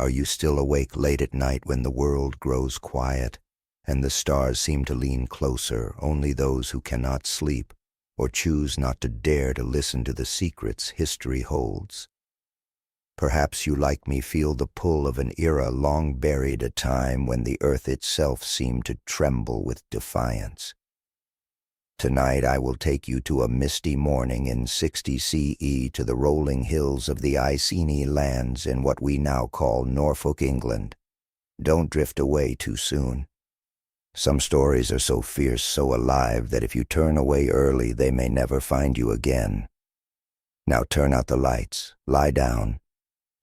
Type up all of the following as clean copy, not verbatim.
Are you still awake late at night when the world grows quiet, and the stars seem to lean closer, only those who cannot sleep, or choose not to dare to listen to the secrets history holds? Perhaps you, like me, feel the pull of an era long buried, a time when the earth itself seemed to tremble with defiance. Tonight I will take you to a misty morning in 60 CE to the rolling hills of the Iceni lands in what we now call Norfolk, England. Don't drift away too soon. Some stories are so fierce, so alive, that if you turn away early, they may never find you again. Now turn out the lights, lie down,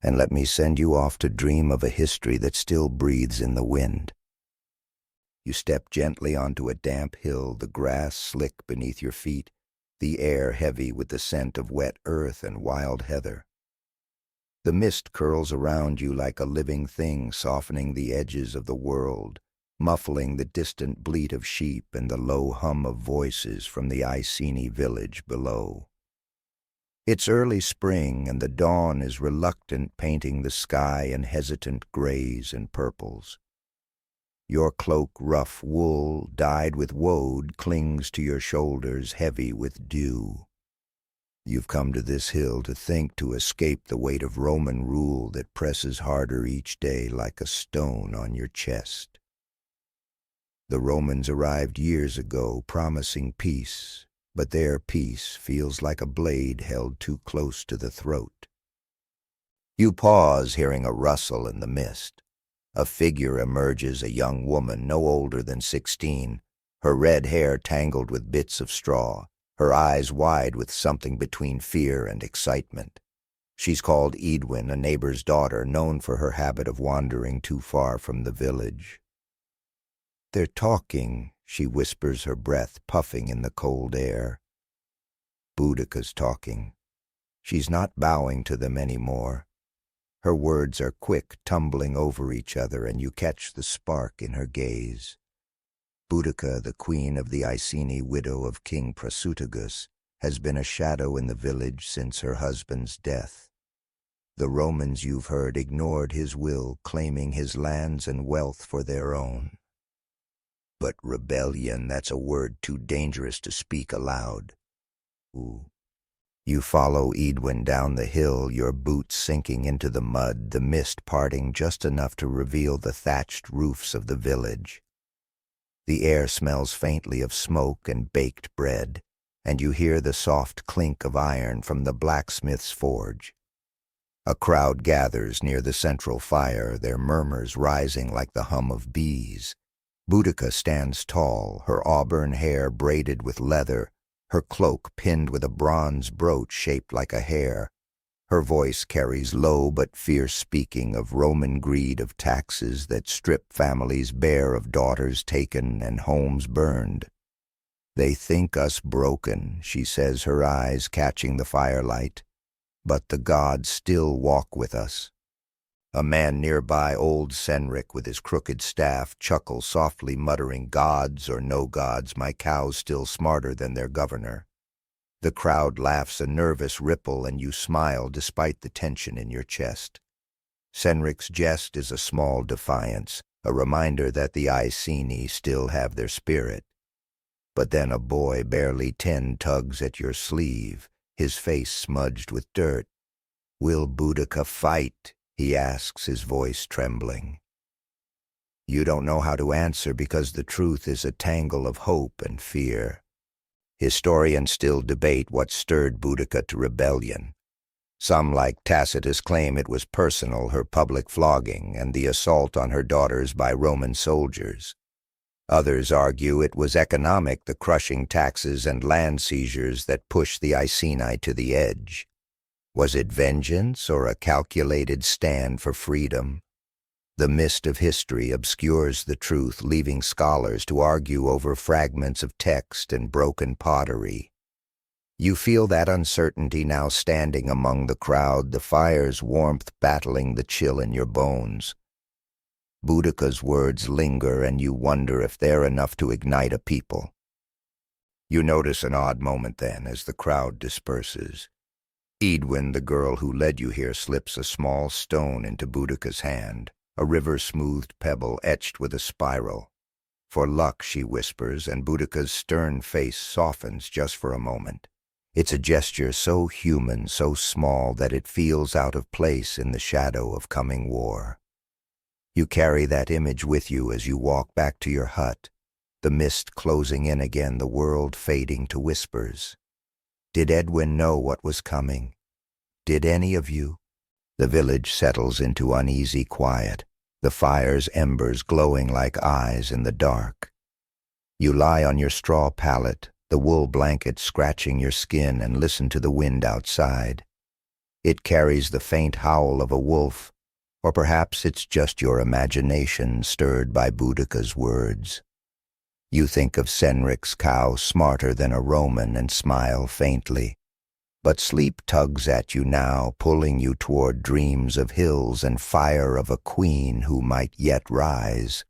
and let me send you off to dream of a history that still breathes in the wind. You step gently onto a damp hill, the grass slick beneath your feet, the air heavy with the scent of wet earth and wild heather. The mist curls around you like a living thing, softening the edges of the world, muffling the distant bleat of sheep and the low hum of voices from the Iceni village below. It's early spring, and the dawn is reluctant, painting the sky in hesitant grays and purples. Your cloak, rough wool, dyed with woad, clings to your shoulders, heavy with dew. You've come to this hill to think, to escape the weight of Roman rule that presses harder each day like a stone on your chest. The Romans arrived years ago, promising peace, but their peace feels like a blade held too close to the throat. You pause, hearing a rustle in the mist. A figure emerges, a young woman no older than 16, her red hair tangled with bits of straw, her eyes wide with something between fear and excitement. She's called Edwin, a neighbor's daughter, known for her habit of wandering too far from the village. They're talking, she whispers, her breath puffing in the cold air. Boudica's talking. She's not bowing to them anymore. Her words are quick, tumbling over each other, and you catch the spark in her gaze. Boudica, the queen of the Iceni, widow of King Prasutagus, has been a shadow in the village since her husband's death. The Romans, you've heard, ignored his will, claiming his lands and wealth for their own. But rebellion, that's a word too dangerous to speak aloud. Ooh. You follow Edwin down the hill, your boots sinking into the mud, the mist parting just enough to reveal the thatched roofs of the village. The air smells faintly of smoke and baked bread, and you hear the soft clink of iron from the blacksmith's forge. A crowd gathers near the central fire, their murmurs rising like the hum of bees. Boudica stands tall, her auburn hair braided with leather, her cloak pinned with a bronze brooch shaped like a hair. Her voice carries low but fierce, speaking of Roman greed, of taxes that strip families bare, of daughters taken and homes burned. They think us broken, she says, her eyes catching the firelight, but the gods still walk with us. A man nearby, old Senric, with his crooked staff, chuckles softly, muttering, "Gods or no gods, my cow's still smarter than their governor." The crowd laughs, a nervous ripple, and you smile despite the tension in your chest. Senric's jest is a small defiance, a reminder that the Iceni still have their spirit. But then a boy barely 10 tugs at your sleeve, his face smudged with dirt. "Will Boudica fight?" he asks, his voice trembling. You don't know how to answer, because the truth is a tangle of hope and fear. Historians still debate what stirred Boudica to rebellion. Some, like Tacitus, claim it was personal, her public flogging and the assault on her daughters by Roman soldiers. Others argue it was economic, the crushing taxes and land seizures that pushed the Iceni to the edge. Was it vengeance or a calculated stand for freedom? The mist of history obscures the truth, leaving scholars to argue over fragments of text and broken pottery. You feel that uncertainty now, standing among the crowd, the fire's warmth battling the chill in your bones. Boudica's words linger, and you wonder if they're enough to ignite a people. You notice an odd moment then, as the crowd disperses. Edwin, the girl who led you here, slips a small stone into Boudica's hand, a river-smoothed pebble etched with a spiral. For luck, she whispers, and Boudica's stern face softens just for a moment. It's a gesture so human, so small, that it feels out of place in the shadow of coming war. You carry that image with you as you walk back to your hut, the mist closing in again, the world fading to whispers. Did Edwin know what was coming? Did any of you? The village settles into uneasy quiet, the fire's embers glowing like eyes in the dark. You lie on your straw pallet, the wool blanket scratching your skin, and listen to the wind outside. It carries the faint howl of a wolf, or perhaps it's just your imagination stirred by Boudica's words. You think of Senric's cow smarter than a Roman and smile faintly. But sleep tugs at you now, pulling you toward dreams of hills and fire of a queen who might yet rise.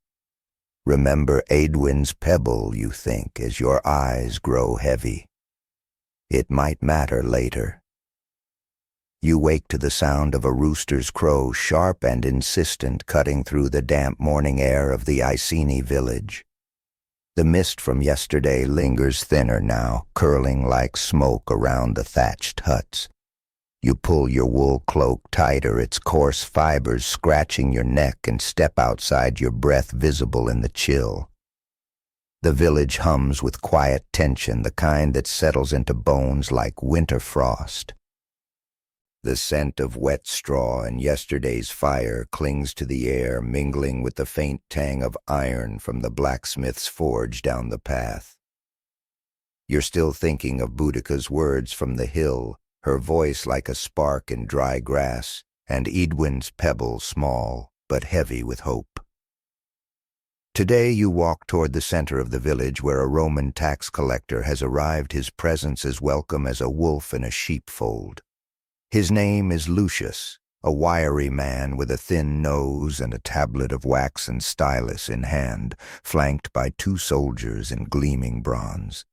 Remember Edwin's pebble, you think, as your eyes grow heavy. It might matter later. You wake to the sound of a rooster's crow, sharp and insistent, cutting through the damp morning air of the Iceni village. The mist from yesterday lingers thinner now, curling like smoke around the thatched huts. You pull your wool cloak tighter, its coarse fibers scratching your neck, and step outside, your breath visible in the chill. The village hums with quiet tension, the kind that settles into bones like winter frost. The scent of wet straw and yesterday's fire clings to the air, mingling with the faint tang of iron from the blacksmith's forge down the path. You're still thinking of Boudica's words from the hill, her voice like a spark in dry grass, and Edwin's pebble small but heavy with hope. Today you walk toward the center of the village, where a Roman tax collector has arrived, his presence as welcome as a wolf in a sheepfold. His name is Lucius, a wiry man with a thin nose and a tablet of wax and stylus in hand, flanked by 2 soldiers in gleaming bronze.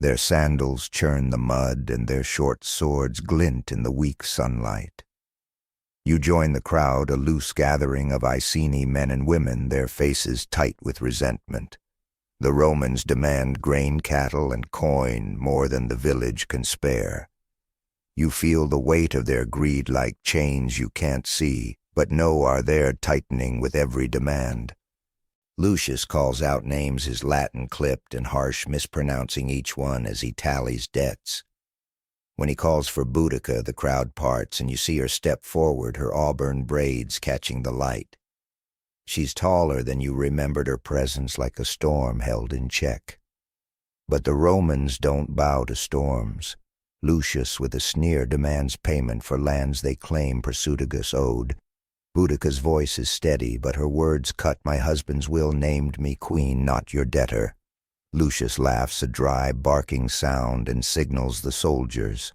Their sandals churn the mud, and their short swords glint in the weak sunlight. You join the crowd, a loose gathering of Iceni men and women, their faces tight with resentment. The Romans demand grain, cattle, and coin more than the village can spare. You feel the weight of their greed like chains you can't see, but know are there, tightening with every demand. Lucius calls out names, his Latin clipped and harsh, mispronouncing each one as he tallies debts. When he calls for Boudica, the crowd parts, and you see her step forward, her auburn braids catching the light. She's taller than you remembered, her presence like a storm held in check. But the Romans don't bow to storms. Lucius, with a sneer, demands payment for lands they claim Prasutagus owed. Boudica's voice is steady, but her words cut. My husband's will named me queen, not your debtor. Lucius laughs, a dry, barking sound, and signals the soldiers.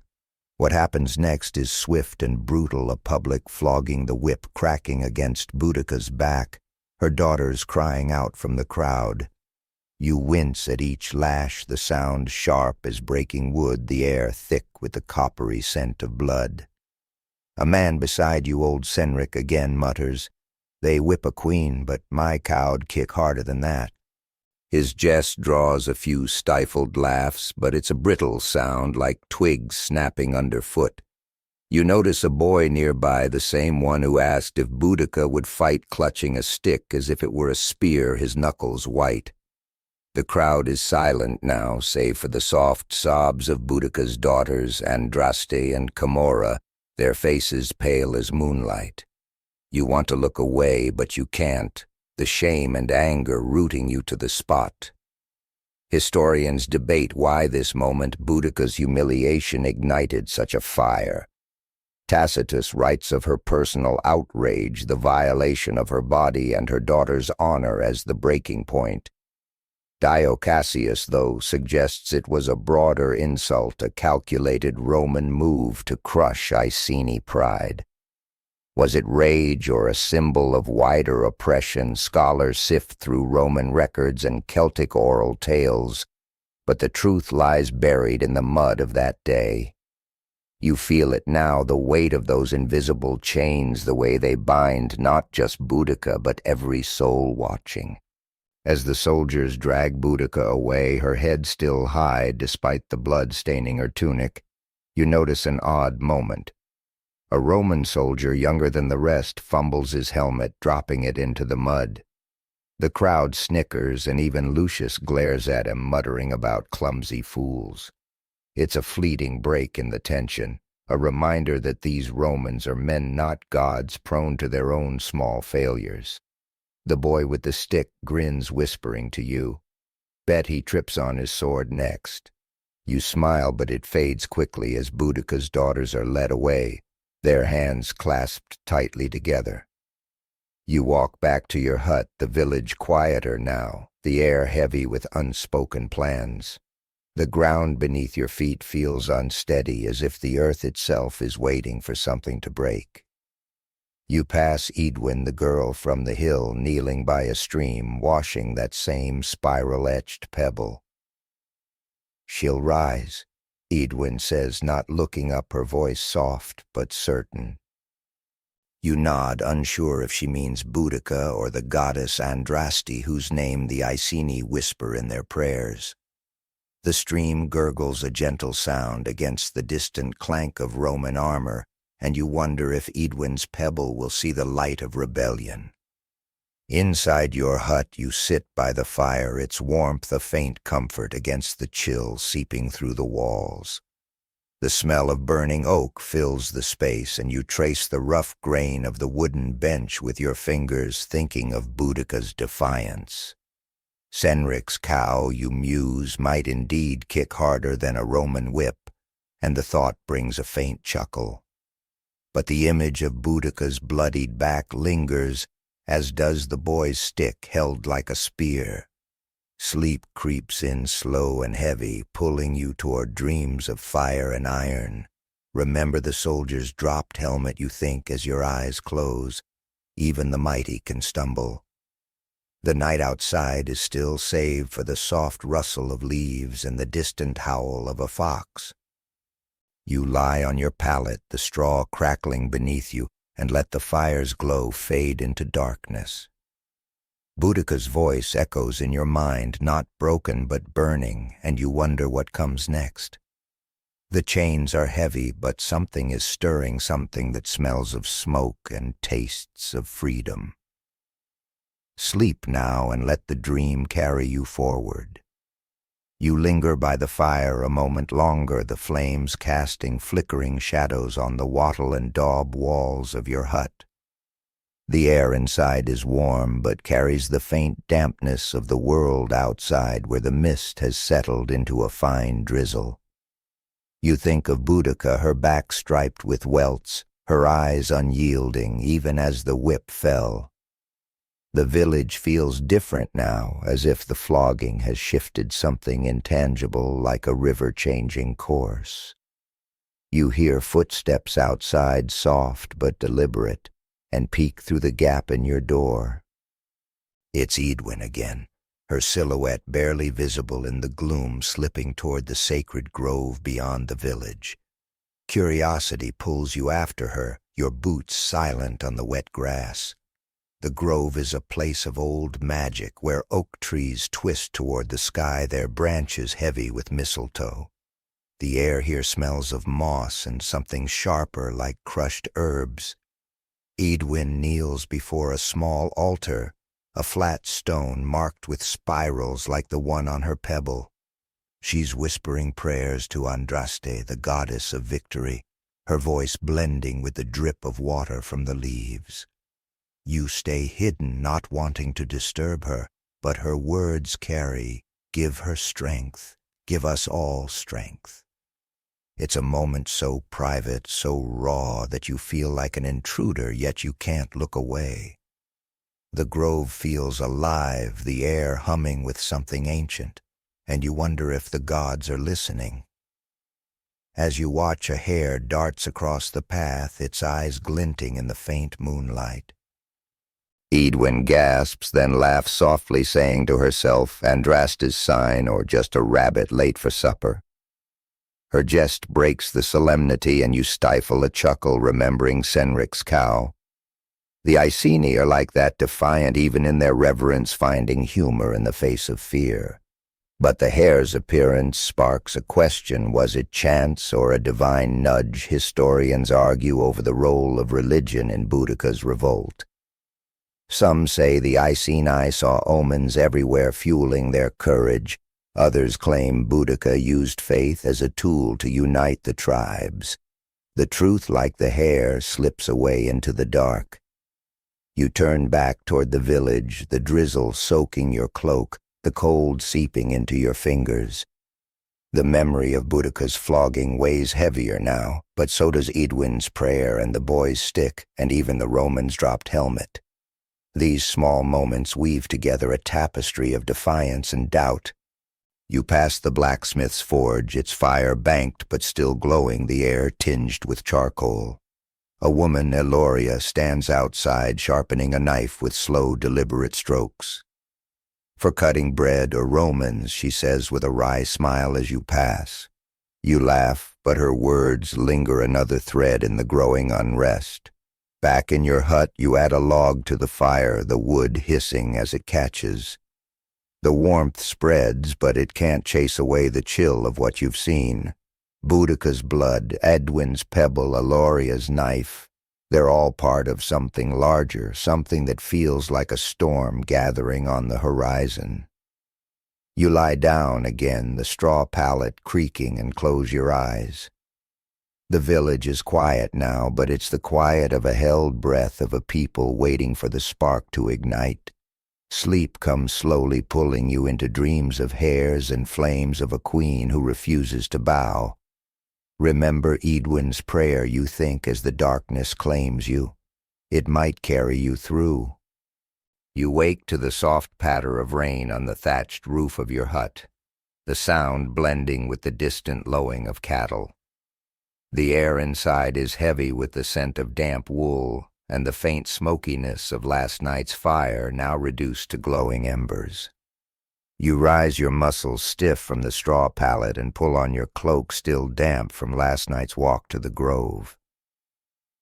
What happens next is swift and brutal, a public flogging, the whip cracking against Boudica's back, her daughters crying out from the crowd. You wince at each lash, the sound sharp as breaking wood, the air thick with the coppery scent of blood. A man beside you, old Senric, again mutters, "They whip a queen, but my cow'd kick harder than that." His jest draws a few stifled laughs, but it's a brittle sound like twigs snapping underfoot. You notice a boy nearby, the same one who asked if Boudica would fight, clutching a stick as if it were a spear, his knuckles white. The crowd is silent now, save for the soft sobs of Boudica's daughters, Andraste and Camorra, their faces pale as moonlight. You want to look away, but you can't, the shame and anger rooting you to the spot. Historians debate why this moment, Boudica's humiliation, ignited such a fire. Tacitus writes of her personal outrage, the violation of her body and her daughter's honor, as the breaking point. Dio Cassius, though, suggests it was a broader insult, a calculated Roman move to crush Iceni pride. Was it rage or a symbol of wider oppression? Scholars sift through Roman records and Celtic oral tales, but the truth lies buried in the mud of that day. You feel it now, the weight of those invisible chains, the way they bind not just Boudica, but every soul watching. As the soldiers drag Boudica away, her head still high despite the blood staining her tunic, you notice an odd moment. A Roman soldier, younger than the rest, fumbles his helmet, dropping it into the mud. The crowd snickers, and even Lucius glares at him, muttering about clumsy fools. It's a fleeting break in the tension, a reminder that these Romans are men, not gods, prone to their own small failures. The boy with the stick grins, whispering to you. Bet he trips on his sword next. You smile, but it fades quickly as Boudica's daughters are led away, their hands clasped tightly together. You walk back to your hut, the village quieter now, the air heavy with unspoken plans. The ground beneath your feet feels unsteady, as if the earth itself is waiting for something to break. You pass Edwin, the girl from the hill, kneeling by a stream, washing that same spiral-etched pebble. "She'll rise," Edwin says, not looking up, her voice soft but certain. You nod, unsure if she means Boudica or the goddess Andraste, whose name the Iceni whisper in their prayers. The stream gurgles a gentle sound against the distant clank of Roman armor, and you wonder if Edwin's pebble will see the light of rebellion. Inside your hut you sit by the fire, its warmth a faint comfort against the chill seeping through the walls. The smell of burning oak fills the space, and you trace the rough grain of the wooden bench with your fingers, thinking of Boudica's defiance. Senric's cow, you muse, might indeed kick harder than a Roman whip, and the thought brings a faint chuckle. But the image of Boudica's bloodied back lingers, as does the boy's stick held like a spear. Sleep creeps in slow and heavy, pulling you toward dreams of fire and iron. Remember the soldier's dropped helmet, you think, as your eyes close. Even the mighty can stumble. The night outside is still, save for the soft rustle of leaves and the distant howl of a fox. You lie on your pallet, the straw crackling beneath you, and let the fire's glow fade into darkness. Boudica's voice echoes in your mind, not broken but burning, and you wonder what comes next. The chains are heavy, but something is stirring, something that smells of smoke and tastes of freedom. Sleep now and let the dream carry you forward. You linger by the fire a moment longer, the flames casting flickering shadows on the wattle and daub walls of your hut. The air inside is warm, but carries the faint dampness of the world outside, where the mist has settled into a fine drizzle. You think of Boudica, her back striped with welts, her eyes unyielding, even as the whip fell. The village feels different now, as if the flogging has shifted something intangible, like a river changing course. You hear footsteps outside, soft but deliberate, and peek through the gap in your door. It's Edwin again, her silhouette barely visible in the gloom, slipping toward the sacred grove beyond the village. Curiosity pulls you after her, your boots silent on the wet grass. The grove is a place of old magic, where oak trees twist toward the sky, their branches heavy with mistletoe. The air here smells of moss and something sharper, like crushed herbs. Edwin kneels before a small altar, a flat stone marked with spirals like the one on her pebble. She's whispering prayers to Andraste, the goddess of victory, her voice blending with the drip of water from the leaves. You stay hidden, not wanting to disturb her, but her words carry, "Give her strength, give us all strength." It's a moment so private, so raw, that you feel like an intruder, yet you can't look away. The grove feels alive, the air humming with something ancient, and you wonder if the gods are listening. As you watch, a hare darts across the path, its eyes glinting in the faint moonlight. Edwin gasps, then laughs softly, saying to herself, Andraste's sign, or just a rabbit late for supper. Her jest breaks the solemnity, and you stifle a chuckle, remembering Senric's cow. The Iceni are like that, defiant even in their reverence, finding humor in the face of fear. But the hare's appearance sparks a question. Was it chance or a divine nudge? Historians argue over the role of religion in Boudica's revolt. Some say the Iceni saw omens everywhere, fueling their courage. Others claim Boudica used faith as a tool to unite the tribes. The truth, like the hare, slips away into the dark. You turn back toward the village, the drizzle soaking your cloak, the cold seeping into your fingers. The memory of Boudica's flogging weighs heavier now, but so does Edwin's prayer and the boy's stick, and even the Roman's dropped helmet. These small moments weave together a tapestry of defiance and doubt. You pass the blacksmith's forge, its fire banked but still glowing, the air tinged with charcoal. A woman, Eloria, stands outside, sharpening a knife with slow, deliberate strokes. "For cutting bread or Romans," she says with a wry smile as you pass. You laugh, but her words linger, another thread in the growing unrest. Back in your hut, you add a log to the fire, the wood hissing as it catches. The warmth spreads, but it can't chase away the chill of what you've seen. Boudica's blood, Edwin's pebble, Eloria's knife. They're all part of something larger, something that feels like a storm gathering on the horizon. You lie down again, the straw pallet creaking, and close your eyes. The village is quiet now, but it's the quiet of a held breath of a people waiting for the spark to ignite. Sleep comes slowly, pulling you into dreams of hares and flames, of a queen who refuses to bow. Remember Edwin's prayer, you think, as the darkness claims you. It might carry you through. You wake to the soft patter of rain on the thatched roof of your hut, the sound blending with the distant lowing of cattle. The air inside is heavy with the scent of damp wool and the faint smokiness of last night's fire, now reduced to glowing embers. You rise, your muscles stiff from the straw pallet, and pull on your cloak, still damp from last night's walk to the grove.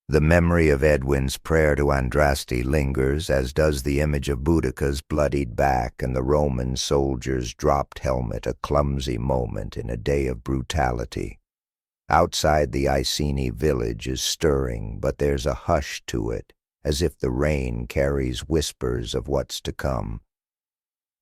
The memory of Edwin's prayer to Andraste lingers, as does the image of Boudica's bloodied back and the Roman soldier's dropped helmet, a clumsy moment in a day of brutality. Outside, the Iceni village is stirring, but there's a hush to it, as if the rain carries whispers of what's to come.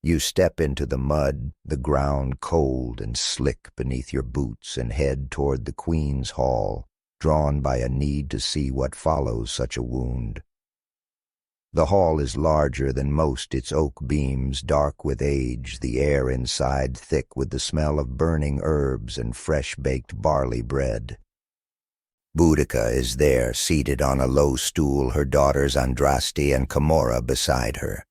You step into the mud, the ground cold and slick beneath your boots, and head toward the Queen's Hall, drawn by a need to see what follows such a wound. The hall is larger than most, its oak beams dark with age, the air inside thick with the smell of burning herbs and fresh-baked barley bread. Boudica is there, seated on a low stool, her daughters Andraste and Camorra beside her.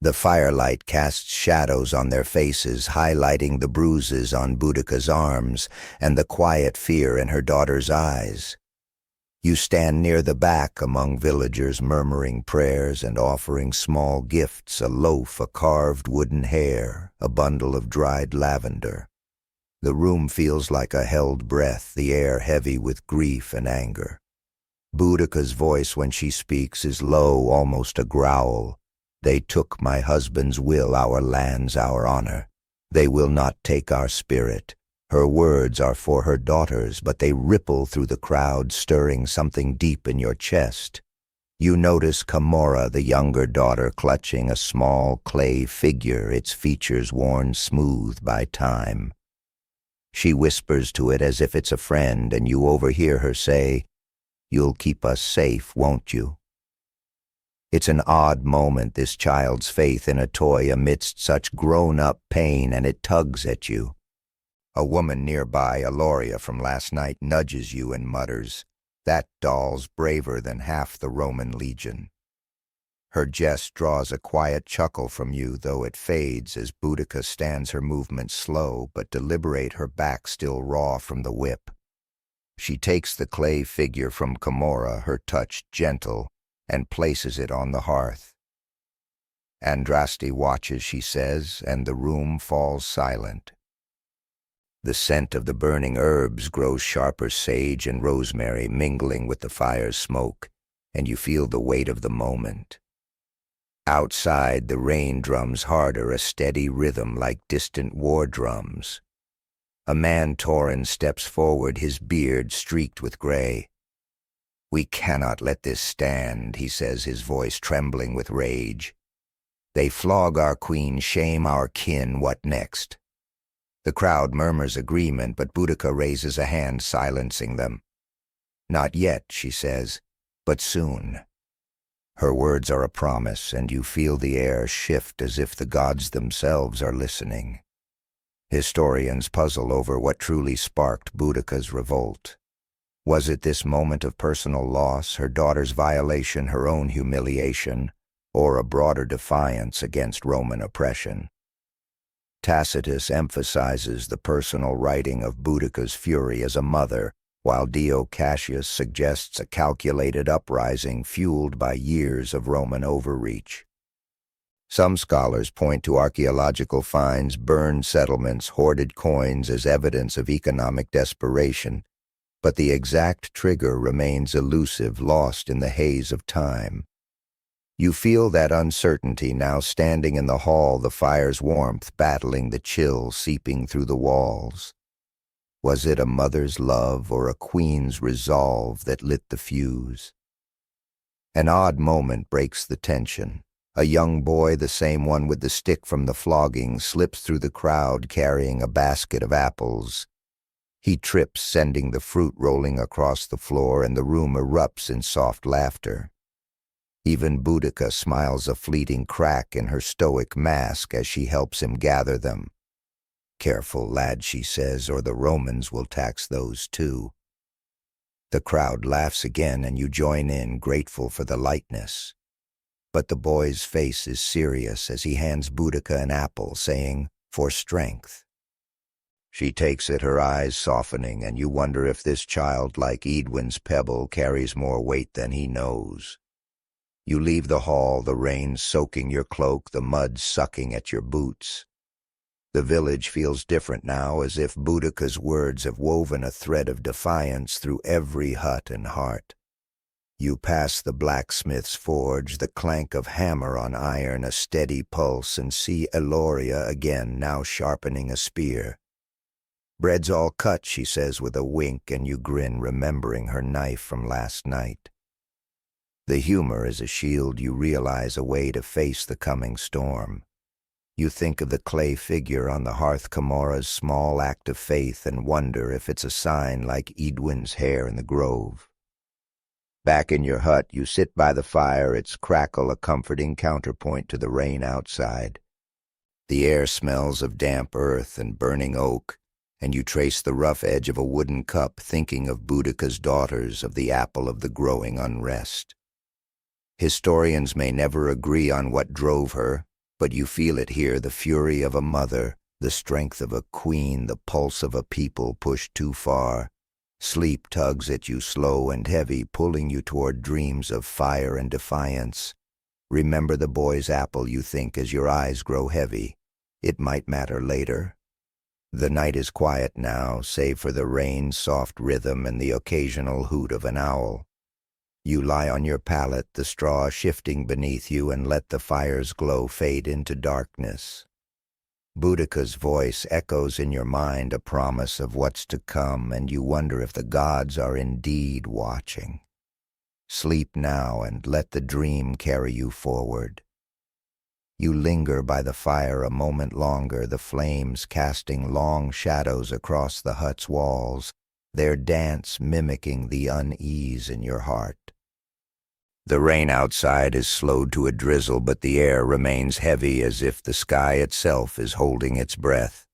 The firelight casts shadows on their faces, highlighting the bruises on Boudica's arms and the quiet fear in her daughter's eyes. You stand near the back among villagers, murmuring prayers and offering small gifts, a loaf, a carved wooden hare, a bundle of dried lavender. The room feels like a held breath, the air heavy with grief and anger. Boudica's voice when she speaks is low, almost a growl. "They took my husband's will, our lands, our honor. They will not take our spirit." Her words are for her daughters, but they ripple through the crowd, stirring something deep in your chest. You notice Camorra, the younger daughter, clutching a small clay figure, its features worn smooth by time. She whispers to it as if it's a friend, and you overhear her say, "You'll keep us safe, won't you?" It's an odd moment, this child's faith in a toy amidst such grown-up pain, and it tugs at you. A woman nearby, Eloria from last night, nudges you and mutters, "That doll's braver than half the Roman legion." Her jest draws a quiet chuckle from you, though it fades as Boudica stands, her movements slow but deliberate, her back still raw from the whip. She takes the clay figure from Camorra, her touch gentle, and places it on the hearth. Andraste watches, she says, and the room falls silent. The scent of the burning herbs grows sharper, sage and rosemary mingling with the fire's smoke, and you feel the weight of the moment. Outside, the rain drums harder, a steady rhythm like distant war drums. A man Tauren steps forward, his beard streaked with gray. "We cannot let this stand," he says, his voice trembling with rage. "They flog our queen, shame our kin, what next?" The crowd murmurs agreement, but Boudica raises a hand, silencing them. "Not yet," she says, "but soon." Her words are a promise, and you feel the air shift as if the gods themselves are listening. Historians puzzle over what truly sparked Boudica's revolt. Was it this moment of personal loss, her daughter's violation, her own humiliation, or a broader defiance against Roman oppression? Tacitus emphasizes the personal writing of Boudica's fury as a mother, while Dio Cassius suggests a calculated uprising fueled by years of Roman overreach. Some scholars point to archaeological finds, burned settlements, hoarded coins as evidence of economic desperation, but the exact trigger remains elusive, lost in the haze of time. You feel that uncertainty now, standing in the hall, the fire's warmth battling the chill seeping through the walls. Was it a mother's love or a queen's resolve that lit the fuse? An odd moment breaks the tension. A young boy, the same one with the stick from the flogging, slips through the crowd carrying a basket of apples. He trips, sending the fruit rolling across the floor, and the room erupts in soft laughter. Even Boudica smiles, a fleeting crack in her stoic mask as she helps him gather them. "Careful, lad," she says, "or the Romans will tax those too." The crowd laughs again, and you join in, grateful for the lightness. But the boy's face is serious as he hands Boudica an apple, saying, "For strength." She takes it, her eyes softening, and you wonder if this child, like Edwin's pebble, carries more weight than he knows. You leave the hall, the rain soaking your cloak, the mud sucking at your boots. The village feels different now, as if Boudica's words have woven a thread of defiance through every hut and heart. You pass the blacksmith's forge, the clank of hammer on iron, a steady pulse, and see Eloria again, now sharpening a spear. "Bread's all cut," she says with a wink, and you grin, remembering her knife from last night. The humor is a shield, you realize, a way to face the coming storm. You think of the clay figure on the hearth, Camora's small act of faith, and wonder if it's a sign like Edwin's hair in the grove. Back in your hut, you sit by the fire, its crackle a comforting counterpoint to the rain outside. The air smells of damp earth and burning oak, and you trace the rough edge of a wooden cup, thinking of Boudica's daughters, of the apple of the growing unrest. Historians may never agree on what drove her, but you feel it here, the fury of a mother, the strength of a queen, the pulse of a people pushed too far. Sleep tugs at you slow and heavy, pulling you toward dreams of fire and defiance. Remember the boy's apple, you think, as your eyes grow heavy. It might matter later. The night is quiet now, save for the rain's soft rhythm and the occasional hoot of an owl. You lie on your pallet, the straw shifting beneath you, and let the fire's glow fade into darkness. Boudica's voice echoes in your mind, a promise of what's to come, and you wonder if the gods are indeed watching. Sleep now and let the dream carry you forward. You linger by the fire a moment longer, the flames casting long shadows across the hut's walls, their dance mimicking the unease in your heart. The rain outside is slowed to a drizzle, but the air remains heavy, as if the sky itself is holding its breath.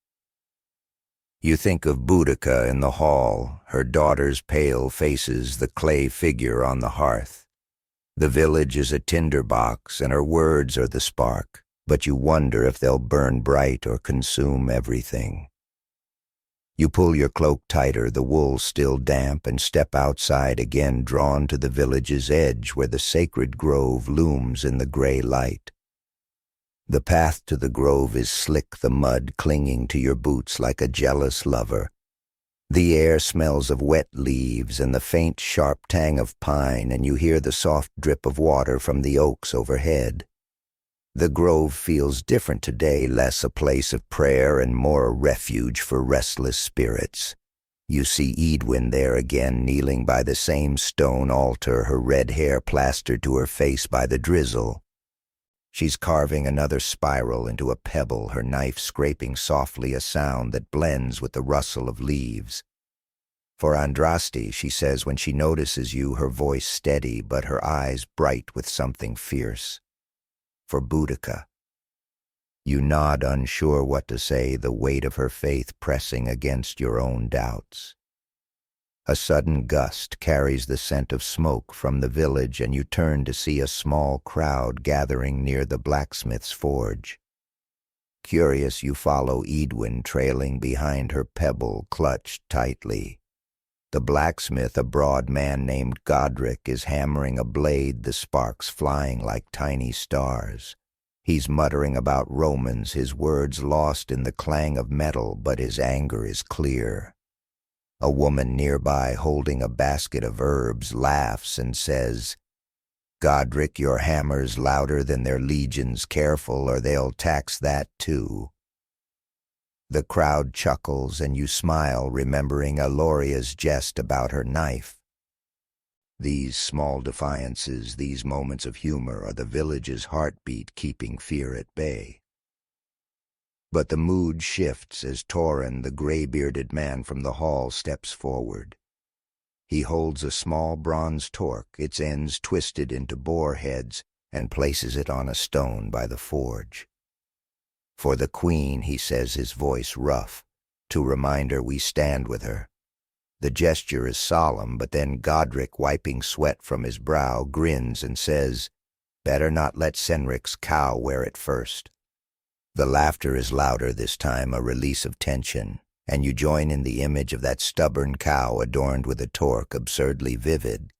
You think of Boudica in the hall, her daughter's pale faces, the clay figure on the hearth. The village is a tinderbox, and her words are the spark, but you wonder if they'll burn bright or consume everything. You pull your cloak tighter, the wool still damp, and step outside again, drawn to the village's edge where the sacred grove looms in the gray light. The path to the grove is slick, the mud clinging to your boots like a jealous lover. The air smells of wet leaves and the faint, sharp tang of pine, and you hear the soft drip of water from the oaks overhead. The grove feels different today, less a place of prayer and more a refuge for restless spirits. You see Edwin there again, kneeling by the same stone altar, her red hair plastered to her face by the drizzle. She's carving another spiral into a pebble, her knife scraping softly, a sound that blends with the rustle of leaves. For Andraste, she says when she notices you, her voice steady but her eyes bright with something fierce. For Boudica. You nod, unsure what to say, the weight of her faith pressing against your own doubts. A sudden gust carries the scent of smoke from the village, and you turn to see a small crowd gathering near the blacksmith's forge. Curious, you follow Edwin trailing behind her pebble clutched tightly. The blacksmith, a broad man named Godric, is hammering a blade, the sparks flying like tiny stars. He's muttering about Romans, his words lost in the clang of metal, but his anger is clear. A woman nearby, holding a basket of herbs, laughs and says, "Godric, your hammer's louder than their legions. Careful, or they'll tax that too." The crowd chuckles and you smile, remembering Aloria's jest about her knife. These small defiances, these moments of humor, are the village's heartbeat keeping fear at bay. But the mood shifts as Torin, the gray-bearded man from the hall, steps forward. He holds a small bronze torque, its ends twisted into boar heads, and places it on a stone by the forge. "For the Queen," he says, his voice rough, to remind her we stand with her. The gesture is solemn, but then Godric, wiping sweat from his brow, grins and says, "Better not let Senric's cow wear it first." The laughter is louder this time, a release of tension, and you join in the image of that stubborn cow adorned with a torque, absurdly vivid.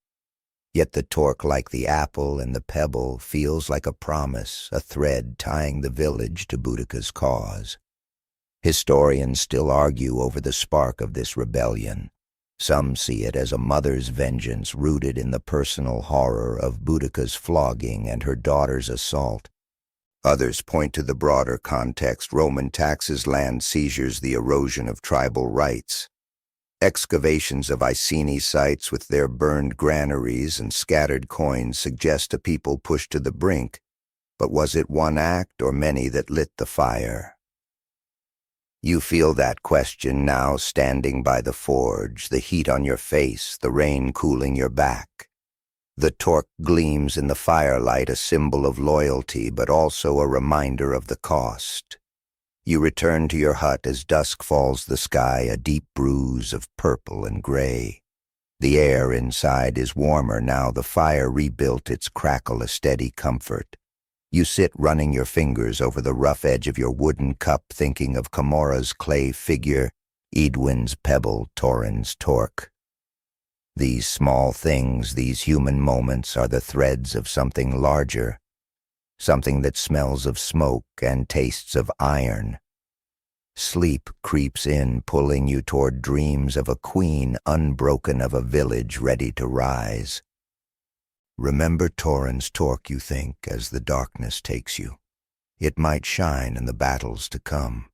Yet the torque, like the apple and the pebble, feels like a promise, a thread tying the village to Boudica's cause. Historians still argue over the spark of this rebellion. Some see it as a mother's vengeance rooted in the personal horror of Boudica's flogging and her daughter's assault. Others point to the broader context: Roman taxes, land seizures, the erosion of tribal rights. Excavations of Iceni sites with their burned granaries and scattered coins suggest a people pushed to the brink, but was it one act or many that lit the fire? You feel that question now, standing by the forge, the heat on your face, the rain cooling your back. The torque gleams in the firelight, a symbol of loyalty, but also a reminder of the cost. You return to your hut as dusk falls the sky, a deep bruise of purple and gray. The air inside is warmer now, the fire rebuilt its crackle, a steady comfort. You sit running your fingers over the rough edge of your wooden cup, thinking of Camora's clay figure, Edwin's pebble, Torin's torque. These small things, these human moments, are the threads of something larger, something that smells of smoke and tastes of iron. Sleep creeps in, pulling you toward dreams of a queen, unbroken, of a village ready to rise. Remember Torin's torque, you think, as the darkness takes you. It might shine in the battles to come.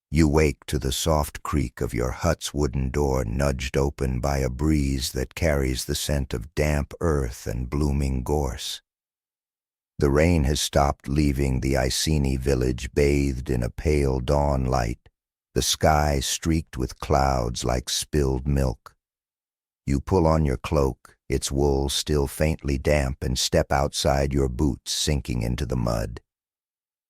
You wake to the soft creak of your hut's wooden door, nudged open by a breeze that carries the scent of damp earth and blooming gorse. The rain has stopped, leaving the Iceni village bathed in a pale dawn light, the sky streaked with clouds like spilled milk. You pull on your cloak, its wool still faintly damp, and step outside, your boots sinking into the mud.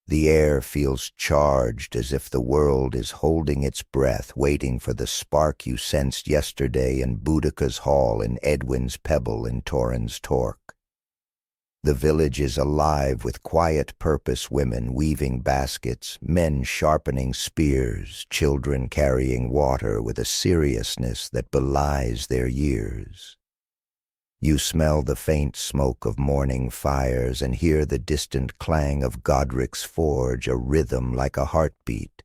The air feels charged, as if the world is holding its breath, waiting for the spark you sensed yesterday in Boudica's hall, in Edwin's pebble, in Torin's torque. The village is alive with quiet purpose, women weaving baskets, men sharpening spears, children carrying water with a seriousness that belies their years. You smell the faint smoke of morning fires and hear the distant clang of Godric's forge, a rhythm like a heartbeat.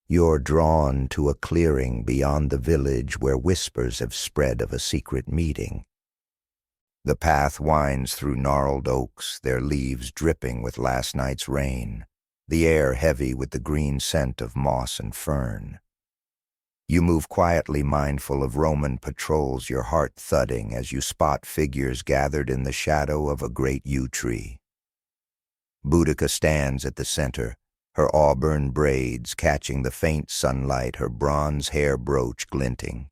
You're drawn to a clearing beyond the village where whispers have spread of a secret meeting. The path winds through gnarled oaks, their leaves dripping with last night's rain, the air heavy with the green scent of moss and fern. You move quietly, mindful of Roman patrols, your heart thudding as you spot figures gathered in the shadow of a great yew tree. Boudica stands at the center, her auburn braids catching the faint sunlight, her bronze hair brooch glinting.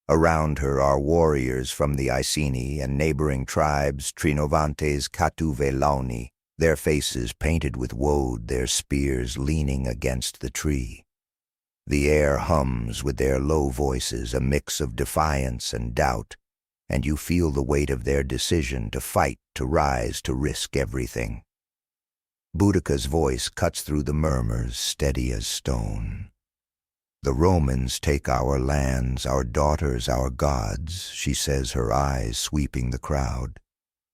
Around her are warriors from the Iceni and neighboring tribes, Trinovantes Catuvelauni, their faces painted with woad, their spears leaning against the tree. The air hums with their low voices, a mix of defiance and doubt, and you feel the weight of their decision to fight, to rise, to risk everything. Boudica's voice cuts through the murmurs, steady as stone. "The Romans take our lands, our daughters, our gods," she says, her eyes sweeping the crowd.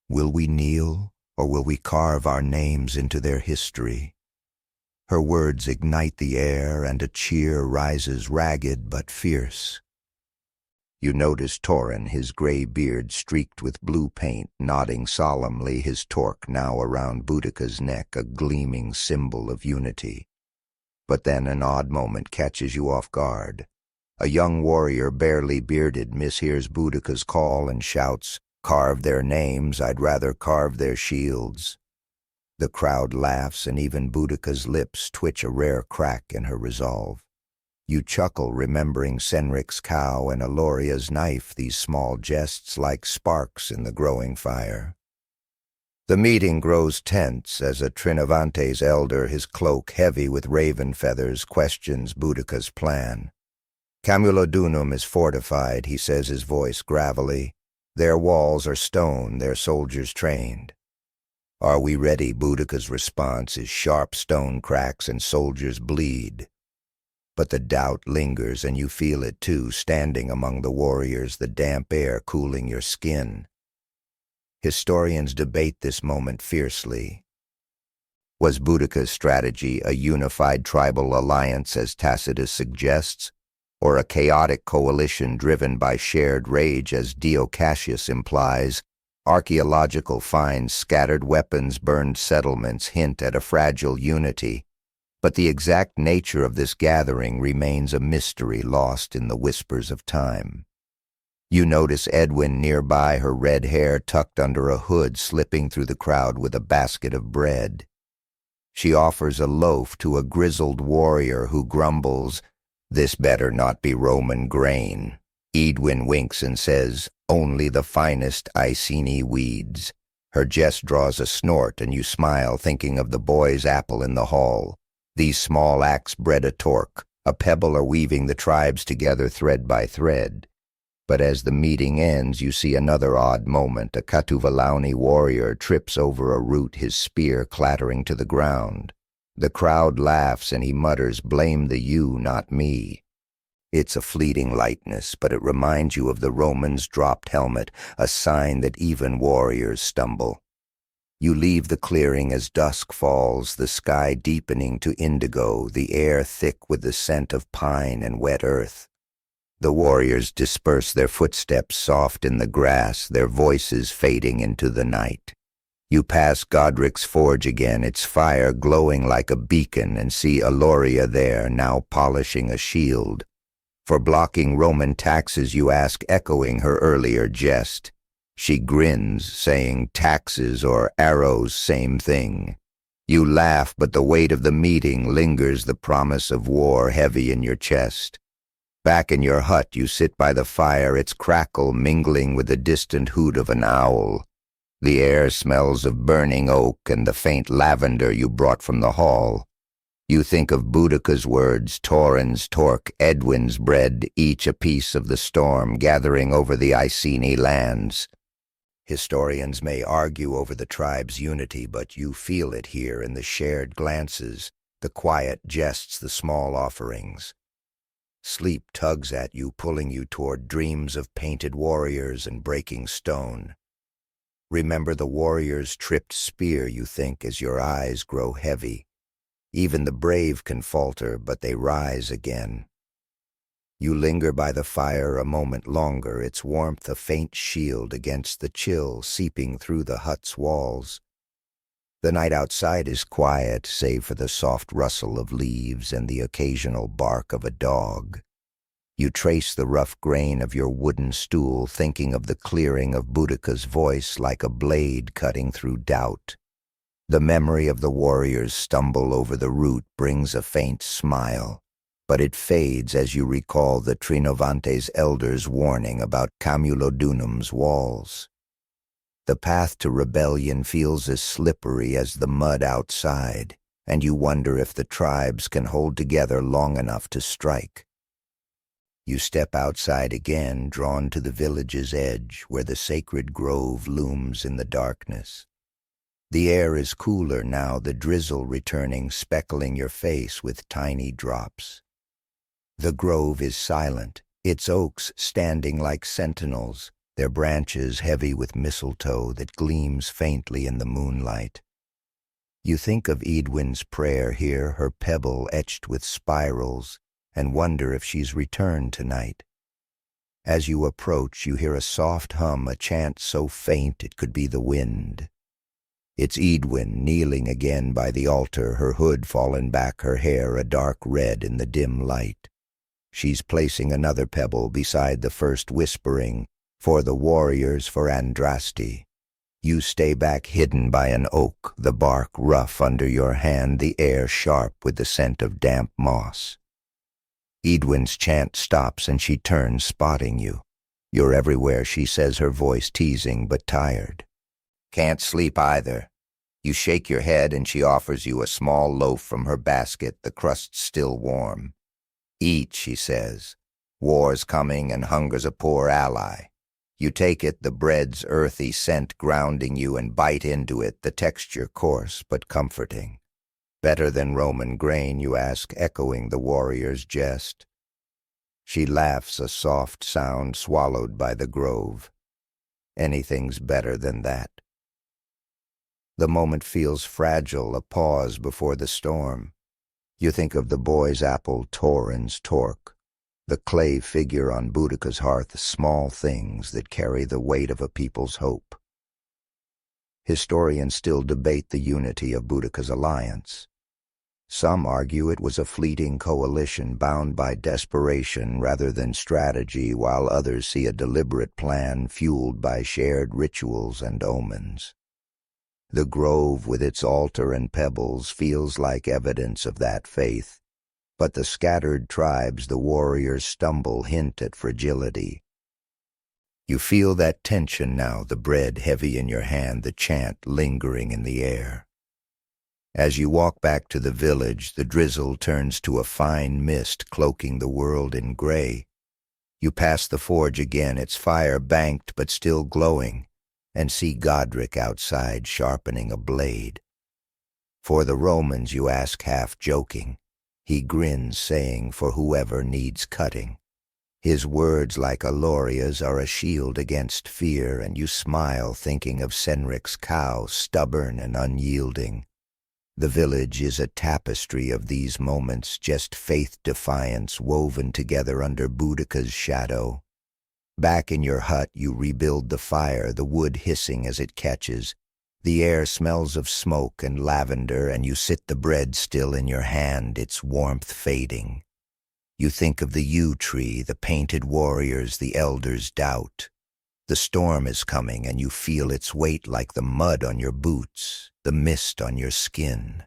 "Will we kneel, or will we carve our names into their history?" Her words ignite the air, and a cheer rises, ragged but fierce. You notice Torin, his gray beard streaked with blue paint, nodding solemnly, his torque now around Boudica's neck, a gleaming symbol of unity. But then an odd moment catches you off guard. A young warrior, barely bearded, mishears Boudica's call and shouts, "Carve their names, I'd rather carve their shields." The crowd laughs, and even Boudica's lips twitch, a rare crack in her resolve. You chuckle, remembering Senric's cow and Aloria's knife, these small jests like sparks in the growing fire. The meeting grows tense as a Trinovantes elder, his cloak heavy with raven feathers, questions Boudica's plan. "Camulodunum is fortified," he says, his voice gravelly. "Their walls are stone, their soldiers trained." "Are we ready?" Boudica's response is sharp stone cracks and soldiers bleed. But the doubt lingers, and you feel it too, standing among the warriors, the damp air cooling your skin. Historians debate this moment fiercely. Was Boudica's strategy a unified tribal alliance, as Tacitus suggests, or a chaotic coalition driven by shared rage, as Dio Cassius implies? Archaeological finds, scattered weapons, burned settlements hint at a fragile unity, but the exact nature of this gathering remains a mystery lost in the whispers of time. You notice Edwin nearby, her red hair tucked under a hood, slipping through the crowd with a basket of bread. She offers a loaf to a grizzled warrior who grumbles, "This better not be Roman grain." Edwin winks and says, "Only the finest Iceni weeds." Her jest draws a snort, and you smile, thinking of the boy's apple in the hall. These small acts bred a torque, a pebble, are weaving the tribes together thread by thread. But as the meeting ends, you see another odd moment. A Catuvelauni warrior trips over a root, his spear clattering to the ground. The crowd laughs, and he mutters, "Blame the yew, not me." It's a fleeting lightness, but it reminds you of the Romans' dropped helmet, a sign that even warriors stumble. You leave the clearing as dusk falls, the sky deepening to indigo, the air thick with the scent of pine and wet earth. The warriors disperse, their footsteps soft in the grass, their voices fading into the night. You pass Godric's forge again, its fire glowing like a beacon, and see Aloria there, now polishing a shield. For blocking Roman taxes, you ask, echoing her earlier jest. She grins, saying, "Taxes or arrows, same thing." You laugh, but the weight of the meeting lingers, the promise of war heavy in your chest. Back in your hut, you sit by the fire, its crackle mingling with the distant hoot of an owl. The air smells of burning oak and the faint lavender you brought from the hall. You think of Boudica's words, Torin's torque, Edwin's bread, each a piece of the storm gathering over the Iceni lands. Historians may argue over the tribe's unity, but you feel it here in the shared glances, the quiet jests, the small offerings. Sleep tugs at you, pulling you toward dreams of painted warriors and breaking stone. Remember the warrior's tripped spear, you think, as your eyes grow heavy. Even the brave can falter, but they rise again. You linger by the fire a moment longer, its warmth a faint shield against the chill seeping through the hut's walls. The night outside is quiet, save for the soft rustle of leaves and the occasional bark of a dog. You trace the rough grain of your wooden stool, thinking of the clearing of Boudica's voice like a blade cutting through doubt. The memory of the warrior's stumble over the root brings a faint smile, but it fades as you recall the Trinovante's elder's warning about Camulodunum's walls. The path to rebellion feels as slippery as the mud outside, and you wonder if the tribes can hold together long enough to strike. You step outside again, drawn to the village's edge, where the sacred grove looms in the darkness. The air is cooler now, the drizzle returning, speckling your face with tiny drops. The grove is silent, its oaks standing like sentinels, their branches heavy with mistletoe that gleams faintly in the moonlight. You think of Edwin's prayer here, her pebble etched with spirals, and wonder if she's returned tonight. As you approach, you hear a soft hum, a chant so faint it could be the wind. It's Edwin kneeling again by the altar, her hood fallen back, her hair a dark red in the dim light. She's placing another pebble beside the first, whispering, "For the warriors, for Andraste." You stay back, hidden by an oak, the bark rough under your hand, the air sharp with the scent of damp moss. Edwin's chant stops and she turns, spotting you. "You're everywhere," she says, her voice teasing but tired. "Can't sleep either." You shake your head and she offers you a small loaf from her basket, the crust still warm. "Eat," she says. "War's coming and hunger's a poor ally." You take it, the bread's earthy scent grounding you, and bite into it, the texture coarse but comforting. "Better than Roman grain?" you ask, echoing the warrior's jest. She laughs, a soft sound swallowed by the grove. "Anything's better than that." The moment feels fragile, a pause before the storm. You think of the boy's apple, Torin's torque, the clay figure on Boudica's hearth, small things that carry the weight of a people's hope. Historians still debate the unity of Boudica's alliance. Some argue it was a fleeting coalition bound by desperation rather than strategy, while others see a deliberate plan fueled by shared rituals and omens. The grove with its altar and pebbles feels like evidence of that faith, but the scattered tribes the warriors stumble hint at fragility. You feel that tension now, the bread heavy in your hand, the chant lingering in the air. As you walk back to the village, the drizzle turns to a fine mist cloaking the world in gray. You pass the forge again, its fire banked but still glowing, and see Godric outside sharpening a blade. "For the Romans?" you ask, half joking. He grins, saying, "For whoever needs cutting." His words, like Aloria's, are a shield against fear, and you smile, thinking of Senric's cow, stubborn and unyielding. The village is a tapestry of these moments, just faith defiance woven together under Boudica's shadow. Back in your hut, you rebuild the fire, the wood hissing as it catches. The air smells of smoke and lavender, and you sit the bread still in your hand, its warmth fading. You think of the yew tree, the painted warriors, the elders' doubt. The storm is coming, and you feel its weight like the mud on your boots, the mist on your skin.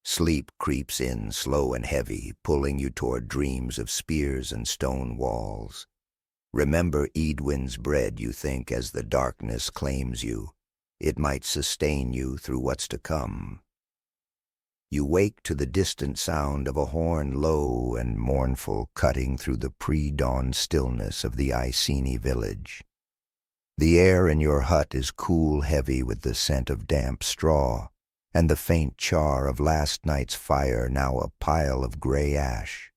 Sleep creeps in, slow and heavy, pulling you toward dreams of spears and stone walls. Remember Edwin's bread, you think, as the darkness claims you. It might sustain you through what's to come. You wake to the distant sound of a horn, low and mournful, cutting through the pre-dawn stillness of the Iceni village. The air in your hut is cool, heavy with the scent of damp straw, and the faint char of last night's fire, now a pile of gray ash.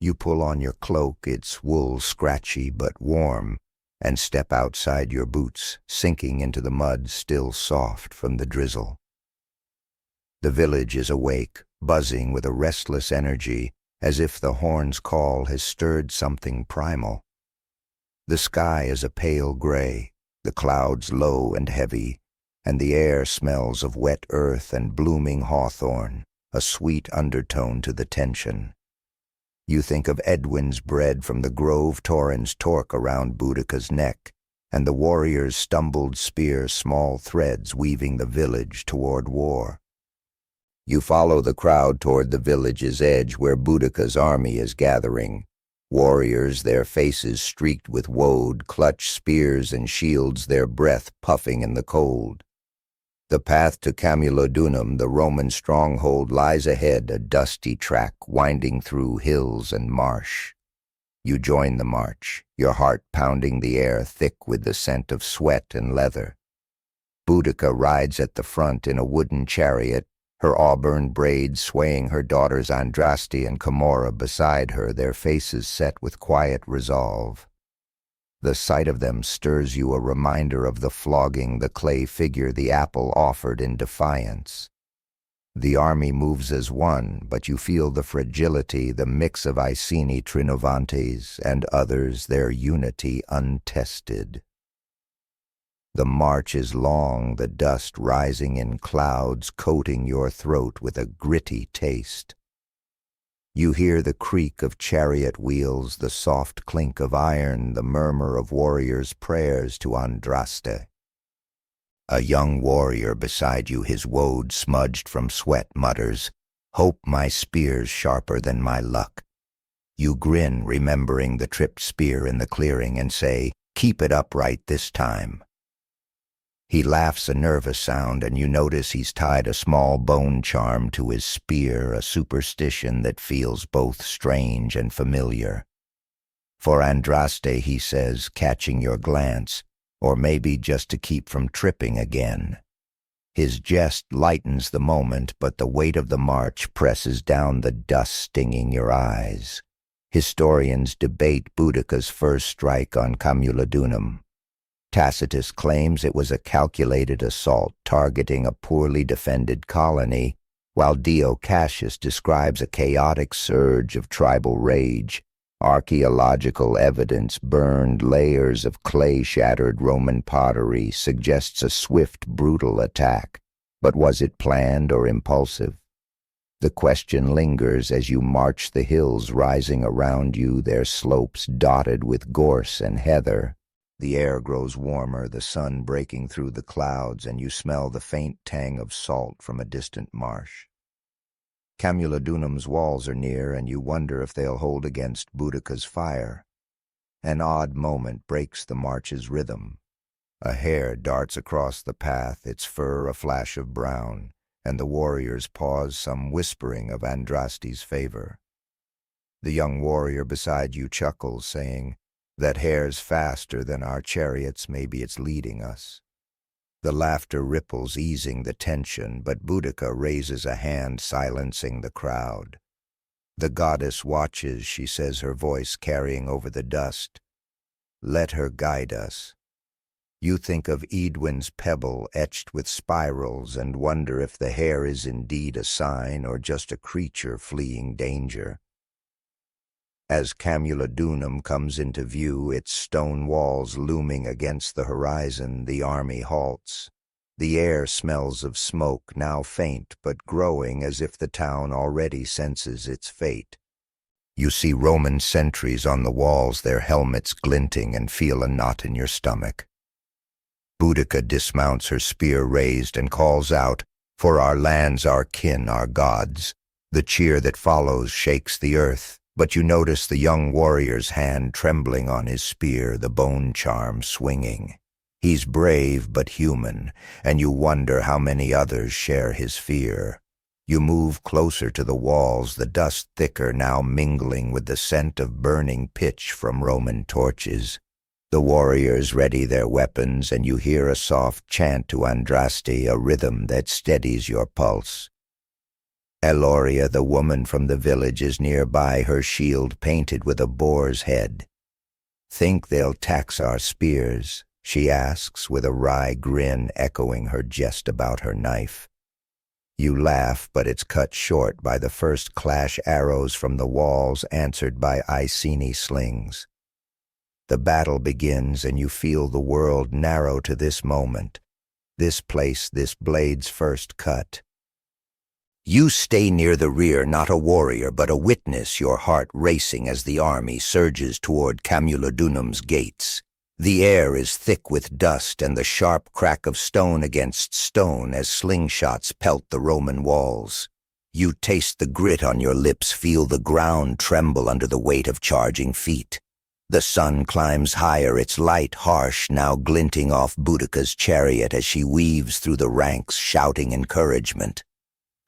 You pull on your cloak, its wool scratchy but warm, and step outside your boots, sinking into the mud still soft from the drizzle. The village is awake, buzzing with a restless energy, as if the horn's call has stirred something primal. The sky is a pale gray, the clouds low and heavy, and the air smells of wet earth and blooming hawthorn, a sweet undertone to the tension. You think of Edwin's bread from the grove torrens torque around Boudica's neck, and the warrior's stumbled spear small threads weaving the village toward war. You follow the crowd toward the village's edge where Boudica's army is gathering. Warriors, their faces streaked with woad, clutch spears and shields, their breath puffing in the cold. The path to Camulodunum, the Roman stronghold, lies ahead, a dusty track winding through hills and marsh. You join the march, your heart pounding the air thick with the scent of sweat and leather. Boudica rides at the front in a wooden chariot, her auburn braids swaying her daughters Andraste and Camorra beside her, their faces set with quiet resolve. The sight of them stirs you, a reminder of the flogging the clay figure the apple offered in defiance. The army moves as one, but you feel the fragility, the mix of Iceni Trinovantes and others, their unity untested. The march is long, the dust rising in clouds, coating your throat with a gritty taste. You hear the creak of chariot wheels, the soft clink of iron, the murmur of warriors' prayers to Andraste. A young warrior beside you, his woad smudged from sweat, mutters, "Hope my spear's sharper than my luck." You grin, remembering the tripped spear in the clearing, and say, "Keep it upright this time." He laughs a nervous sound, and you notice he's tied a small bone charm to his spear, a superstition that feels both strange and familiar. For Andraste, he says, catching your glance, or maybe just to keep from tripping again. His jest lightens the moment, but the weight of the march presses down the dust stinging your eyes. Historians debate Boudica's first strike on Camulodunum. Tacitus claims it was a calculated assault targeting a poorly defended colony, while Dio Cassius describes a chaotic surge of tribal rage. Archaeological evidence, burned layers of clay-shattered Roman pottery, suggests a swift, brutal attack. But was it planned or impulsive? The question lingers as you march the hills rising around you, their slopes dotted with gorse and heather. The air grows warmer, the sun breaking through the clouds, and you smell the faint tang of salt from a distant marsh. Camulodunum's walls are near, and you wonder if they'll hold against Boudica's fire. An odd moment breaks the march's rhythm. A hare darts across the path, its fur a flash of brown, and the warriors pause, some whispering of Andraste's favor. The young warrior beside you chuckles, saying, "That hare's faster than our chariots, maybe it's leading us." The laughter ripples, easing the tension, but Boudica raises a hand, silencing the crowd. "The goddess watches," she says, her voice carrying over the dust. "Let her guide us." You think of Edwin's pebble etched with spirals and wonder if the hare is indeed a sign or just a creature fleeing danger. As Camulodunum comes into view, its stone walls looming against the horizon, the army halts. The air smells of smoke, now faint but growing, as if the town already senses its fate. You see Roman sentries on the walls, their helmets glinting, and feel a knot in your stomach. Boudica dismounts, her spear raised, and calls out, "For our lands, our kin, our gods." The cheer that follows shakes the earth, but you notice the young warrior's hand trembling on his spear, the bone charm swinging. He's brave but human, and you wonder how many others share his fear. You move closer to the walls, the dust thicker, now mingling with the scent of burning pitch from Roman torches. The warriors ready their weapons, and you hear a soft chant to Andraste, a rhythm that steadies your pulse. Eloria, the woman from the village, is nearby, her shield painted with a boar's head. "Think they'll tax our spears?" she asks, with a wry grin echoing her jest about her knife. You laugh, but it's cut short by the first clash arrows from the walls, answered by Iceni slings. The battle begins, and you feel the world narrow to this moment, this place, this blade's first cut. You stay near the rear, not a warrior, but a witness, your heart racing as the army surges toward Camulodunum's gates. The air is thick with dust and the sharp crack of stone against stone as slingshots pelt the Roman walls. You taste the grit on your lips, feel the ground tremble under the weight of charging feet. The sun climbs higher, its light harsh, now glinting off Boudica's chariot as she weaves through the ranks, shouting encouragement.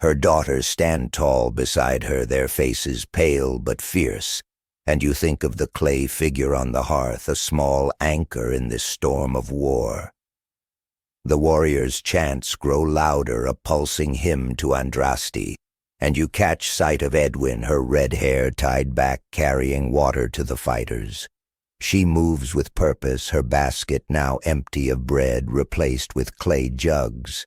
Her daughters stand tall beside her, their faces pale but fierce, and you think of the clay figure on the hearth, a small anchor in this storm of war. The warriors' chants grow louder, a pulsing hymn to Andraste, and you catch sight of Edwin, her red hair tied back, carrying water to the fighters. She moves with purpose, her basket now empty of bread, replaced with clay jugs.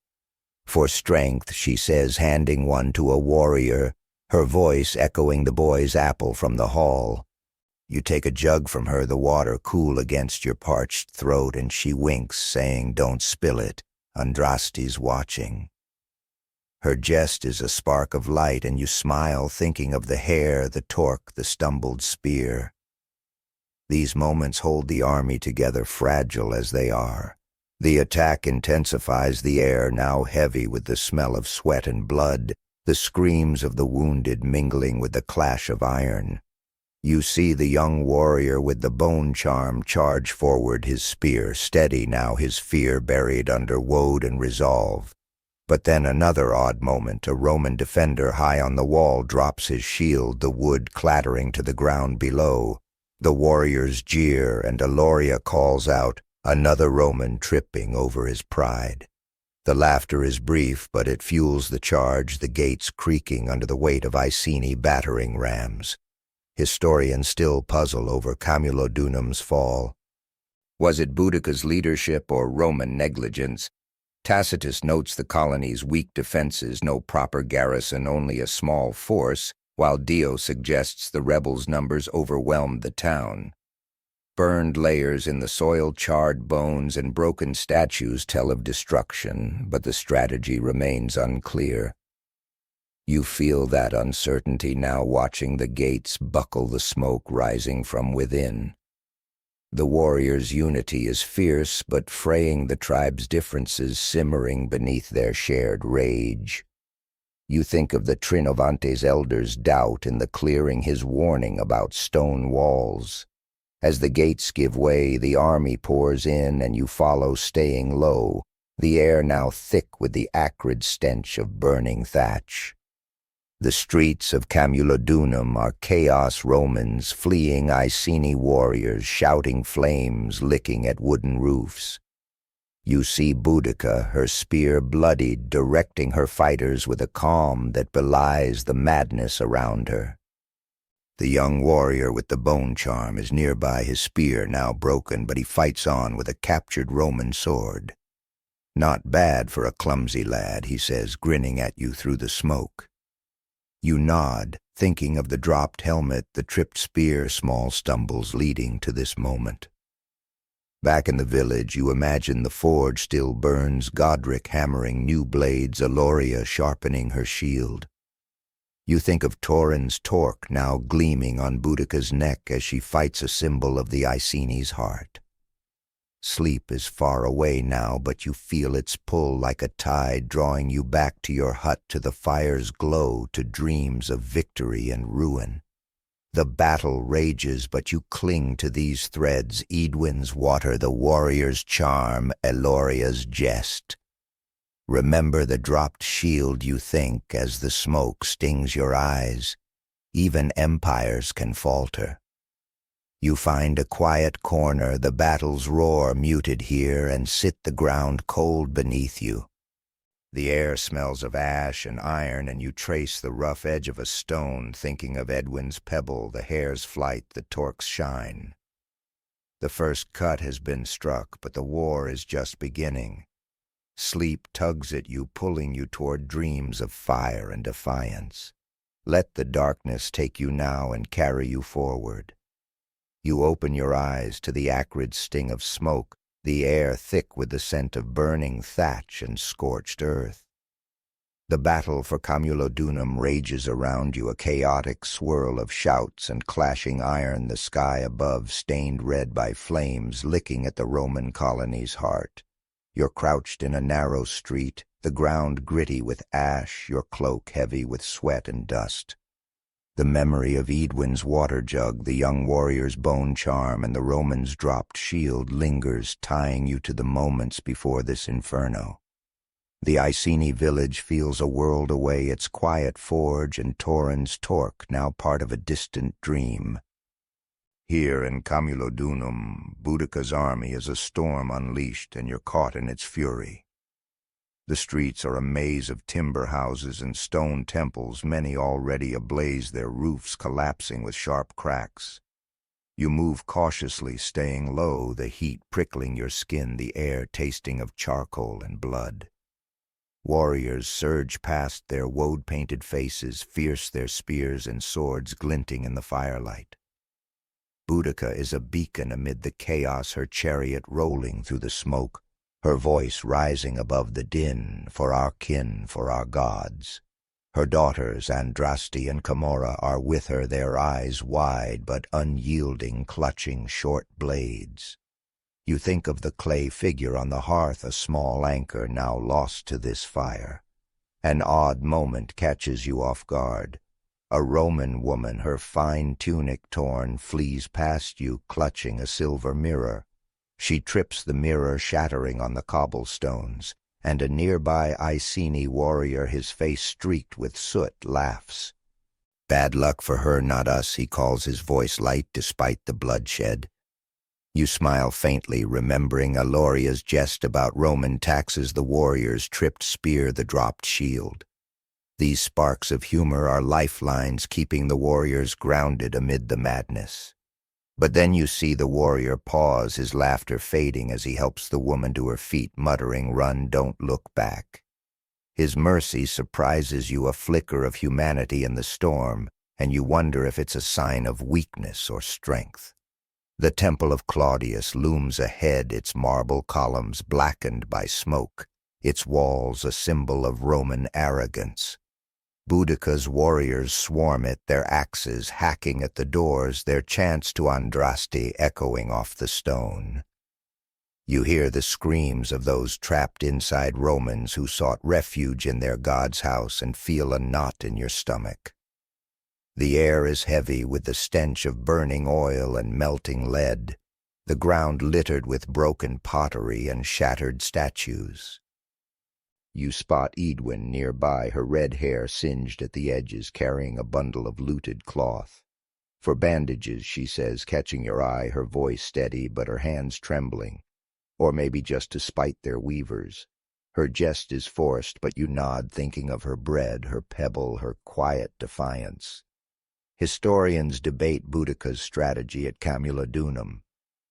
For strength, she says, handing one to a warrior, her voice echoing the boy's apple from the hall. You take a jug from her, the water cool against your parched throat, and she winks, saying, "Don't spill it, Andraste's watching." Her jest is a spark of light, and you smile, thinking of the hair, the torque, the stumbled spear. These moments hold the army together, fragile as they are. The attack intensifies, the air now heavy with the smell of sweat and blood, the screams of the wounded mingling with the clash of iron. You see the young warrior with the bone charm charge forward, his spear steady now, his fear buried under woad and resolve. But then another odd moment, a Roman defender high on the wall drops his shield, the wood clattering to the ground below. The warriors jeer, and Eloria calls out, another Roman tripping over his pride. The laughter is brief, but it fuels the charge, the gates creaking under the weight of Iceni battering rams. Historians still puzzle over Camulodunum's fall. Was it Boudica's leadership or Roman negligence? Tacitus notes the colony's weak defenses, no proper garrison, only a small force, while Dio suggests the rebels' numbers overwhelmed the town. Burned layers in the soil, charred bones, and broken statues tell of destruction, but the strategy remains unclear. You feel that uncertainty now, watching the gates buckle, the smoke rising from within. The warriors' unity is fierce, but fraying, the tribe's differences simmering beneath their shared rage. You think of the Trinovante's elder's doubt in the clearing, his warning about stone walls. As the gates give way, the army pours in, and you follow, staying low, the air now thick with the acrid stench of burning thatch. The streets of Camulodunum are chaos, Romans, fleeing Iceni warriors, shouting flames, licking at wooden roofs. You see Boudica, her spear bloodied, directing her fighters with a calm that belies the madness around her. The young warrior with the bone charm is nearby, his spear now broken, but he fights on with a captured Roman sword. "Not bad for a clumsy lad," he says, grinning at you through the smoke. You nod, thinking of the dropped helmet, the tripped spear, small stumbles leading to this moment. Back in the village, you imagine the forge still burns, Godric hammering new blades, Eloria sharpening her shield. You think of Taurin's torque now gleaming on Boudica's neck as she fights, a symbol of the Iceni's heart. Sleep is far away now, but you feel its pull like a tide, drawing you back to your hut, to the fire's glow, to dreams of victory and ruin. The battle rages, but you cling to these threads, Edwin's water, the warrior's charm, Eloria's jest. Remember the dropped shield, you think, as the smoke stings your eyes. Even empires can falter. You find a quiet corner, the battle's roar muted here, and sit the ground cold beneath you. The air smells of ash and iron, and you trace the rough edge of a stone, thinking of Edwin's pebble, the hare's flight, the torque's shine. The first cut has been struck, but the war is just beginning. Sleep tugs at you, pulling you toward dreams of fire and defiance. Let the darkness take you now and carry you forward. You open your eyes to the acrid sting of smoke, the air thick with the scent of burning thatch and scorched earth. The battle for Camulodunum rages around you, a chaotic swirl of shouts and clashing iron, the sky above stained red by flames licking at the Roman colony's heart. You're crouched in a narrow street, the ground gritty with ash, your cloak heavy with sweat and dust. The memory of Edwin's water jug, the young warrior's bone charm, and the Roman's dropped shield lingers, tying you to the moments before this inferno. The Iceni village feels a world away, its quiet forge and Taurin's torque now part of a distant dream. Here in Camulodunum, Boudica's army is a storm unleashed, and you're caught in its fury. The streets are a maze of timber houses and stone temples, many already ablaze, their roofs collapsing with sharp cracks. You move cautiously, staying low, the heat prickling your skin, the air tasting of charcoal and blood. Warriors surge past, their woad-painted faces, fierce, their spears and swords glinting in the firelight. Boudica is a beacon amid the chaos, her chariot rolling through the smoke, her voice rising above the din, for our kin, for our gods. Her daughters, Andraste and Camorra, are with her, their eyes wide but unyielding, clutching short blades. You think of the clay figure on the hearth, a small anchor now lost to this fire. An odd moment catches you off guard. A Roman woman, her fine tunic torn, flees past you, clutching a silver mirror. She trips the mirror, shattering on the cobblestones, and a nearby Iceni warrior, his face streaked with soot, laughs. "Bad luck for her, not us," he calls, his voice light despite the bloodshed. You smile faintly, remembering Aloria's jest about Roman taxes, the warrior's tripped spear, the dropped shield. These sparks of humor are lifelines, keeping the warriors grounded amid the madness. But then you see the warrior pause, his laughter fading as he helps the woman to her feet, muttering, "Run, don't look back." His mercy surprises you, a flicker of humanity in the storm, and you wonder if it's a sign of weakness or strength. The temple of Claudius looms ahead, its marble columns blackened by smoke, its walls a symbol of Roman arrogance. Boudica's warriors swarm it, their axes hacking at the doors, their chants to Andraste echoing off the stone. You hear the screams of those trapped inside Romans who sought refuge in their god's house, and feel a knot in your stomach. The air is heavy with the stench of burning oil and melting lead, the ground littered with broken pottery and shattered statues. You spot Edwin nearby, her red hair singed at the edges, carrying a bundle of looted cloth. "For bandages," she says, catching your eye, her voice steady but her hands trembling. Or maybe just to spite their weavers. Her jest is forced, but you nod, thinking of her bread, her pebble, her quiet defiance. Historians debate Boudica's strategy at Camulodunum.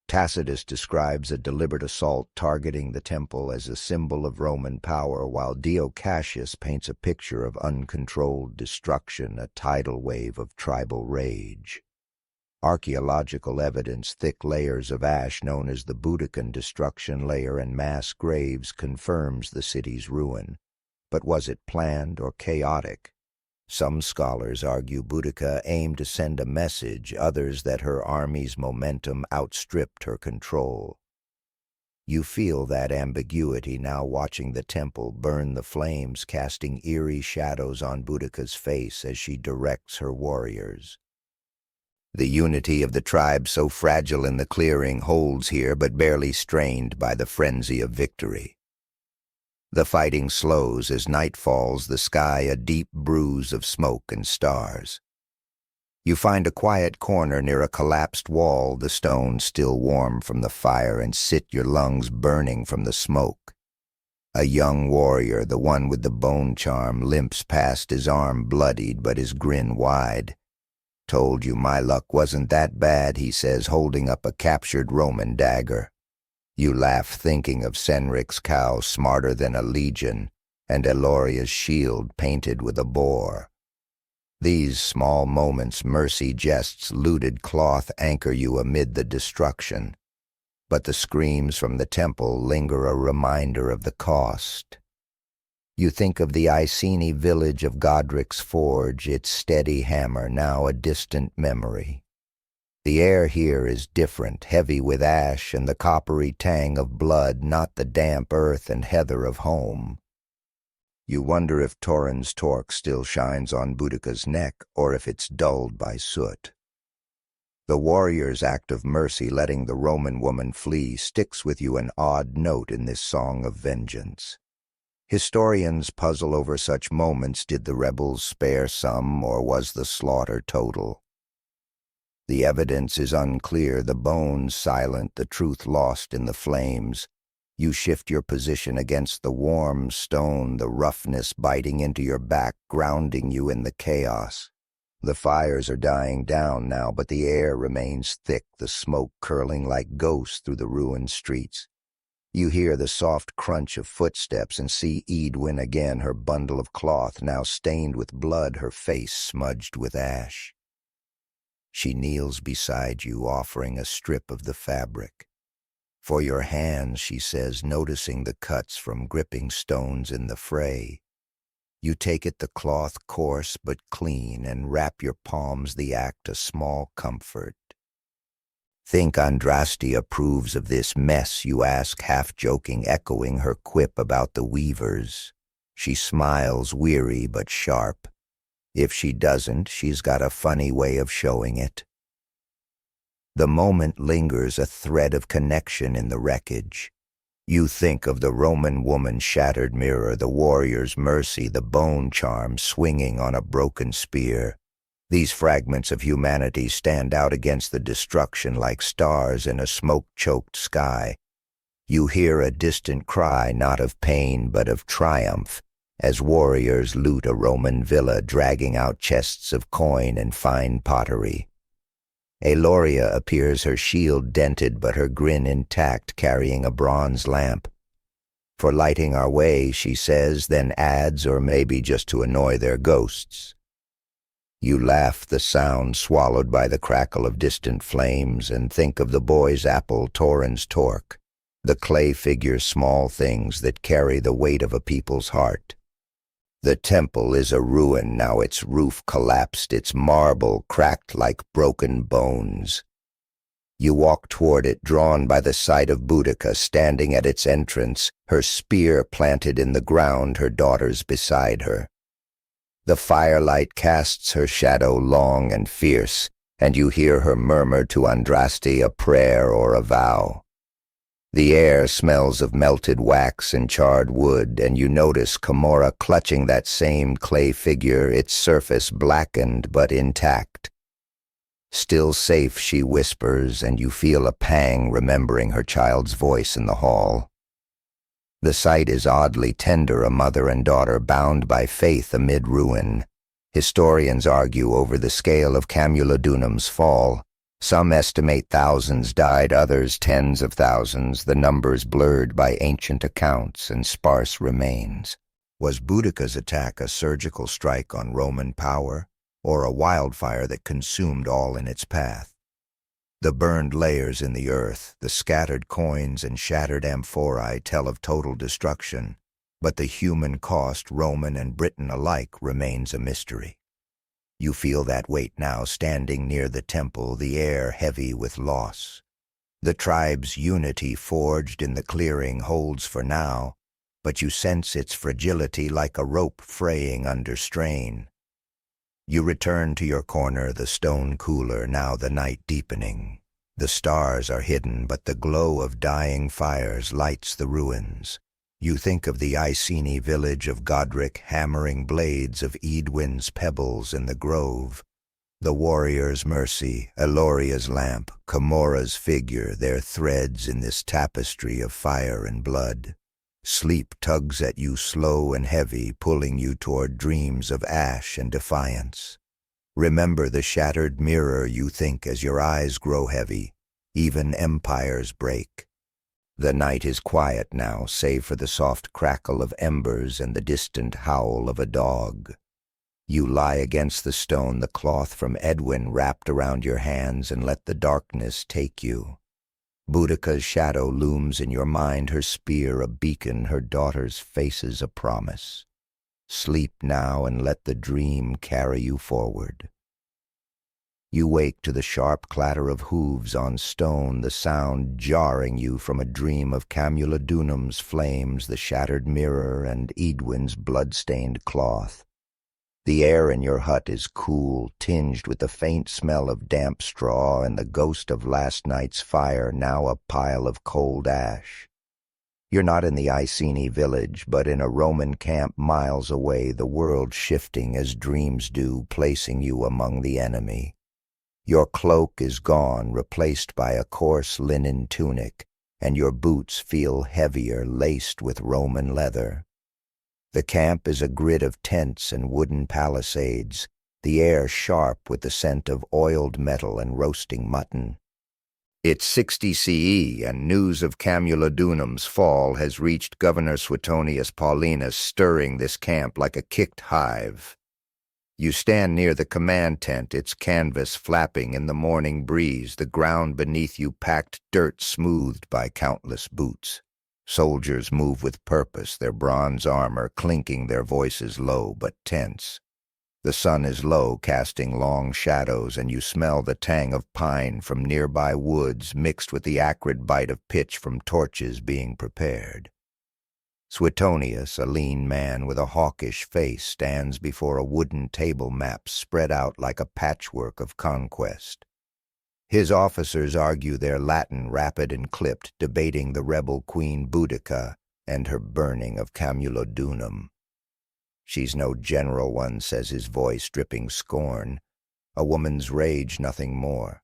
Tacitus describes a deliberate assault targeting the temple as a symbol of Roman power, while Dio Cassius paints a picture of uncontrolled destruction, a tidal wave of tribal rage. Archaeological evidence, thick layers of ash known as the Boudican destruction layer and mass graves, confirms the city's ruin. But was it planned or chaotic? Some scholars argue Boudica aimed to send a message, others that her army's momentum outstripped her control. You feel that ambiguity now, watching the temple burn the flames, casting eerie shadows on Boudica's face as she directs her warriors. The unity of the tribe, so fragile in the clearing, holds here but barely strained by the frenzy of victory. The fighting slows as night falls, the sky a deep bruise of smoke and stars. You find a quiet corner near a collapsed wall, the stone still warm from the fire, and sit, your lungs burning from the smoke. A young warrior, the one with the bone charm, limps past, his arm bloodied but his grin wide. "Told you my luck wasn't that bad," he says, holding up a captured Roman dagger. You laugh, thinking of Senric's cow, smarter than a legion, and Eloria's shield painted with a boar. These small moments, mercy jests, looted cloth, anchor you amid the destruction. But the screams from the temple linger, a reminder of the cost. You think of the Iceni village of Godric's forge, its steady hammer now a distant memory. The air here is different, heavy with ash and the coppery tang of blood, not the damp earth and heather of home. You wonder if Torrens' torque still shines on Boudica's neck, or if it's dulled by soot. The warrior's act of mercy, letting the Roman woman flee, sticks with you, an odd note in this song of vengeance. Historians puzzle over such moments. Did the rebels spare some, or was the slaughter total? The evidence is unclear, the bones silent, the truth lost in the flames. You shift your position against the warm stone, the roughness biting into your back, grounding you in the chaos. The fires are dying down now, but the air remains thick, the smoke curling like ghosts through the ruined streets. You hear the soft crunch of footsteps and see Edwin again, her bundle of cloth now stained with blood, her face smudged with ash. She kneels beside you, offering a strip of the fabric. "For your hands," she says, noticing the cuts from gripping stones in the fray. You take it, the cloth coarse but clean, and wrap your palms, the act a small comfort. "Think Andraste approves of this mess?" you ask, half-joking, echoing her quip about the weavers. She smiles, weary but sharp. If she doesn't, she's got a funny way of showing it. The moment lingers, a thread of connection in the wreckage. You think of the Roman woman's shattered mirror, the warrior's mercy, the bone charm swinging on a broken spear. These fragments of humanity stand out against the destruction like stars in a smoke-choked sky. You hear a distant cry, not of pain but of triumph, as warriors loot a Roman villa, dragging out chests of coin and fine pottery. Eloria appears, her shield dented but her grin intact, carrying a bronze lamp. "For lighting our way," she says, then adds, or maybe just to annoy their ghosts. You laugh, the sound swallowed by the crackle of distant flames, and think of the boy's apple, Torrens' torque, the clay figures, small things that carry the weight of a people's heart. The temple is a ruin now, its roof collapsed, its marble cracked like broken bones. You walk toward it, drawn by the sight of Boudica standing at its entrance, her spear planted in the ground, her daughters beside her. The firelight casts her shadow long and fierce, and you hear her murmur to Andraste a prayer or a vow. The air smells of melted wax and charred wood, and you notice Camorra clutching that same clay figure, its surface blackened but intact. "Still safe," she whispers, and you feel a pang remembering her child's voice in the hall. The sight is oddly tender, a mother and daughter bound by faith amid ruin. Historians argue over the scale of Camulodunum's fall. Some estimate thousands died, others tens of thousands, the numbers blurred by ancient accounts and sparse remains. Was Boudica's attack a surgical strike on Roman power, or a wildfire that consumed all in its path? The burned layers in the earth, the scattered coins and shattered amphorae tell of total destruction, but the human cost, Roman and Briton alike, remains a mystery. You feel that weight now, standing near the temple, the air heavy with loss. The tribe's unity forged in the clearing holds for now, but you sense its fragility like a rope fraying under strain. You return to your corner, the stone cooler, now the night deepening. The stars are hidden, but the glow of dying fires lights the ruins. You think of the Iceni village of Godric, hammering blades of Edwin's pebbles in the grove. The warrior's mercy, Eloria's lamp, Camorra's figure, their threads in this tapestry of fire and blood. Sleep tugs at you slow and heavy, pulling you toward dreams of ash and defiance. Remember the shattered mirror you think as your eyes grow heavy. Even empires break. The night is quiet now, save for the soft crackle of embers and the distant howl of a dog. You lie against the stone, the cloth from Edwin wrapped around your hands, and let the darkness take you. Boudica's shadow looms in your mind, her spear a beacon, her daughter's faces a promise. Sleep now and let the dream carry you forward. You wake to the sharp clatter of hooves on stone, the sound jarring you from a dream of Camulodunum's flames, the shattered mirror, and Edwin's blood-stained cloth. The air in your hut is cool, tinged with the faint smell of damp straw and the ghost of last night's fire, now a pile of cold ash. You're not in the Iceni village, but in a Roman camp miles away, the world shifting as dreams do, placing you among the enemy. Your cloak is gone, replaced by a coarse linen tunic, and your boots feel heavier, laced with Roman leather. The camp is a grid of tents and wooden palisades, the air sharp with the scent of oiled metal and roasting mutton. It's 60 CE, and news of Camulodunum's fall has reached Governor Suetonius Paulinus, stirring this camp like a kicked hive. You stand near the command tent, its canvas flapping in the morning breeze, the ground beneath you packed dirt smoothed by countless boots. Soldiers move with purpose, their bronze armor clinking, their voices low but tense. The sun is low, casting long shadows, and you smell the tang of pine from nearby woods mixed with the acrid bite of pitch from torches being prepared. Suetonius, a lean man with a hawkish face, stands before a wooden table map spread out like a patchwork of conquest. His officers argue their Latin rapid and clipped, debating the rebel Queen Boudica and her burning of Camulodunum. She's no general one, says his voice, dripping scorn. A woman's rage, nothing more.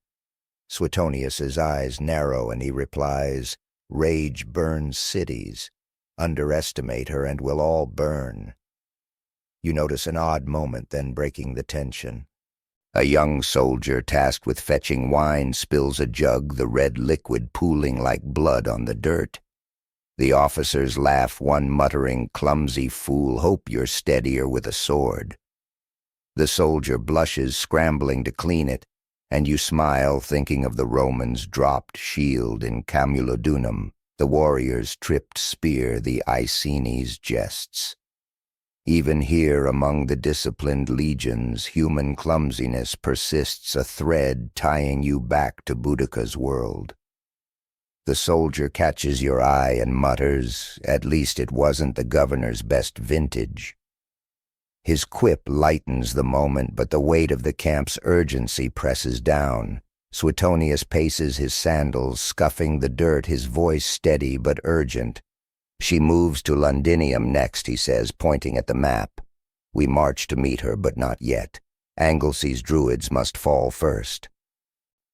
Suetonius's eyes narrow, and he replies, "Rage burns cities. Underestimate her and we'll all burn." You notice an odd moment, then breaking the tension. A young soldier tasked with fetching wine spills a jug, the red liquid pooling like blood on the dirt. The officers laugh, one muttering, "Clumsy fool, hope you're steadier with a sword." The soldier blushes, scrambling to clean it, and you smile, thinking of the Romans' dropped shield in Camulodunum, the warrior's tripped spear, the Iceni's jests. Even here, among the disciplined legions, human clumsiness persists, a thread tying you back to Boudica's world. The soldier catches your eye and mutters, "At least it wasn't the governor's best vintage." His quip lightens the moment, but the weight of the camp's urgency presses down. Suetonius paces his sandals, scuffing the dirt, his voice steady but urgent. "She moves to Londinium next," he says, pointing at the map. "We march to meet her, but not yet. Anglesey's druids must fall first."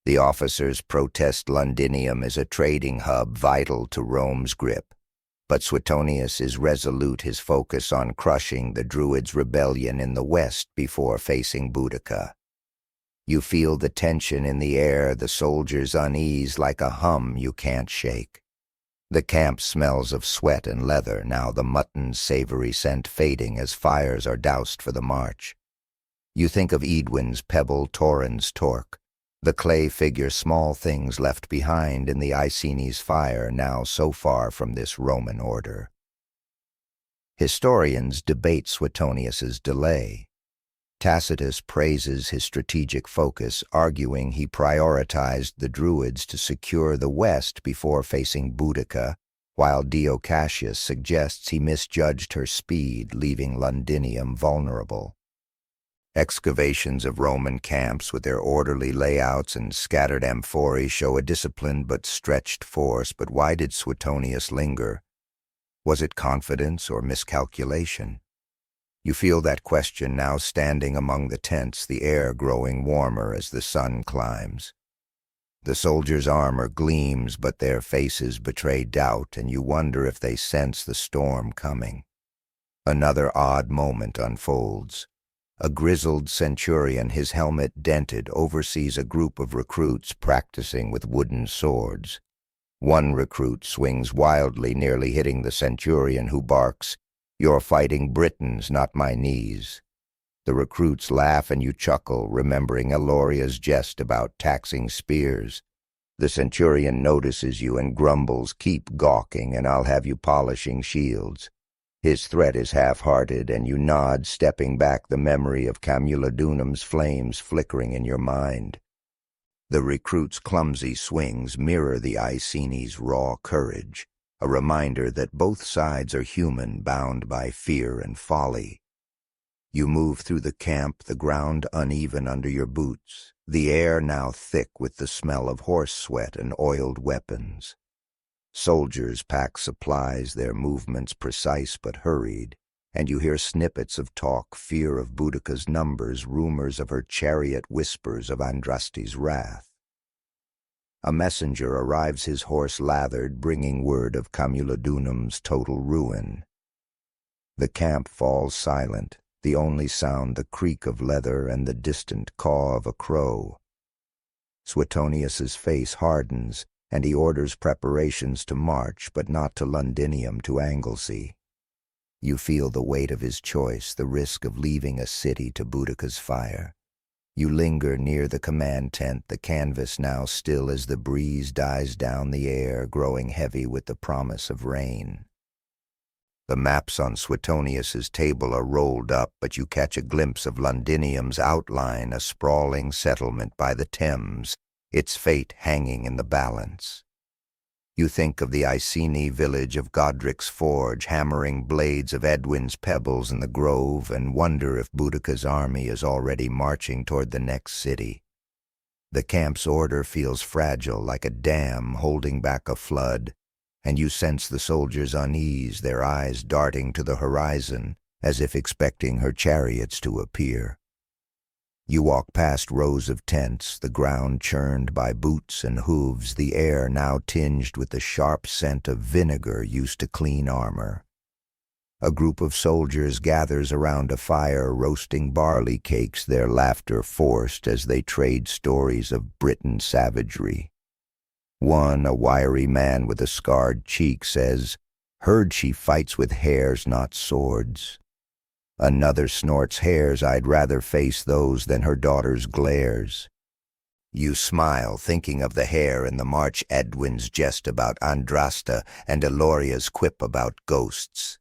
The officers protest Londinium is a trading hub vital to Rome's grip, but Suetonius is resolute, his focus on crushing the druids' rebellion in the west before facing Boudica. You feel the tension in the air, the soldiers' unease like a hum you can't shake. The camp smells of sweat and leather, now the mutton's savory scent fading as fires are doused for the march. You think of Edwin's pebble, Torrens' torque, the clay figure, small things left behind in the Iceni's fire, now so far from this Roman order. Historians debate Suetonius's delay. Tacitus praises his strategic focus, arguing he prioritized the Druids to secure the west before facing Boudica, while Dio Cassius suggests he misjudged her speed, leaving Londinium vulnerable. Excavations of Roman camps with their orderly layouts and scattered amphorae show a disciplined but stretched force, but why did Suetonius linger? Was it confidence or miscalculation? You feel that question now standing among the tents, the air growing warmer as the sun climbs. The soldiers' armor gleams, but their faces betray doubt, and you wonder if they sense the storm coming. Another odd moment unfolds. A grizzled centurion, his helmet dented, oversees a group of recruits practicing with wooden swords. One recruit swings wildly, nearly hitting the centurion, who barks, "You're fighting Britons, not my knees." The recruits laugh and you chuckle, remembering Eloria's jest about taxing spears. The centurion notices you and grumbles, "Keep gawking and I'll have you polishing shields." His threat is half-hearted, and you nod, stepping back, the memory of Camulodunum's flames flickering in your mind. The recruit's clumsy swings mirror the Iceni's raw courage, a reminder that both sides are human, bound by fear and folly. You move through the camp, the ground uneven under your boots, the air now thick with the smell of horse sweat and oiled weapons. Soldiers pack supplies, their movements precise but hurried, and you hear snippets of talk, fear of Boudica's numbers, rumors of her chariot, whispers of Andraste's wrath. A messenger arrives, his horse lathered, bringing word of Camulodunum's total ruin. The camp falls silent, the only sound the creak of leather and the distant caw of a crow. Suetonius's face hardens, and he orders preparations to march, but not to Londinium, to Anglesey. You feel the weight of his choice, the risk of leaving a city to Boudica's fire. You linger near the command tent, the canvas now still as the breeze dies down the air, growing heavy with the promise of rain. The maps on Suetonius's table are rolled up, but you catch a glimpse of Londinium's outline, a sprawling settlement by the Thames, its fate hanging in the balance. You think of the Iceni village of Godric's forge, hammering blades of Edwin's pebbles in the grove, and wonder if Boudica's army is already marching toward the next city. The camp's order feels fragile, like a dam holding back a flood, and you sense the soldiers' unease, their eyes darting to the horizon, as if expecting her chariots to appear. You walk past rows of tents, the ground churned by boots and hooves, the air now tinged with the sharp scent of vinegar used to clean armor. A group of soldiers gathers around a fire, roasting barley cakes, their laughter forced as they trade stories of Briton savagery. One, a wiry man with a scarred cheek, says, "Heard she fights with hares, not swords." Another snorts, "Hares, I'd rather face those than her daughter's glares." You smile, thinking of the hare in the March, Edwin's jest about Andraste, and Eloria's quip about ghosts.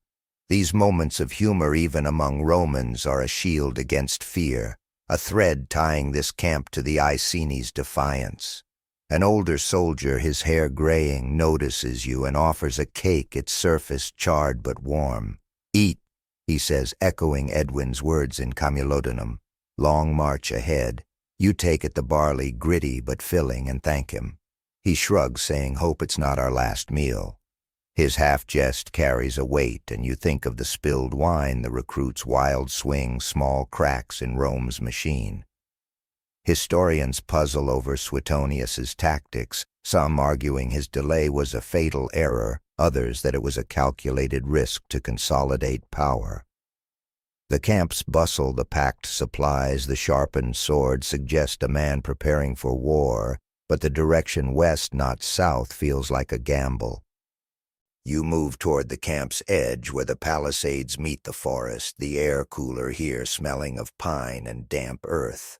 These moments of humor, even among Romans, are a shield against fear, a thread tying this camp to the Iceni's defiance. An older soldier, his hair graying, notices you and offers a cake, its surface charred but warm. "Eat," he says, echoing Edwin's words in Camulodunum. Long march ahead. You take at the barley, gritty but filling, and thank him. He shrugs, saying, "Hope it's not our last meal." His half-jest carries a weight, and you think of the spilled wine, the recruit's wild swing, small cracks in Rome's machine. Historians puzzle over Suetonius's tactics, some arguing his delay was a fatal error, others that it was a calculated risk to consolidate power. The camp's bustle, the packed supplies, the sharpened sword suggest a man preparing for war, but the direction west, not south, feels like a gamble. You move toward the camp's edge, where the palisades meet the forest, the air cooler here smelling of pine and damp earth.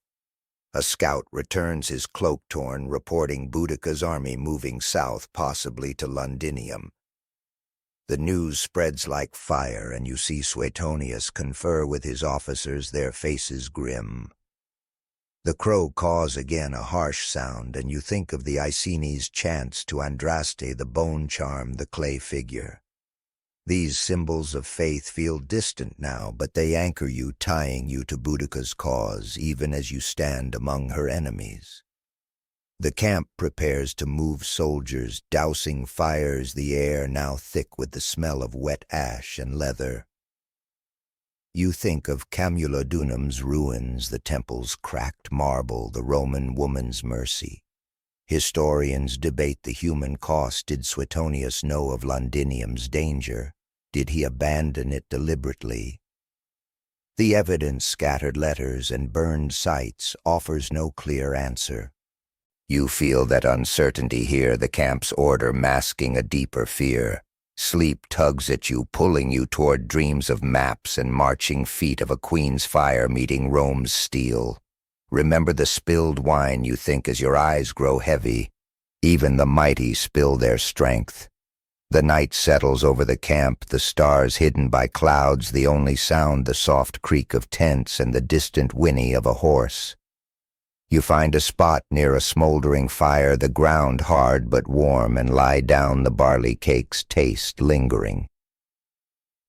A scout returns, his cloak torn, reporting Boudica's army moving south, possibly to Londinium. The news spreads like fire, and you see Suetonius confer with his officers, their faces grim. The crow caws again, a harsh sound, and you think of the Iceni's chants to Andraste, the bone charm, the clay figure. These symbols of faith feel distant now, but they anchor you, tying you to Boudica's cause, even as you stand among her enemies. The camp prepares to move soldiers, dousing fires, the air now thick with the smell of wet ash and leather. You think of Camulodunum's ruins, the temple's cracked marble, the Roman woman's mercy. Historians debate the human cost. Did Suetonius know of Londinium's danger? Did he abandon it deliberately? The evidence, scattered letters and burned sites, offers no clear answer. You feel that uncertainty here, the camp's order masking a deeper fear. Sleep tugs at you, pulling you toward dreams of maps and marching feet of a queen's fire meeting Rome's steel. Remember the spilled wine, you think, as your eyes grow heavy. Even the mighty spill their strength. The night settles over the camp, the stars hidden by clouds, the only sound the soft creak of tents and the distant whinny of a horse. You find a spot near a smoldering fire, the ground hard but warm, and lie down, the barley cake's taste lingering.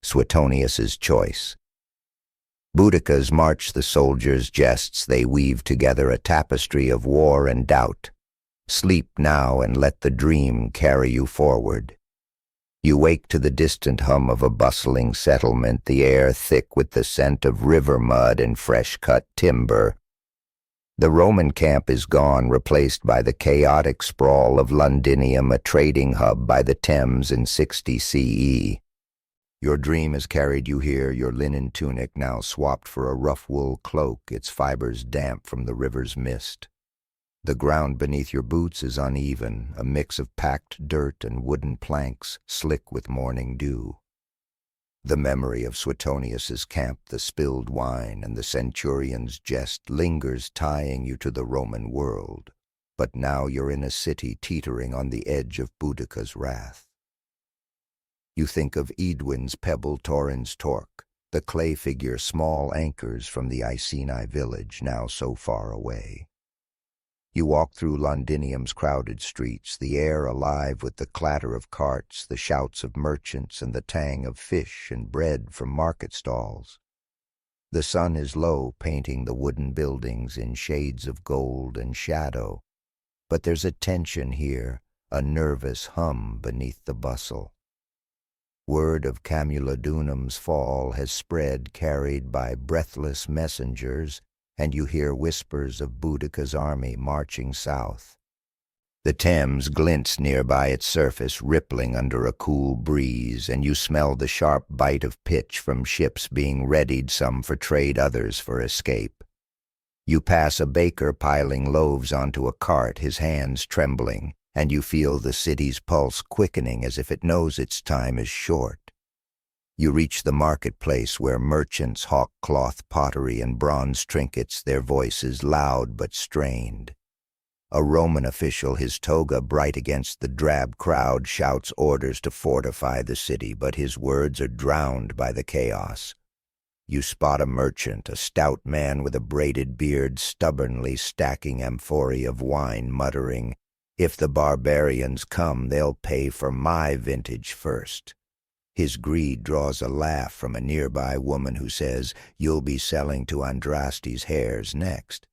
Suetonius's choice. Boudica's march the soldiers' jests, they weave together a tapestry of war and doubt. Sleep now and let the dream carry you forward. You wake to the distant hum of a bustling settlement, the air thick with the scent of river mud and fresh-cut timber. The Roman camp is gone, replaced by the chaotic sprawl of Londinium, a trading hub by the Thames in 60 CE. Your dream has carried you here, your linen tunic now swapped for a rough wool cloak, its fibers damp from the river's mist. The ground beneath your boots is uneven, a mix of packed dirt and wooden planks, slick with morning dew. The memory of Suetonius's camp, the spilled wine, and the centurion's jest lingers, tying you to the Roman world. But now you're in a city teetering on the edge of Boudica's wrath. You think of Edwin's pebble Torrens Torque, the clay figure small anchors from the Iceni village, now so far away. You walk through Londinium's crowded streets, the air alive with the clatter of carts, the shouts of merchants, and the tang of fish and bread from market stalls. The sun is low, painting the wooden buildings in shades of gold and shadow. But there's a tension here, a nervous hum beneath the bustle. Word of Camulodunum's fall has spread, carried by breathless messengers, and you hear whispers of Boudica's army marching south. The Thames glints nearby its surface, rippling under a cool breeze, and you smell the sharp bite of pitch from ships being readied, some for trade, others for escape. You pass a baker piling loaves onto a cart, his hands trembling, and you feel the city's pulse quickening as if it knows its time is short. You reach the marketplace where merchants hawk cloth pottery and bronze trinkets, their voices loud but strained. A Roman official, his toga bright against the drab crowd, shouts orders to fortify the city, but his words are drowned by the chaos. You spot a merchant, a stout man with a braided beard, stubbornly stacking amphorae of wine, muttering, "If the barbarians come, they'll pay for my vintage first." His greed draws a laugh from a nearby woman who says, "You'll be selling to Andraste's hares next."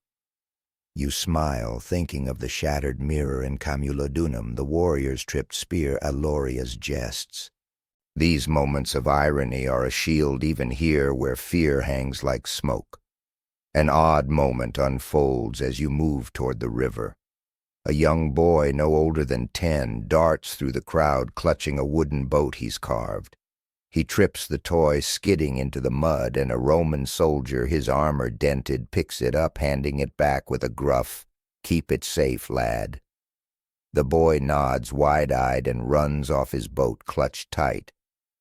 You smile, thinking of the shattered mirror in Camulodunum, the warrior's tripped spear, Aloria's jests. These moments of irony are a shield even here where fear hangs like smoke. An odd moment unfolds as you move toward the river. A young boy, no older than 10, darts through the crowd, clutching a wooden boat he's carved. He trips the toy, skidding into the mud, and a Roman soldier, his armor dented, picks it up, handing it back with a gruff, "Keep it safe, lad." The boy nods wide-eyed and runs off his boat, clutched tight.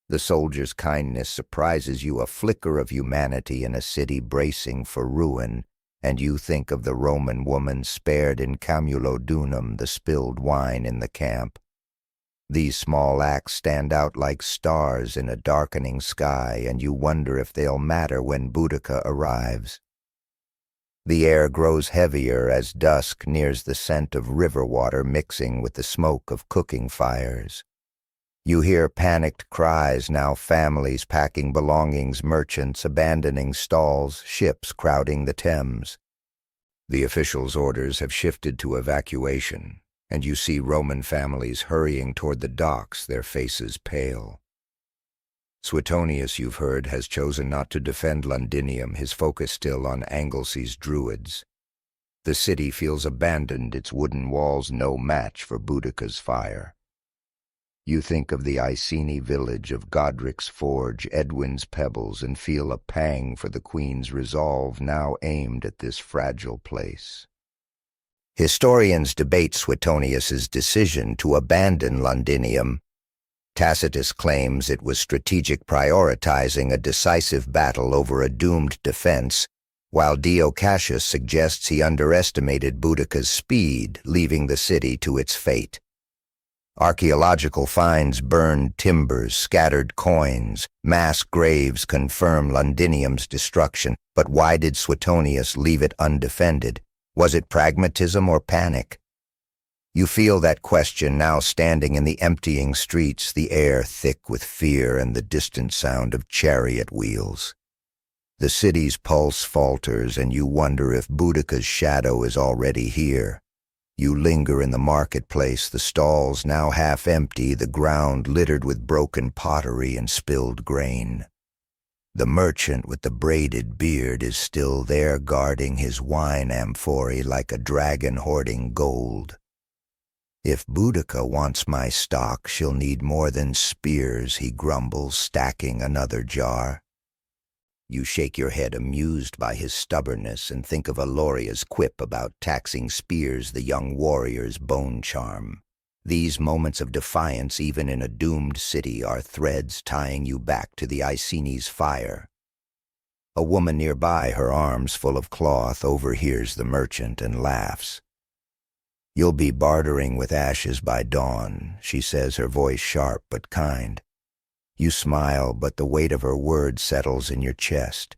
The soldier's kindness surprises you, a flicker of humanity in a city bracing for ruin, and you think of the Roman woman spared in Camulodunum, the spilled wine in the camp. These small acts stand out like stars in a darkening sky, and you wonder if they'll matter when Boudica arrives. The air grows heavier as dusk nears, the scent of river water mixing with the smoke of cooking fires. You hear panicked cries now, families packing belongings, merchants abandoning stalls, ships crowding the Thames. The officials' orders have shifted to evacuation, and you see Roman families hurrying toward the docks, their faces pale. Suetonius, you've heard, has chosen not to defend Londinium, his focus still on Anglesey's druids. The city feels abandoned, its wooden walls no match for Boudica's fire. You think of the Iceni village, of Godric's forge, Edwin's pebbles, and feel a pang for the Queen's resolve now aimed at this fragile place. Historians debate Suetonius's decision to abandon Londinium. Tacitus claims it was strategic, prioritizing a decisive battle over a doomed defense, while Dio Cassius suggests he underestimated Boudica's speed, leaving the city to its fate. Archaeological finds, burned timbers, scattered coins, mass graves confirm Londinium's destruction. But why did Suetonius leave it undefended? Was it pragmatism or panic? You feel that question now standing in the emptying streets, the air thick with fear and the distant sound of chariot wheels. The city's pulse falters, and you wonder if Boudica's shadow is already here. You linger in the marketplace, the stalls now half empty, the ground littered with broken pottery and spilled grain. The merchant with the braided beard is still there, guarding his wine amphorae like a dragon hoarding gold. If Boudica wants my stock, she'll need more than spears, he grumbles, stacking another jar. You shake your head, amused by his stubbornness, and think of Aloria's quip about taxing spears the young warrior's bone charm. These moments of defiance, even in a doomed city, are threads tying you back to the Iceni's fire. A woman nearby, her arms full of cloth, overhears the merchant and laughs. "You'll be bartering with ashes by dawn," she says, her voice sharp but kind. You smile, but the weight of her words settles in your chest.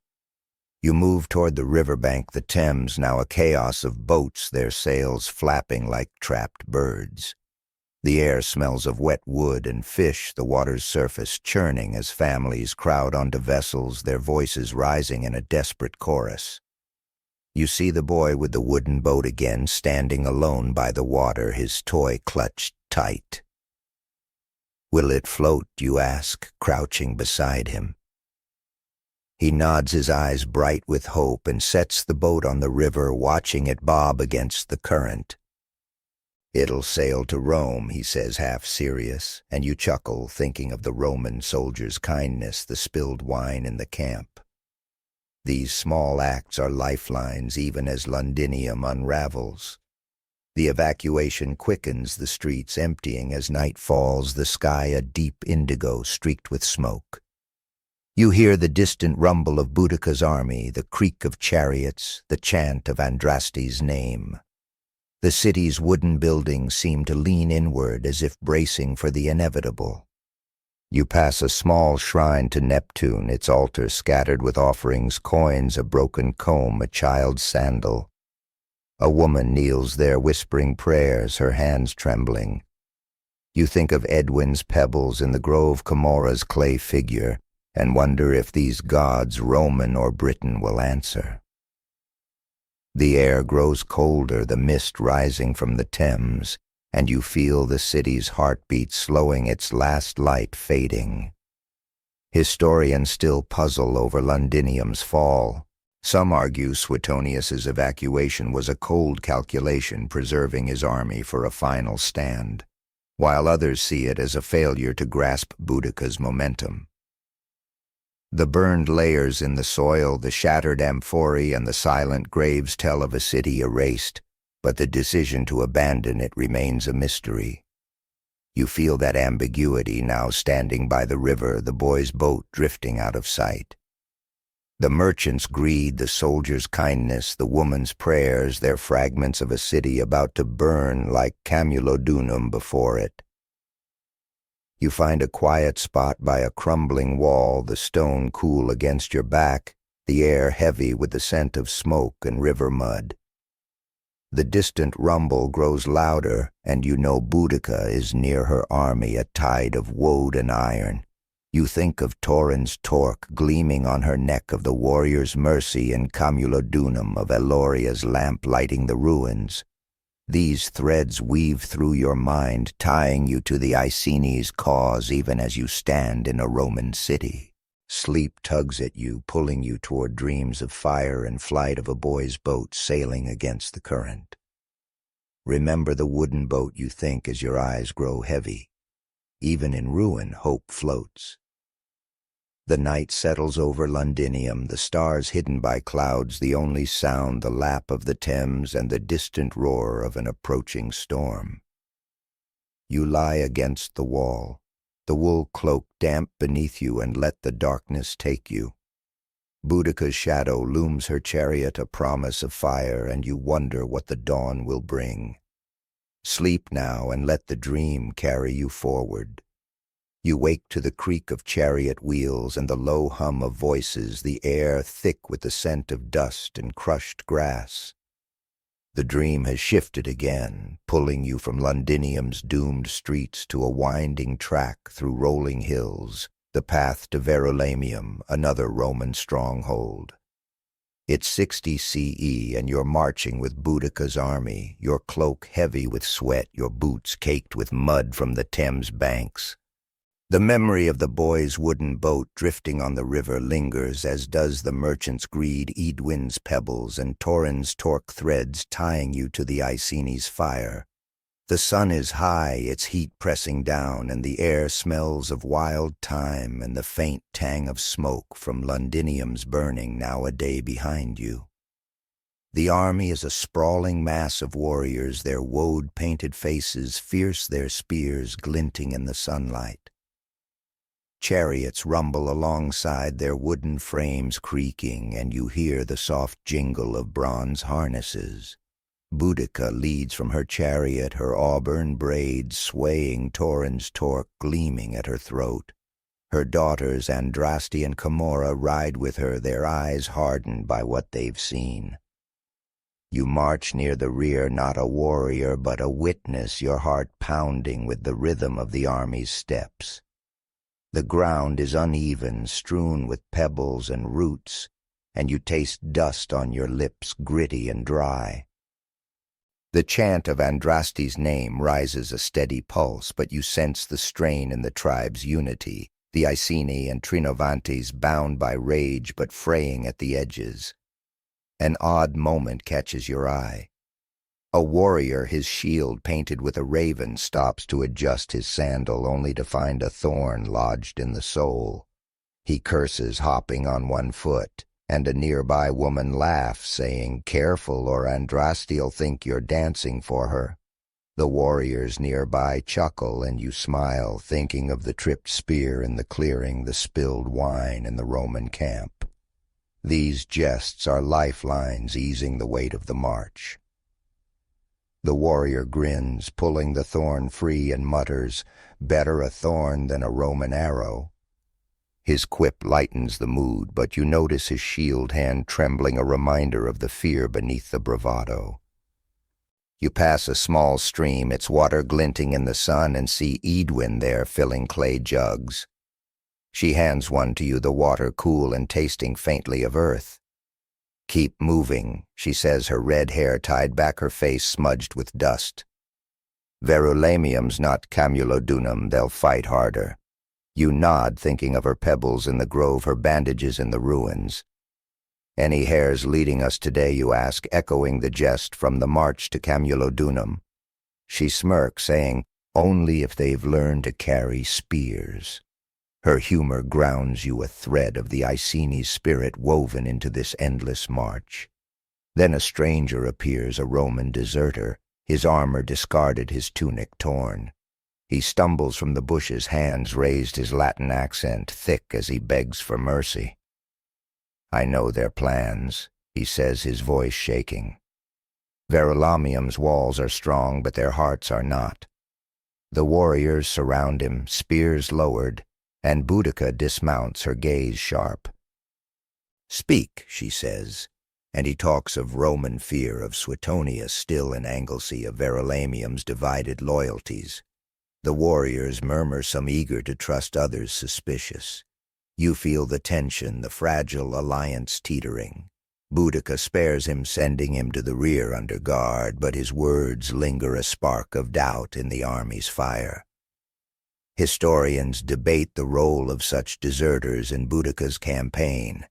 You move toward the riverbank, the Thames now a chaos of boats, their sails flapping like trapped birds. The air smells of wet wood and fish, the water's surface churning as families crowd onto vessels, their voices rising in a desperate chorus. You see the boy with the wooden boat again, standing alone by the water, his toy clutched tight. "Will it float?" you ask, crouching beside him. He nods, his eyes bright with hope, and sets the boat on the river, watching it bob against the current. "It'll sail to Rome," he says, half serious, and you chuckle, thinking of the Roman soldier's kindness, the spilled wine in the camp. These small acts are lifelines, even as Londinium unravels. The evacuation quickens, the streets emptying as night falls, the sky a deep indigo streaked with smoke. You hear the distant rumble of Boudica's army, the creak of chariots, the chant of Andraste's name. The city's wooden buildings seem to lean inward as if bracing for the inevitable. You pass a small shrine to Neptune, its altar scattered with offerings, coins, a broken comb, a child's sandal. A woman kneels there whispering prayers, her hands trembling. You think of Edwin's pebbles and the Grove Comora's clay figure, and wonder if these gods, Roman or Briton, will answer. The air grows colder, the mist rising from the Thames, and you feel the city's heartbeat slowing, its last light fading. Historians still puzzle over Londinium's fall. Some argue Suetonius's evacuation was a cold calculation, preserving his army for a final stand, while others see it as a failure to grasp Boudica's momentum. The burned layers in the soil, the shattered amphorae, and the silent graves tell of a city erased, but the decision to abandon it remains a mystery. You feel that ambiguity now, standing by the river, the boy's boat drifting out of sight. The merchant's greed, the soldier's kindness, the woman's prayers, they're fragments of a city about to burn like Camulodunum before it. You find a quiet spot by a crumbling wall, the stone cool against your back, the air heavy with the scent of smoke and river mud. The distant rumble grows louder, and you know Boudica is near her army, a tide of woad and iron. You think of Taurin's torque gleaming on her neck, of the warrior's mercy and Camulodunum, of Eloria's lamp lighting the ruins. These threads weave through your mind, tying you to the Iceni's cause even as you stand in a Roman city. Sleep tugs at you, pulling you toward dreams of fire and flight of a boy's boat sailing against the current. Remember the wooden boat you think as your eyes grow heavy. Even in ruin, hope floats. The night settles over Londinium, the stars hidden by clouds, the only sound the lap of the Thames and the distant roar of an approaching storm. You lie against the wall, the wool cloak damp beneath you, and let the darkness take you. Boudica's shadow looms her chariot, a promise of fire, and you wonder what the dawn will bring. Sleep now and let the dream carry you forward. You wake to the creak of chariot wheels and the low hum of voices, the air thick with the scent of dust and crushed grass. The dream has shifted again, pulling you from Londinium's doomed streets to a winding track through rolling hills, the path to Verulamium, another Roman stronghold. It's 60 CE, and you're marching with Boudica's army, your cloak heavy with sweat, your boots caked with mud from the Thames banks. The memory of the boy's wooden boat drifting on the river lingers, as does the merchant's greed, Edwin's pebbles, and Torin's torque threads tying you to the Iceni's fire. The sun is high, its heat pressing down, and the air smells of wild thyme and the faint tang of smoke from Londinium's burning, now a day behind you. The army is a sprawling mass of warriors, their woad-painted faces fierce, their spears glinting in the sunlight. Chariots rumble alongside, their wooden frames creaking, and you hear the soft jingle of bronze harnesses. Boudica leads from her chariot, her auburn braids swaying, Torin's torque gleaming at her throat. Her daughters Andraste and Camorra ride with her, their eyes hardened by what they've seen. You march near the rear, not a warrior but a witness, your heart pounding with the rhythm of the army's steps. The ground is uneven, strewn with pebbles and roots, and you taste dust on your lips, gritty and dry. The chant of Andraste's name rises a steady pulse, but you sense the strain in the tribe's unity, the Iceni and Trinovantes bound by rage but fraying at the edges. An odd moment catches your eye. A warrior, his shield painted with a raven, stops to adjust his sandal, only to find a thorn lodged in the sole. He curses, hopping on one foot, and a nearby woman laughs, saying, "Careful, or Andraste'll think you're dancing for her." The warriors nearby chuckle, and you smile, thinking of the tripped spear in the clearing, the spilled wine in the Roman camp. These jests are lifelines easing the weight of the march. The warrior grins, pulling the thorn free, and mutters, "Better a thorn than a Roman arrow." His quip lightens the mood, but you notice his shield hand trembling, a reminder of the fear beneath the bravado. You pass a small stream, its water glinting in the sun, and see Edwin there filling clay jugs. She hands one to you, the water cool and tasting faintly of earth. "Keep moving," she says, her red hair tied back, her face smudged with dust. "Verulamium's not Camulodunum, they'll fight harder." You nod, thinking of her pebbles in the grove, her bandages in the ruins. "Any hares leading us today?" you ask, echoing the jest from the march to Camulodunum. She smirks, saying, "Only if they've learned to carry spears." Her humor grounds you, a thread of the Iceni's spirit woven into this endless march. Then a stranger appears, a Roman deserter, his armor discarded, his tunic torn. He stumbles from the bushes, hands raised, his Latin accent thick as he begs for mercy. "I know their plans," he says, his voice shaking. "Verulamium's walls are strong, but their hearts are not." The warriors surround him, spears lowered, and Boudica dismounts, her gaze sharp. "Speak," she says, and he talks of Roman fear, of Suetonius still in Anglesey, of Verulamium's divided loyalties. The warriors murmur, some eager to trust, others suspicious. You feel the tension, the fragile alliance teetering. Boudica spares him, sending him to the rear under guard, but his words linger, a spark of doubt in the army's fire. Historians debate the role of such deserters in Boudica's campaign.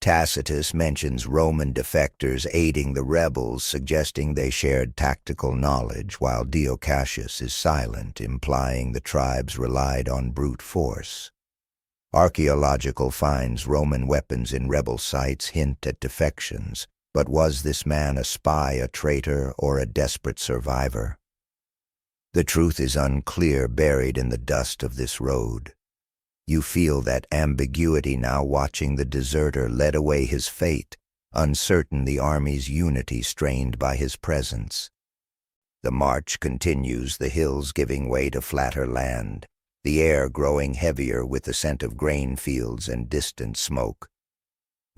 Tacitus mentions Roman defectors aiding the rebels, suggesting they shared tactical knowledge, while Dio Cassius is silent, implying the tribes relied on brute force. Archaeological finds Roman weapons in rebel sites hint at defections, but was this man a spy, a traitor, or a desperate survivor? The truth is unclear, buried in the dust of this road. You feel that ambiguity now, watching the deserter led away his fate, uncertain the army's unity strained by his presence. The march continues, the hills giving way to flatter land, the air growing heavier with the scent of grain fields and distant smoke.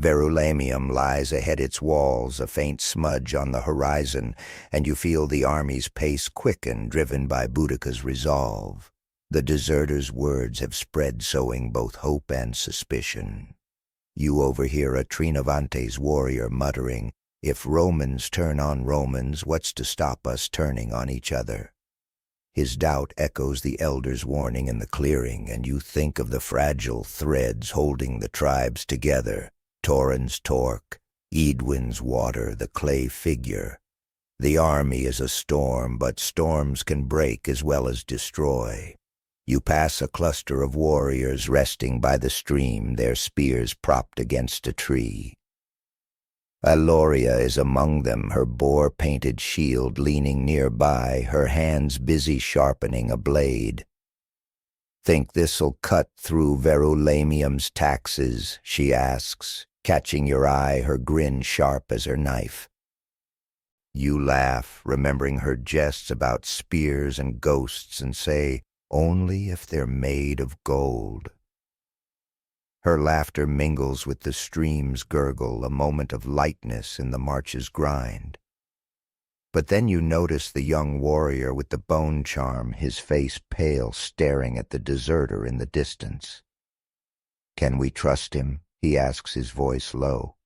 Verulamium lies ahead its walls, a faint smudge on the horizon, and you feel the army's pace quicken, driven by Boudica's resolve. The deserter's words have spread, sowing both hope and suspicion. You overhear a Trinovante's warrior muttering, "If Romans turn on Romans, what's to stop us turning on each other?" His doubt echoes the elder's warning in the clearing, and you think of the fragile threads holding the tribes together. Taurin's torque, Edwin's water, the clay figure. The army is a storm, but storms can break as well as destroy. You pass a cluster of warriors resting by the stream, their spears propped against a tree. Aloria is among them, her boar-painted shield leaning nearby, her hands busy sharpening a blade. "Think this'll cut through Verulamium's taxes?" she asks, catching your eye, her grin sharp as her knife. You laugh, remembering her jests about spears and ghosts, and say, "Only if they're made of gold." Her laughter mingles with the stream's gurgle, a moment of lightness in the march's grind. But then you notice the young warrior with the bone charm, his face pale, staring at the deserter in the distance. "Can we trust him?" he asks, his voice low.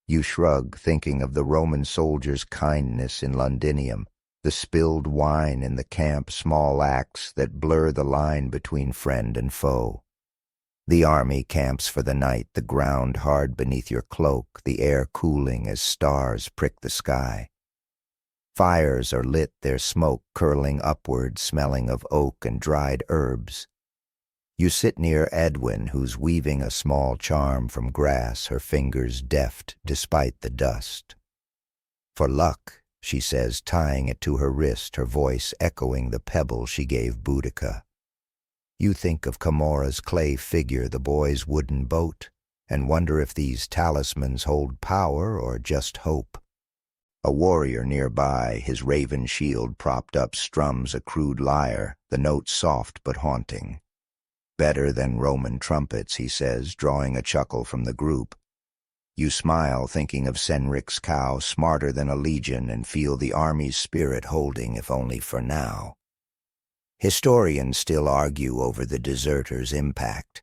You shrug, thinking of the Roman soldier's kindness in Londinium, the spilled wine in the camp, small acts that blur the line between friend and foe. The army camps for the night, the ground hard beneath your cloak, the air cooling as stars prick the sky. Fires are lit, their smoke curling upward, smelling of oak and dried herbs. You sit near Edwin, who's weaving a small charm from grass, her fingers deft despite the dust. "For luck," she says, tying it to her wrist, her voice echoing the pebble she gave Boudica. You think of Camora's clay figure, the boy's wooden boat, and wonder if these talismans hold power or just hope. A warrior nearby, his raven shield propped up, strums a crude lyre, the notes soft but haunting. "Better than Roman trumpets," he says, drawing a chuckle from the group. You smile, thinking of Senric's cow, smarter than a legion, and feel the army's spirit holding, if only for now. Historians still argue over the deserter's impact.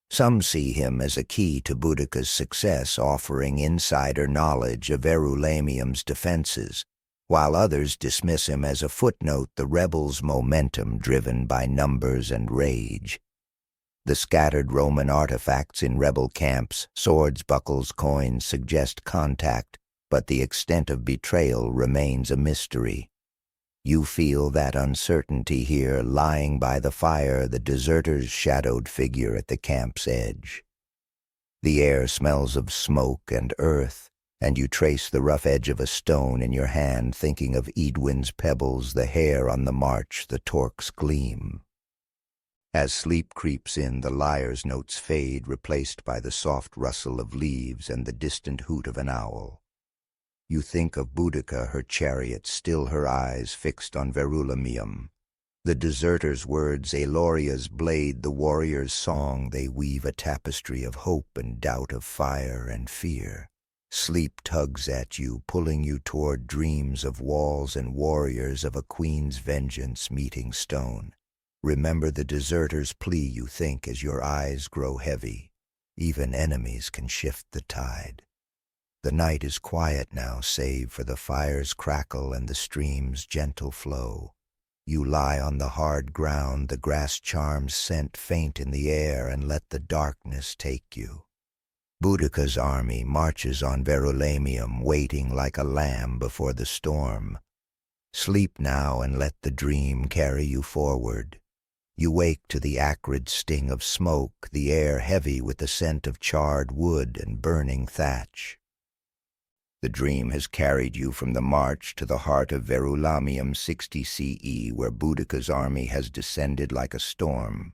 Some see him as a key to Boudica's success, offering insider knowledge of Verulamium's defenses, while others dismiss him as a footnote, the rebels' momentum driven by numbers and rage. The scattered Roman artifacts in rebel camps, swords, buckles, coins, suggest contact, but the extent of betrayal remains a mystery. You feel that uncertainty here, lying by the fire, the deserter's shadowed figure at the camp's edge. The air smells of smoke and earth, and you trace the rough edge of a stone in your hand, thinking of Edwin's pebbles, the hair on the march, the torque's gleam. As sleep creeps in, the lyre's notes fade, replaced by the soft rustle of leaves and the distant hoot of an owl. You think of Boudica, her chariot, still her eyes fixed on Verulamium. The deserter's words, Aloria's blade, the warrior's song, they weave a tapestry of hope and doubt, of fire and fear. Sleep tugs at you, pulling you toward dreams of walls and warriors, of a queen's vengeance meeting stone. Remember the deserter's plea, you think, as your eyes grow heavy. Even enemies can shift the tide. The night is quiet now, save for the fire's crackle and the stream's gentle flow. You lie on the hard ground, the grass charms scent faint in the air, and let the darkness take you. Boudica's army marches on Verulamium, waiting like a lamb before the storm. Sleep now and let the dream carry you forward. You wake to the acrid sting of smoke, the air heavy with the scent of charred wood and burning thatch. The dream has carried you from the march to the heart of Verulamium 60 CE, where Boudica's army has descended like a storm.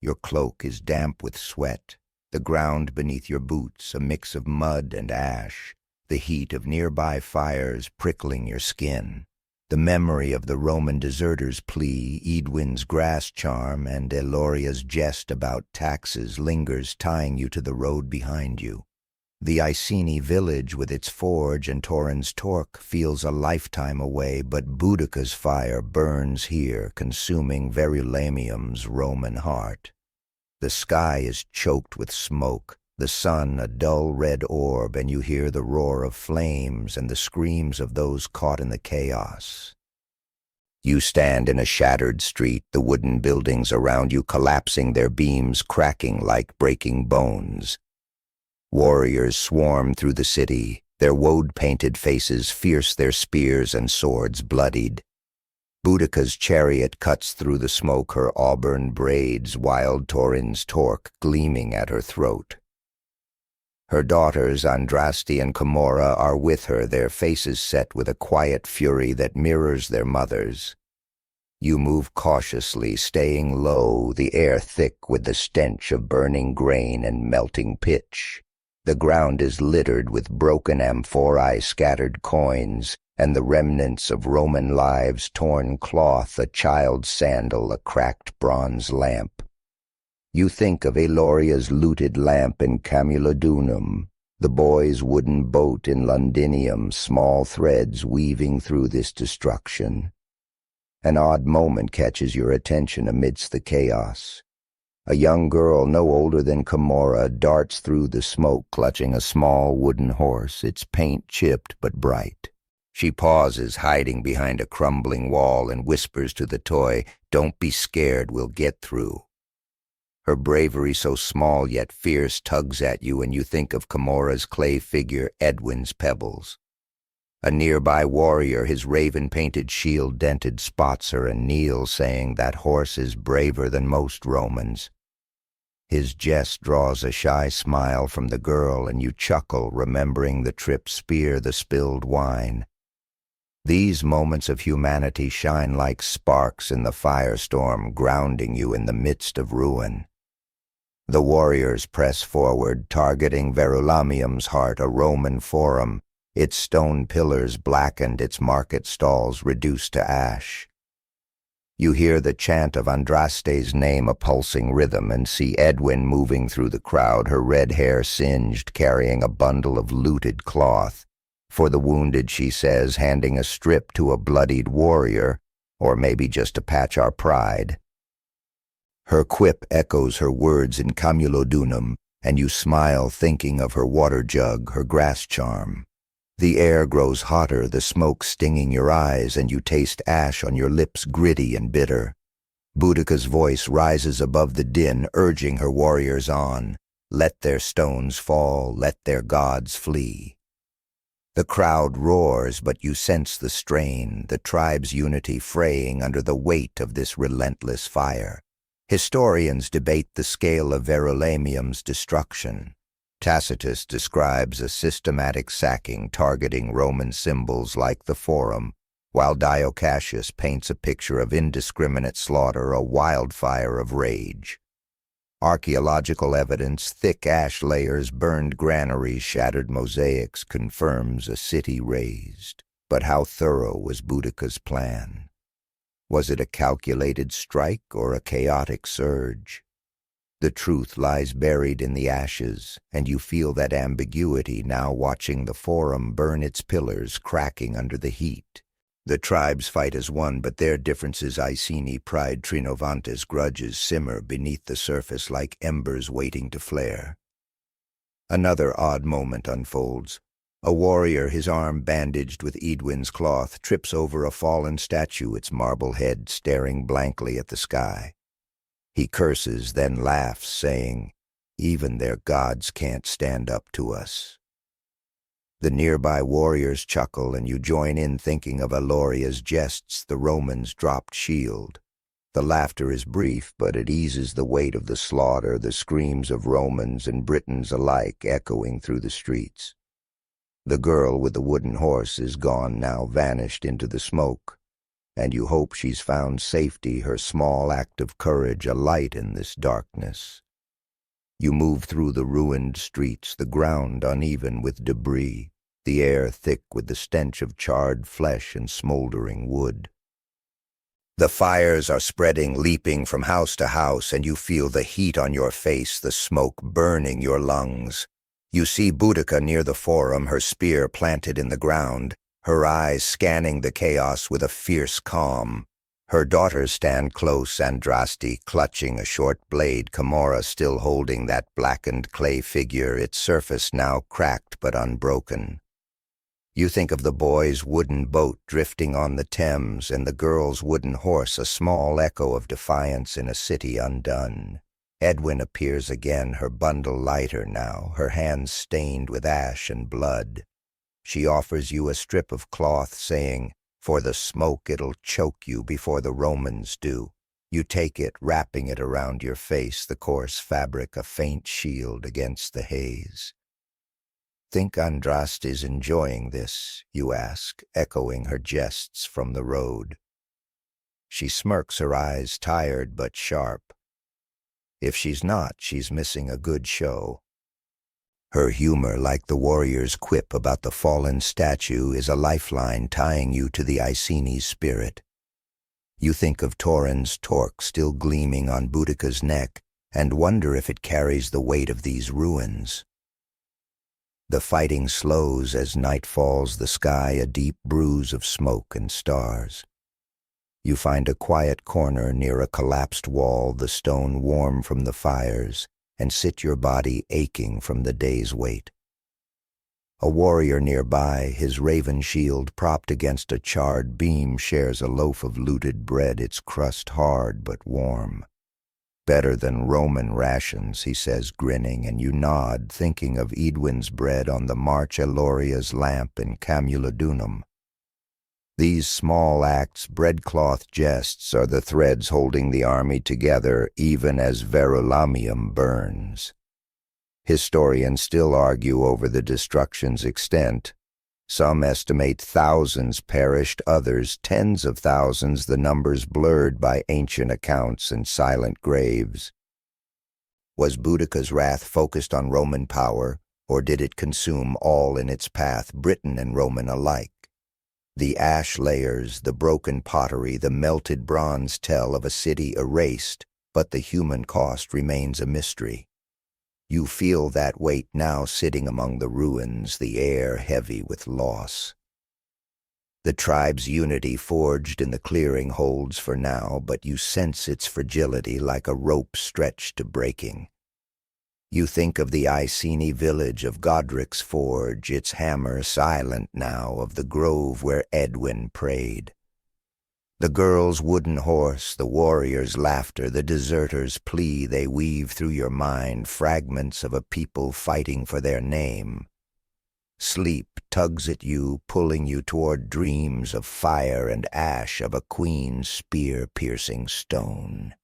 Your cloak is damp with sweat, the ground beneath your boots a mix of mud and ash, the heat of nearby fires prickling your skin. The memory of the Roman deserter's plea, Edwin's grass charm, and Eloria's jest about taxes lingers, tying you to the road behind you. The Iceni village with its forge and Taurin's torque feels a lifetime away, but Boudica's fire burns here, consuming Verulamium's Roman heart. The sky is choked with smoke, the sun a dull red orb, and you hear the roar of flames and the screams of those caught in the chaos. You stand in a shattered street, the wooden buildings around you collapsing, their beams cracking like breaking bones. Warriors swarm through the city, their woad-painted faces fierce, their spears and swords bloodied. Boudica's chariot cuts through the smoke, her auburn braids, wild Taurin's torque gleaming at her throat. Her daughters, Andraste and Camorra, are with her, their faces set with a quiet fury that mirrors their mothers. You move cautiously, staying low, the air thick with the stench of burning grain and melting pitch. The ground is littered with broken amphorae, scattered coins, and the remnants of Roman lives, torn cloth, a child's sandal, a cracked bronze lamp. You think of Eloria's looted lamp in Camulodunum, the boy's wooden boat in Londinium, small threads weaving through this destruction. An odd moment catches your attention amidst the chaos. A young girl no older than Camorra darts through the smoke, clutching a small wooden horse, its paint chipped but bright. She pauses, hiding behind a crumbling wall, and whispers to the toy, "Don't be scared, we'll get through." Her bravery, so small yet fierce, tugs at you, and you think of Camorra's clay figure, Edwin's pebbles. A nearby warrior, his raven-painted shield dented, spots her and kneels, saying, "That horse is braver than most Romans." His jest draws a shy smile from the girl, and you chuckle, remembering the tripped spear, the spilled wine. These moments of humanity shine like sparks in the firestorm, grounding you in the midst of ruin. The warriors press forward, targeting Verulamium's heart, a Roman forum, its stone pillars blackened, its market stalls reduced to ash. You hear the chant of Andraste's name, a pulsing rhythm, and see Edwin moving through the crowd, her red hair singed, carrying a bundle of looted cloth. For the wounded, she says, handing a strip to a bloodied warrior, or maybe just to patch our pride. Her quip echoes her words in Camulodunum, and you smile, thinking of her water jug, her grass charm. The air grows hotter, the smoke stinging your eyes, and you taste ash on your lips, gritty and bitter. Boudica's voice rises above the din, urging her warriors on. Let their stones fall, let their gods flee. The crowd roars, but you sense the strain, the tribe's unity fraying under the weight of this relentless fire. Historians debate the scale of Verulamium's destruction. Tacitus describes a systematic sacking targeting Roman symbols like the Forum, while Dio Cassius paints a picture of indiscriminate slaughter, a wildfire of rage. Archaeological evidence, thick ash layers, burned granaries, shattered mosaics, confirms a city razed. But how thorough was Boudica's plan? Was it a calculated strike or a chaotic surge? The truth lies buried in the ashes, and you feel that ambiguity now watching the Forum burn its pillars, cracking under the heat. The tribes fight as one, but their differences, Iceni, pride, Trinovantes, grudges, simmer beneath the surface like embers waiting to flare. Another odd moment unfolds. A warrior, his arm bandaged with Edwin's cloth, trips over a fallen statue, its marble head staring blankly at the sky. He curses, then laughs, saying, "Even their gods can't stand up to us." The nearby warriors chuckle, and you join in, thinking of Aloria's jests, the Romans' dropped shield. The laughter is brief, but it eases the weight of the slaughter, the screams of Romans and Britons alike echoing through the streets. The girl with the wooden horse is gone now, vanished into the smoke, and you hope she's found safety, her small act of courage a light in this darkness. You move through the ruined streets, the ground uneven with debris, the air thick with the stench of charred flesh and smoldering wood. The fires are spreading, leaping from house to house, and you feel the heat on your face, the smoke burning your lungs. You see Boudica near the forum, her spear planted in the ground, her eyes scanning the chaos with a fierce calm. Her daughters stand close, Andraste clutching a short blade, Camorra still holding that blackened clay figure, its surface now cracked but unbroken. You think of the boy's wooden boat drifting on the Thames, and the girl's wooden horse, a small echo of defiance in a city undone. Edwin appears again, her bundle lighter now, her hands stained with ash and blood. She offers you a strip of cloth, saying, "For the smoke it'll choke you before the Romans do." You take it, wrapping it around your face, the coarse fabric a faint shield against the haze. "Think Andraste is enjoying this?" you ask, echoing her jests from the road. She smirks, her eyes tired but sharp. If she's not, she's missing a good show. Her humor, like the warrior's quip about the fallen statue, is a lifeline tying you to the Iceni's spirit. You think of Taurin's torque still gleaming on Boudica's neck, and wonder if it carries the weight of these ruins. The fighting slows as night falls, the sky a deep bruise of smoke and stars. You find a quiet corner near a collapsed wall, the stone warm from the fires, and sit your body aching from the day's weight. A warrior nearby, his raven shield propped against a charred beam, shares a loaf of looted bread, its crust hard but warm. "Better than Roman rations," he says, grinning, and you nod, thinking of Edwin's bread on the March Eloria's lamp in Camulodunum. These small acts, breadcloth jests, are the threads holding the army together even as Verulamium burns. Historians still argue over the destruction's extent. Some estimate thousands perished, others tens of thousands, the numbers blurred by ancient accounts and silent graves. Was Boudica's wrath focused on Roman power, or did it consume all in its path, Briton and Roman alike? The ash layers, the broken pottery, the melted bronze tell of a city erased, but the human cost remains a mystery. You feel that weight now sitting among the ruins, the air heavy with loss. The tribe's unity forged in the clearing holds for now, but you sense its fragility like a rope stretched to breaking. You think of the Iceni village of Godric's forge, its hammer silent now, of the grove where Edwin prayed. The girl's wooden horse, the warrior's laughter, the deserter's plea, they weave through your mind, fragments of a people fighting for their name. Sleep tugs at you, pulling you toward dreams of fire and ash, of a queen's spear-piercing stone.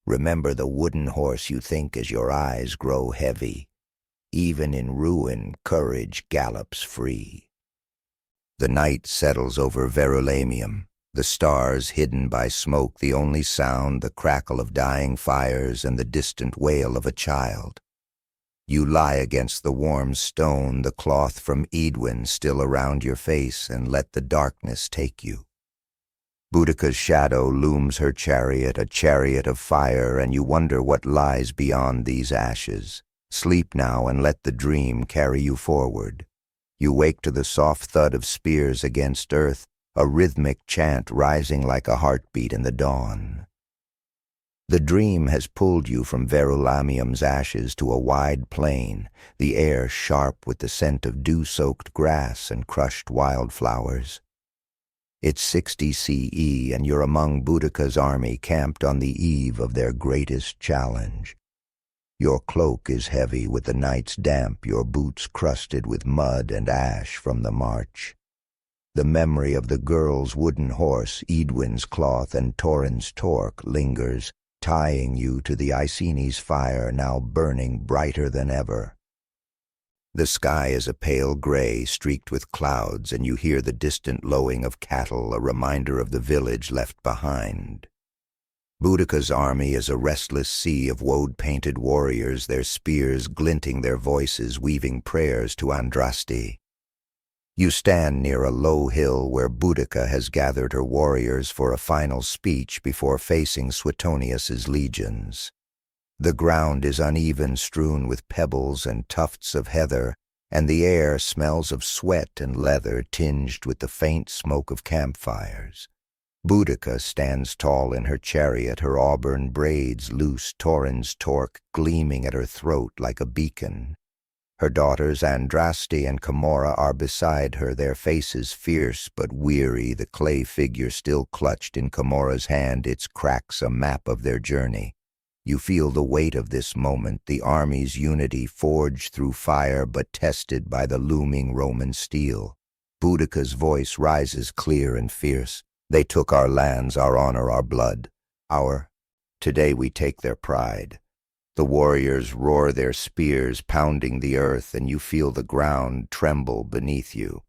Remember the wooden horse you think as your eyes grow heavy. Even in ruin, courage gallops free. The night settles over Verulamium, the stars hidden by smoke, the only sound, the crackle of dying fires and the distant wail of a child. You lie against the warm stone, the cloth from Edwin still around your face, and let the darkness take you. Boudica's shadow looms her chariot, a chariot of fire, and you wonder what lies beyond these ashes. Sleep now and let the dream carry you forward. You wake to the soft thud of spears against earth, a rhythmic chant rising like a heartbeat in the dawn. The dream has pulled you from Verulamium's ashes to a wide plain, the air sharp with the scent of dew-soaked grass and crushed wildflowers. It's 60 CE, and you're among Boudica's army camped on the eve of their greatest challenge. Your cloak is heavy with the night's damp, your boots crusted with mud and ash from the march. The memory of the girl's wooden horse, Edwin's cloth, and Torin's torque lingers, tying you to the Iceni's fire now burning brighter than ever. The sky is a pale gray streaked with clouds, and you hear the distant lowing of cattle, a reminder of the village left behind. Boudica's army is a restless sea of woad-painted warriors, their spears glinting, their voices weaving prayers to Andraste. You stand near a low hill where Boudica has gathered her warriors for a final speech before facing Suetonius's legions. The ground is uneven, strewn with pebbles and tufts of heather, and the air smells of sweat and leather tinged with the faint smoke of campfires. Boudica stands tall in her chariot, her auburn braids loose, Torin's torque gleaming at her throat like a beacon. Her daughters Andraste and Camorra are beside her, their faces fierce but weary, the clay figure still clutched in Camorra's hand, its cracks a map of their journey. You feel the weight of this moment, the army's unity forged through fire but tested by the looming Roman steel. Boudica's voice rises clear and fierce. They took our lands, our honor, our blood. Today we take their pride. The warriors roar their spears, pounding the earth, and you feel the ground tremble beneath you.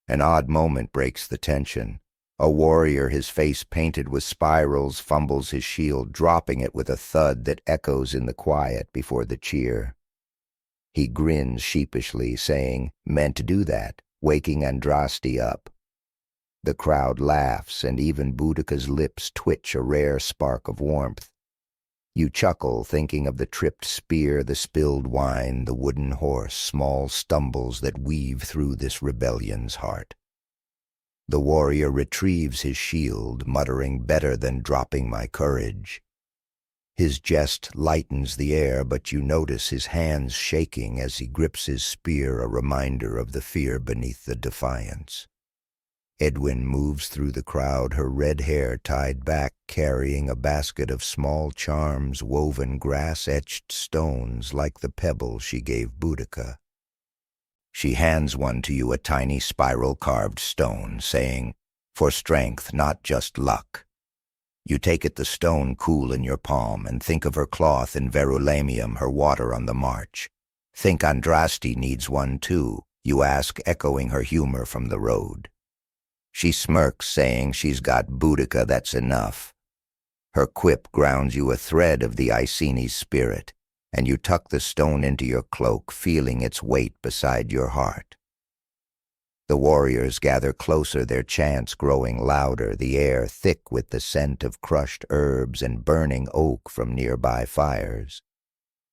An odd moment breaks the tension. A warrior, his face painted with spirals, fumbles his shield, dropping it with a thud that echoes in the quiet before the cheer. He grins sheepishly, saying, "Meant to do that," waking Andraste up. The crowd laughs, and even Boudica's lips twitch a rare spark of warmth. You chuckle, thinking of the tripped spear, the spilled wine, the wooden horse, small stumbles that weave through this rebellion's heart. The warrior retrieves his shield, muttering, "Better than dropping my courage." His jest lightens the air, but you notice his hands shaking as he grips his spear, a reminder of the fear beneath the defiance. Edwin moves through the crowd, her red hair tied back, carrying a basket of small charms, woven grass-etched stones like the pebble she gave Boudica. She hands one to you, a tiny spiral-carved stone, saying, "For strength, not just luck." You take it, the stone cool in your palm, and think of her cloth in Verulamium, her water on the march. "Think Andraste needs one too?" you ask, echoing her humor from the road. She smirks, saying she's got Boudica, that's enough. Her quip grounds you a thread of the Iceni's spirit, and you tuck the stone into your cloak, feeling its weight beside your heart. The warriors gather closer, their chants growing louder, the air thick with the scent of crushed herbs and burning oak from nearby fires.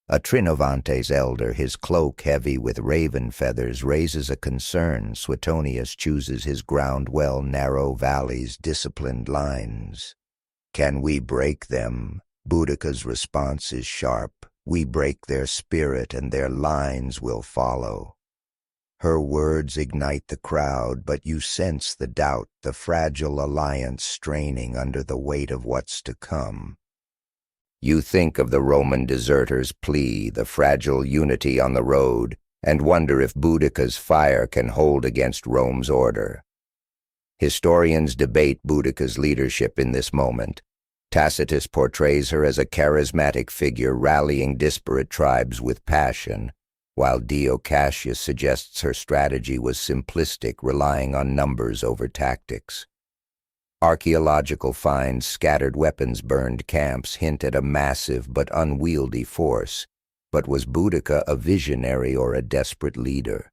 A Trinovante's elder, his cloak heavy with raven feathers, raises a concern. Suetonius chooses his ground well, narrow valleys, disciplined lines. "Can we break them?" Boudica's response is sharp. "We break their spirit, and their lines will follow." Her words ignite the crowd, but you sense the doubt, the fragile alliance straining under the weight of what's to come. You think of the Roman deserter's plea, the fragile unity on the road, and wonder if Boudica's fire can hold against Rome's order. Historians debate Boudica's leadership in this moment. Tacitus portrays her as a charismatic figure rallying disparate tribes with passion, while Dio Cassius suggests her strategy was simplistic, relying on numbers over tactics. Archaeological finds, scattered weapons, burned camps hint at a massive but unwieldy force. But was Boudica a visionary or a desperate leader?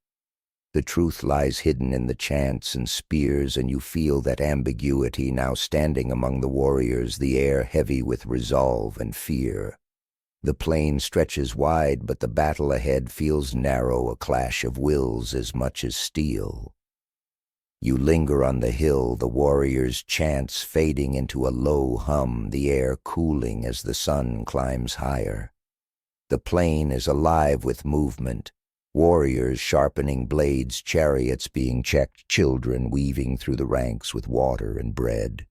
The truth lies hidden in the chants and spears, and you feel that ambiguity now standing among the warriors, the air heavy with resolve and fear. The plain stretches wide, but the battle ahead feels narrow, a clash of wills as much as steel. You linger on the hill, the warriors' chants fading into a low hum, the air cooling as the sun climbs higher. The plain is alive with movement, warriors sharpening blades, chariots being checked, children weaving through the ranks with water and bread.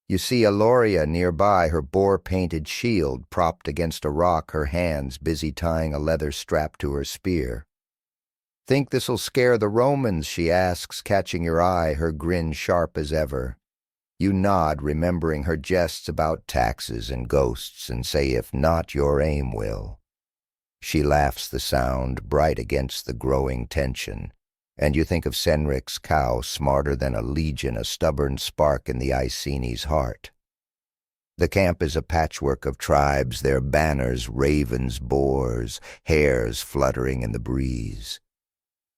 You see Aloria nearby, her boar-painted shield propped against a rock, her hands busy tying a leather strap to her spear. "Think this'll scare the Romans?" she asks, catching your eye, her grin sharp as ever. You nod, remembering her jests about taxes and ghosts, and say, "If not, your aim will." She laughs the sound, bright against the growing tension, and you think of Senric's cow, smarter than a legion, a stubborn spark in the Iceni's heart. The camp is a patchwork of tribes, their banners, ravens, boars, hares fluttering in the breeze.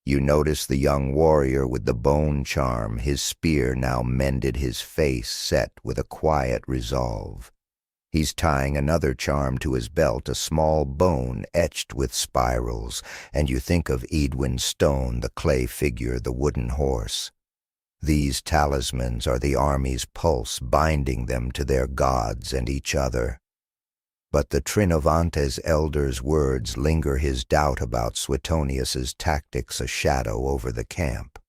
You notice the young warrior with the bone charm, his spear now mended, his face set with a quiet resolve. He's tying another charm to his belt, a small bone etched with spirals, and you think of Edwin Stone, the clay figure, the wooden horse. These talismans are the army's pulse, binding them to their gods and each other. But the Trinovantes elder's words linger, his doubt about Suetonius's tactics a shadow over the camp.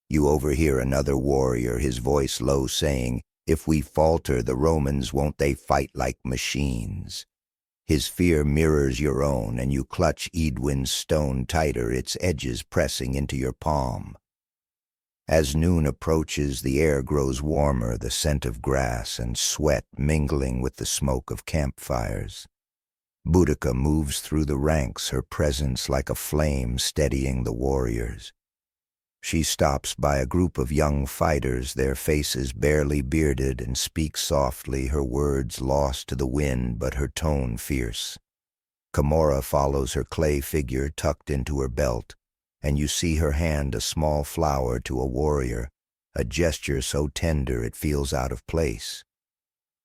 You overhear another warrior, his voice low, saying, "If we falter, the Romans, won't they fight like machines?" His fear mirrors your own, and you clutch Edwin's stone tighter, its edges pressing into your palm. As noon approaches, the air grows warmer, the scent of grass and sweat mingling with the smoke of campfires. Boudica moves through the ranks, her presence like a flame steadying the warriors. She stops by a group of young fighters, their faces barely bearded, and speaks softly, her words lost to the wind but her tone fierce. Camorra follows her clay figure tucked into her belt, and you see her hand a small flower to a warrior, a gesture so tender it feels out of place.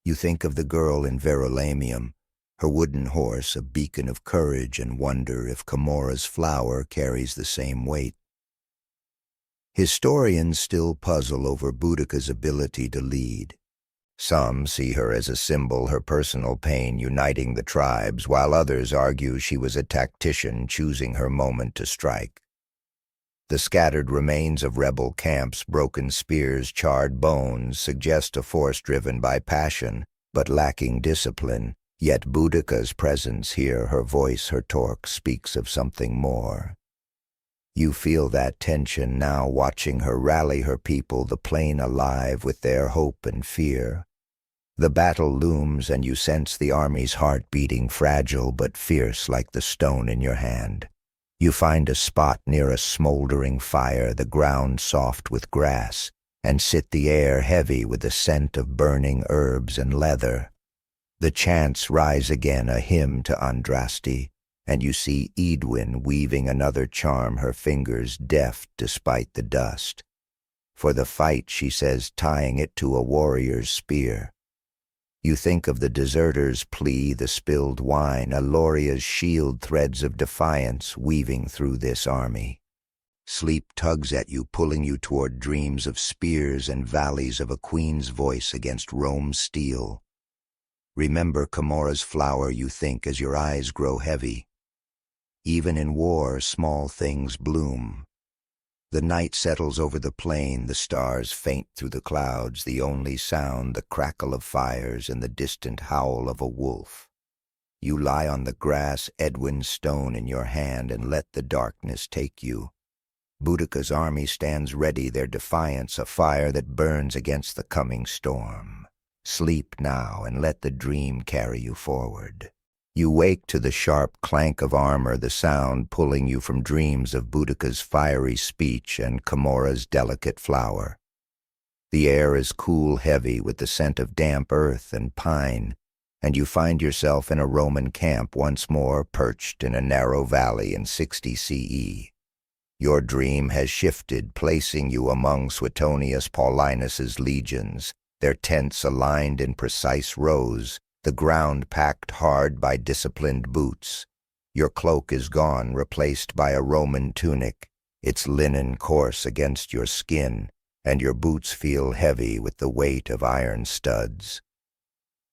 You think of the girl in Verulamium, her wooden horse a beacon of courage, and wonder if Camorra's flower carries the same weight. Historians still puzzle over Boudica's ability to lead. Some see her as a symbol, her personal pain uniting the tribes, while others argue she was a tactician choosing her moment to strike. The scattered remains of rebel camps, broken spears, charred bones, suggest a force driven by passion, but lacking discipline. Yet Boudica's presence here, her voice, her torque, speaks of something more. You feel that tension now, watching her rally her people, the plain alive with their hope and fear. The battle looms, and you sense the army's heart beating, fragile but fierce like the stone in your hand. You find a spot near a smoldering fire, the ground soft with grass, and sit the air heavy with the scent of burning herbs and leather. The chants rise again, a hymn to Andraste, and you see Edwin weaving another charm, her fingers deft despite the dust. For the fight, she says, tying it to a warrior's spear. You think of the deserter's plea, the spilled wine, Aloria's shield, threads of defiance weaving through this army. Sleep tugs at you, pulling you toward dreams of spears and valleys of a queen's voice against Rome's steel. Remember Camorra's flower, you think, as your eyes grow heavy. Even in war, small things bloom. The night settles over the plain, the stars faint through the clouds, the only sound the crackle of fires and the distant howl of a wolf. You lie on the grass, Edwin Stone in your hand, and let the darkness take you. Boudica's army stands ready, their defiance a fire that burns against the coming storm. Sleep now, and let the dream carry you forward. You wake to the sharp clank of armor, the sound pulling you from dreams of Boudica's fiery speech and Camorra's delicate flower. The air is cool, heavy, with the scent of damp earth and pine, and you find yourself in a Roman camp once more, perched in a narrow valley in 60 CE. Your dream has shifted, placing you among Suetonius Paulinus's legions, their tents aligned in precise rows, the ground packed hard by disciplined boots. Your cloak is gone, replaced by a Roman tunic, its linen coarse against your skin, and your boots feel heavy with the weight of iron studs.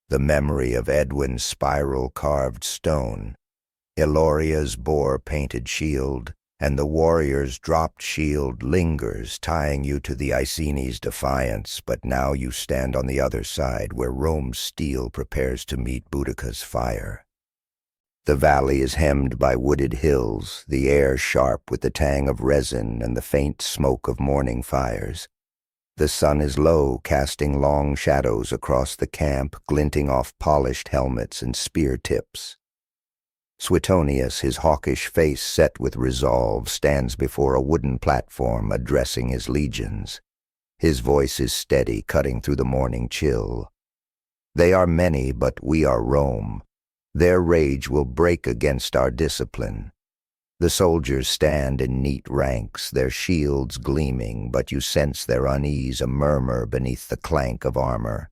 The memory of Edwin's spiral-carved stone, Eloria's boar-painted shield, and the warrior's dropped shield lingers, tying you to the Iceni's defiance, but now you stand on the other side, where Rome's steel prepares to meet Boudica's fire. The valley is hemmed by wooded hills, the air sharp with the tang of resin and the faint smoke of morning fires. The sun is low, casting long shadows across the camp, glinting off polished helmets and spear tips. Suetonius, his hawkish face set with resolve, stands before a wooden platform addressing his legions. His voice is steady, cutting through the morning chill. They are many, but we are Rome. Their rage will break against our discipline. The soldiers stand in neat ranks, their shields gleaming, but you sense their unease, a murmur beneath the clank of armor.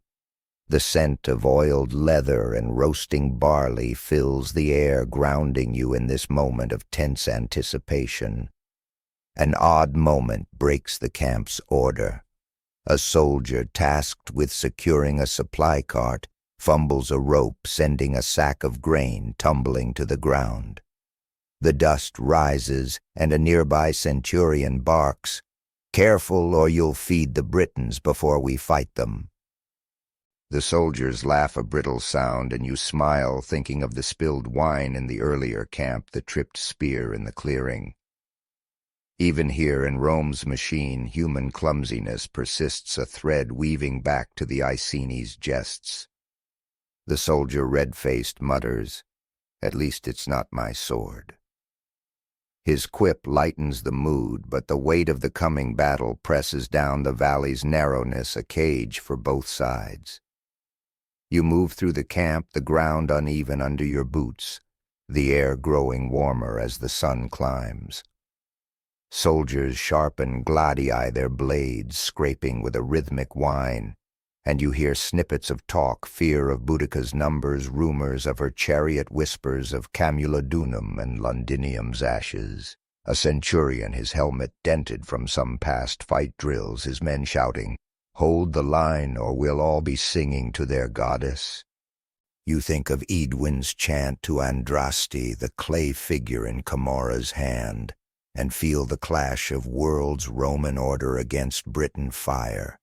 The scent of oiled leather and roasting barley fills the air, grounding you in this moment of tense anticipation. An odd moment breaks the camp's order. A soldier tasked with securing a supply cart fumbles a rope, sending a sack of grain tumbling to the ground. The dust rises, and a nearby centurion barks, "Careful, or you'll feed the Britons before we fight them." The soldiers laugh a brittle sound, and you smile, thinking of the spilled wine in the earlier camp, the tripped spear in the clearing. Even here in Rome's machine, human clumsiness persists, a thread weaving back to the Iceni's jests. The soldier, red-faced, mutters, "At least it's not my sword." His quip lightens the mood, but the weight of the coming battle presses down the valley's narrowness, a cage for both sides. You move through the camp, the ground uneven under your boots, the air growing warmer as the sun climbs. Soldiers sharpen gladii their blades, scraping with a rhythmic whine, and you hear snippets of talk, fear of Boudica's numbers, rumors of her chariot, whispers of Camulodunum and Londinium's ashes. A centurion, his helmet dented from some past fight drills, his men shouting, "Hold the line, or we'll all be singing to their goddess." You think of Edwin's chant to Andraste, the clay figure in Camora's hand, and feel the clash of worlds, Roman order against Briton fire.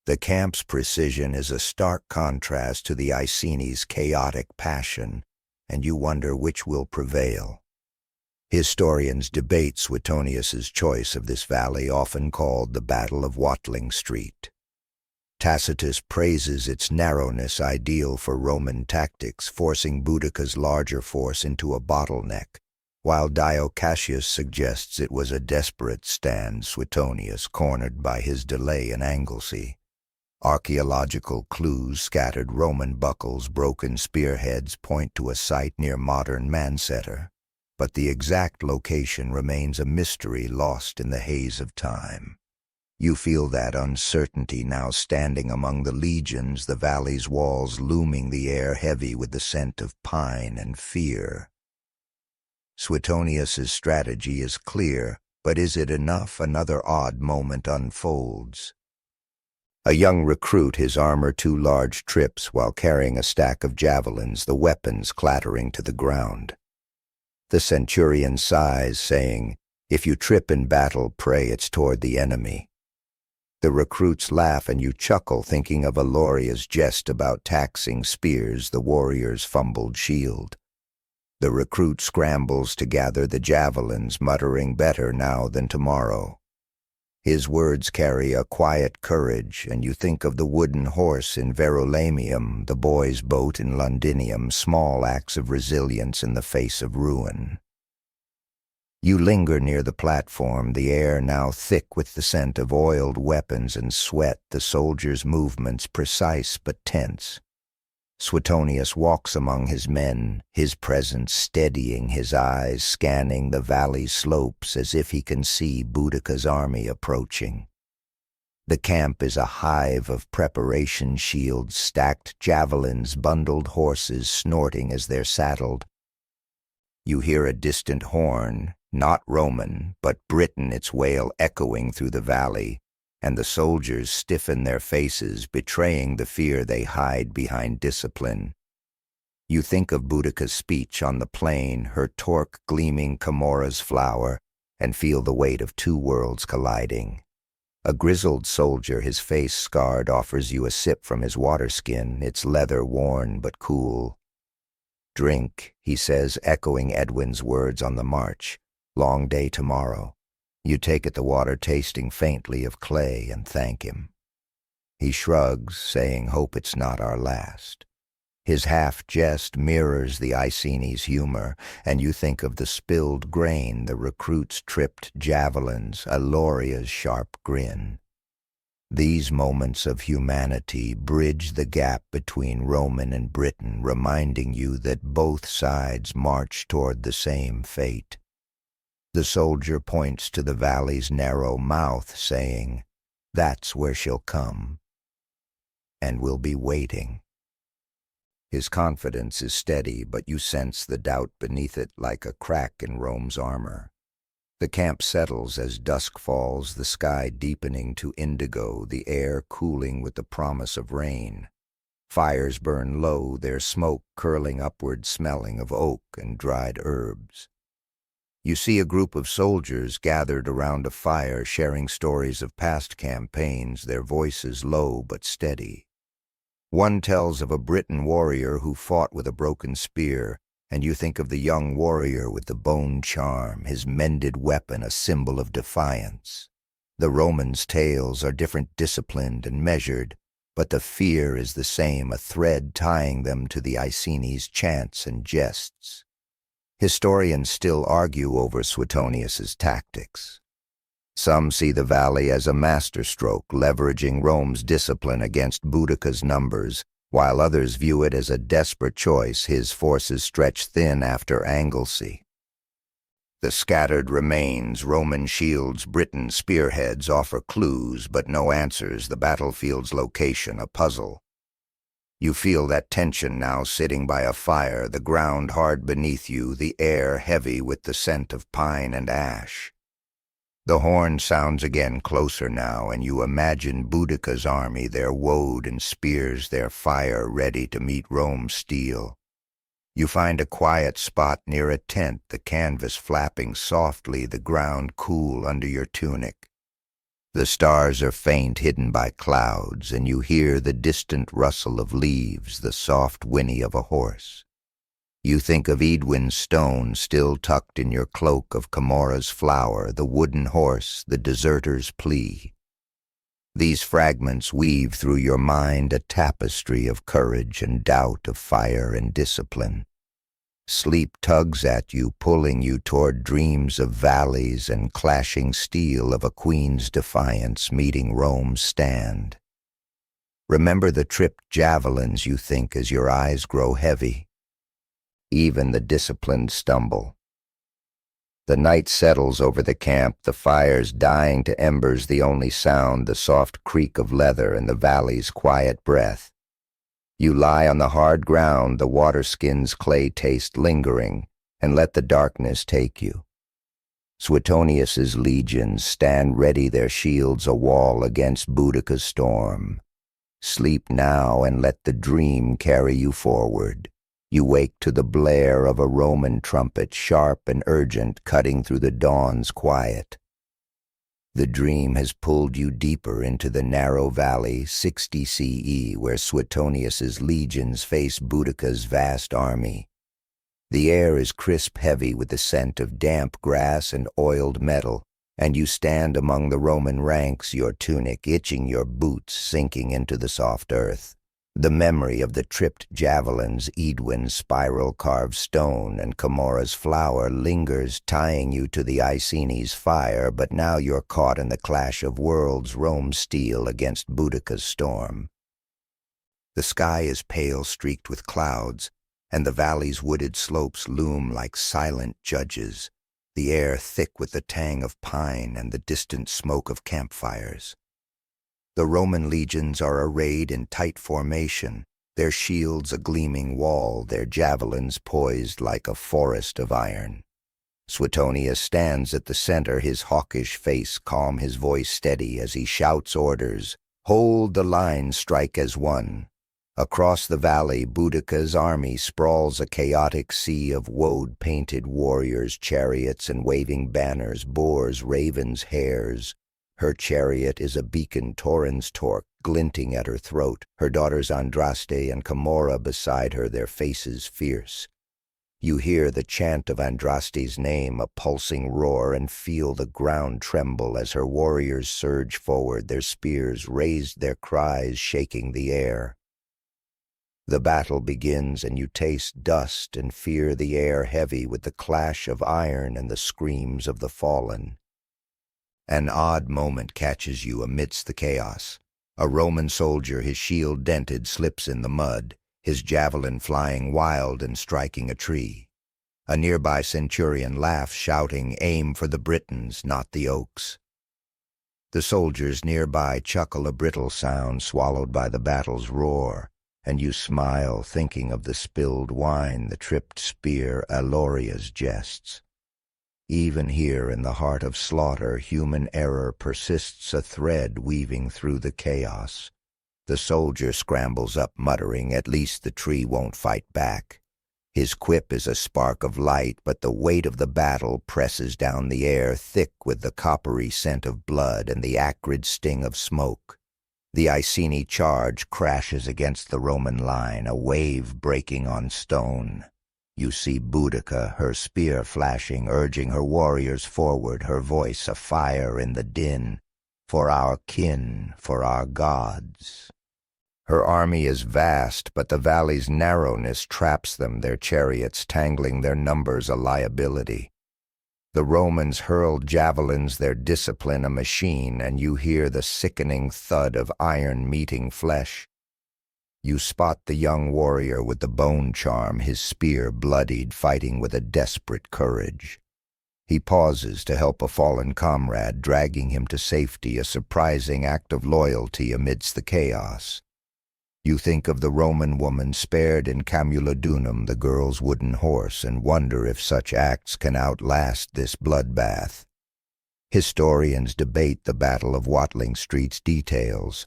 The camp's precision is a stark contrast to the Iceni's chaotic passion, and you wonder which will prevail. Historians debate Suetonius's choice of this valley, often called the Battle of Watling Street. Tacitus praises its narrowness, ideal for Roman tactics, forcing Boudica's larger force into a bottleneck, while Dio Cassius suggests it was a desperate stand, Suetonius cornered by his delay in Anglesey. Archaeological clues, scattered Roman buckles, broken spearheads point to a site near modern Mansetter, but the exact location remains a mystery lost in the haze of time. You feel that uncertainty now, standing among the legions, the valley's walls looming, the air heavy with the scent of pine and fear. Suetonius's strategy is clear, but is it enough? Another odd moment unfolds. A young recruit, his armor 2 large trips while carrying a stack of javelins, the weapons clattering to the ground. The centurion sighs, saying, "If you trip in battle, pray it's toward the enemy." The recruits laugh, and you chuckle, thinking of Eloria's jest about taxing spears, the warrior's fumbled shield. The recruit scrambles to gather the javelins, muttering, "Better now than tomorrow." His words carry a quiet courage, and you think of the wooden horse in Verulamium, the boy's boat in Londinium, small acts of resilience in the face of ruin. You linger near the platform, the air now thick with the scent of oiled weapons and sweat, the soldiers' movements precise but tense. Suetonius walks among his men, his presence steadying, his eyes scanning the valley slopes as if he can see Boudica's army approaching. The camp is a hive of preparation, shields, stacked javelins, bundled horses snorting as they're saddled. You hear a distant horn, Not Roman, but Briton, its wail echoing through the valley, and the soldiers stiffen their faces, betraying the fear they hide behind discipline. You think of Boudica's speech on the plain, her torque gleaming Camora's flower, and feel the weight of two worlds colliding. A grizzled soldier, his face scarred, offers you a sip from his water skin, its leather worn but cool. "Drink," he says, echoing Edwin's words on the march. "Long day tomorrow." You take at the water, tasting faintly of clay, and thank him. He shrugs, saying, "Hope it's not our last." His half-jest mirrors the Iceni's humor, and you think of the spilled grain, the recruits' tripped javelins, Aloria's sharp grin. These moments of humanity bridge the gap between Roman and Briton, reminding you that both sides march toward the same fate. The soldier points to the valley's narrow mouth, saying, "That's where she'll come, and we'll be waiting." His confidence is steady, but you sense the doubt beneath it like a crack in Rome's armor. The camp settles as dusk falls, the sky deepening to indigo, the air cooling with the promise of rain. Fires burn low, their smoke curling upward, smelling of oak and dried herbs. You see a group of soldiers gathered around a fire, sharing stories of past campaigns, their voices low but steady. One tells of a Briton warrior who fought with a broken spear, and you think of the young warrior with the bone charm, his mended weapon a symbol of defiance. The Romans' tales are different, disciplined and measured, but the fear is the same, a thread tying them to the Iceni's chants and jests. Historians still argue over Suetonius's tactics. Some see the valley as a masterstroke, leveraging Rome's discipline against Boudica's numbers, while others view it as a desperate choice, his forces stretched thin after Anglesey. The scattered remains, Roman shields, Briton spearheads offer clues, but no answers, the battlefield's location a puzzle. You feel that tension now, sitting by a fire, the ground hard beneath you, the air heavy with the scent of pine and ash. The horn sounds again, closer now, and you imagine Boudica's army, their woad and spears, their fire ready to meet Rome's steel. You find a quiet spot near a tent, the canvas flapping softly, the ground cool under your tunic. The stars are faint, hidden by clouds, and you hear the distant rustle of leaves, the soft whinny of a horse. You think of Edwin's stone still tucked in your cloak, of Camora's flower, the wooden horse, the deserter's plea. These fragments weave through your mind a tapestry of courage and doubt, of fire and discipline. Sleep tugs at you, pulling you toward dreams of valleys and clashing steel, of a queen's defiance meeting Rome's stand. Remember the tripped javelins, you think, as your eyes grow heavy. Even the disciplined stumble. The night settles over the camp, the fires dying to embers, the only sound, the soft creak of leather and the valley's quiet breath. You lie on the hard ground, the water-skin's clay taste lingering, and let the darkness take you. Suetonius's legions stand ready, their shields a wall against Boudica's storm. Sleep now and let the dream carry you forward. You wake to the blare of a Roman trumpet, sharp and urgent, cutting through the dawn's quiet. The dream has pulled you deeper into the narrow valley, 60 CE, where Suetonius's legions face Boudica's vast army. The air is crisp heavy with the scent of damp grass and oiled metal, and you stand among the Roman ranks, your tunic itching, your boots sinking into the soft earth. The memory of the tripped javelins, Edwin's spiral-carved stone, and Camora's flower lingers, tying you to the Iceni's fire, but now you're caught in the clash of worlds, Rome's steel against Boudica's storm. The sky is pale, streaked with clouds, and the valley's wooded slopes loom like silent judges, the air thick with the tang of pine and the distant smoke of campfires. The Roman legions are arrayed in tight formation, their shields a gleaming wall, their javelins poised like a forest of iron. Suetonius stands at the center, his hawkish face calm, his voice steady as he shouts orders. Hold the line, strike as one. Across the valley, Boudica's army sprawls, a chaotic sea of woad-painted warriors, chariots and waving banners, boars, ravens, hares. Her chariot is a beacon, Taurin's torque, glinting at her throat, her daughters Andraste and Camorra beside her, their faces fierce. You hear the chant of Andraste's name, a pulsing roar, and feel the ground tremble as her warriors surge forward, their spears raised, their cries shaking the air. The battle begins, and you taste dust and fear the air heavy with the clash of iron and the screams of the fallen. An odd moment catches you amidst the chaos. A Roman soldier, his shield dented, slips in the mud, his javelin flying wild and striking a tree. A nearby centurion laughs, shouting, "Aim for the Britons, not the oaks." The soldiers nearby chuckle, a brittle sound swallowed by the battle's roar, and you smile, thinking of the spilled wine, the tripped spear, Aloria's jests. Even here in the heart of slaughter, human error persists, a thread weaving through the chaos. The soldier scrambles up, muttering, "At least the tree won't fight back." His quip is a spark of light, but the weight of the battle presses down the air, thick with the coppery scent of blood and the acrid sting of smoke. The Iceni charge crashes against the Roman line, a wave breaking on stone. You see Boudica, her spear flashing, urging her warriors forward, her voice afire in the din. "For our kin, for our gods." Her army is vast, but the valley's narrowness traps them, their chariots tangling, their numbers a liability. The Romans hurl javelins, their discipline a machine, and you hear the sickening thud of iron meeting flesh. You spot the young warrior with the bone charm, his spear bloodied, fighting with a desperate courage. He pauses to help a fallen comrade, dragging him to safety, a surprising act of loyalty amidst the chaos. You think of the Roman woman spared in Camulodunum, the girl's wooden horse, and wonder if such acts can outlast this bloodbath. Historians debate the Battle of Watling Street's details.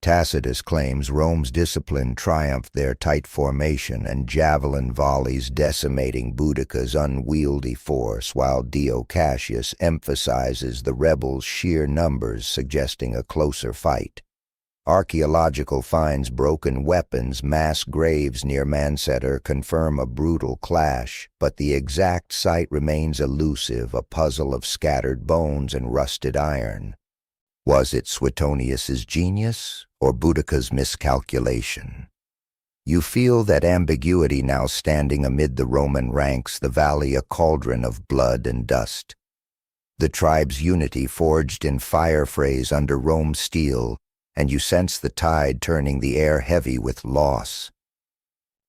Tacitus claims Rome's discipline triumphed their tight formation and javelin volleys decimating Boudica's unwieldy force, while Dio Cassius emphasizes the rebels' sheer numbers, suggesting a closer fight. Archaeological finds, broken weapons, mass graves near Mancetter confirm a brutal clash, but the exact site remains elusive, a puzzle of scattered bones and rusted iron. Was it Suetonius's genius or Boudica's miscalculation? You feel that ambiguity now, standing amid the Roman ranks, the valley a cauldron of blood and dust. The tribe's unity forged in fire frays under Rome's steel, and you sense the tide turning the air heavy with loss.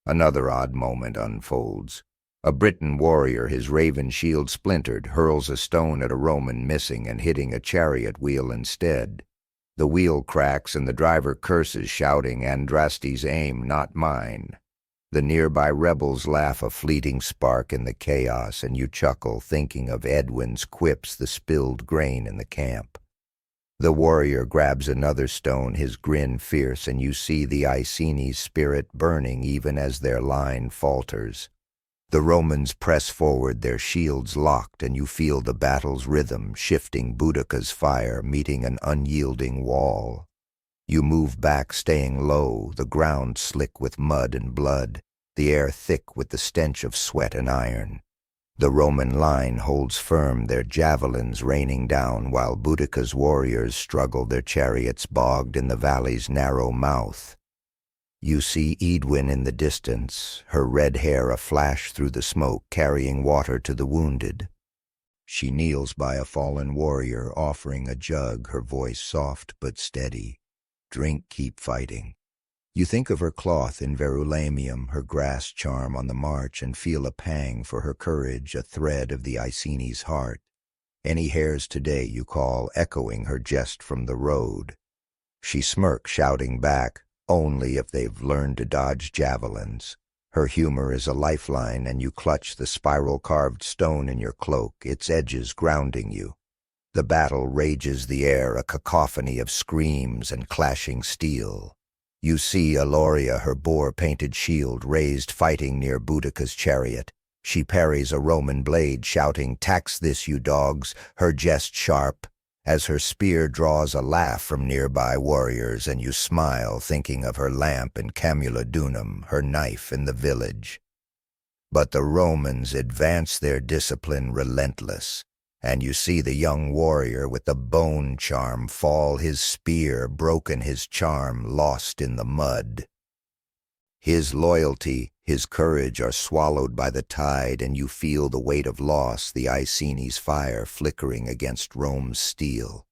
Another odd moment unfolds. A Briton warrior, his raven shield splintered, hurls a stone at a Roman, missing and hitting a chariot wheel instead. The wheel cracks and the driver curses, shouting, "Andraste's aim, not mine." The nearby rebels laugh, a fleeting spark in the chaos, and you chuckle, thinking of Edwin's quips, the spilled grain in the camp. The warrior grabs another stone, his grin fierce, and you see the Iceni's spirit burning even as their line falters. The Romans press forward, their shields locked, and you feel the battle's rhythm, shifting Boudica's fire, meeting an unyielding wall. You move back, staying low, the ground slick with mud and blood, the air thick with the stench of sweat and iron. The Roman line holds firm, their javelins raining down, while Boudica's warriors struggle, their chariots bogged in the valley's narrow mouth. You see Edwin in the distance, her red hair aflash through the smoke, carrying water to the wounded. She kneels by a fallen warrior, offering a jug, her voice soft but steady. "Drink, keep fighting." You think of her cloth in Verulamium, her grass charm on the march, and feel a pang for her courage, a thread of the Iceni's heart. Any hairs today, you call, echoing her jest from the road. She smirks, shouting back, "Only if they've learned to dodge javelins." Her humor is a lifeline, and you clutch the spiral-carved stone in your cloak, its edges grounding you. The battle rages the air, a cacophony of screams and clashing steel. You see Aloria, her boar-painted shield raised, fighting near Boudica's chariot. She parries a Roman blade, shouting, "Tax this, you dogs," her jest sharp, as her spear draws a laugh from nearby warriors, and you smile, thinking of her lamp in Camulodunum, her knife in the village. But the Romans advance their discipline relentless, and you see the young warrior with the bone charm fall, his spear broken, his charm lost in the mud. His loyalty, his courage are swallowed by the tide, and you feel the weight of loss, the Iceni's fire flickering against Rome's steel.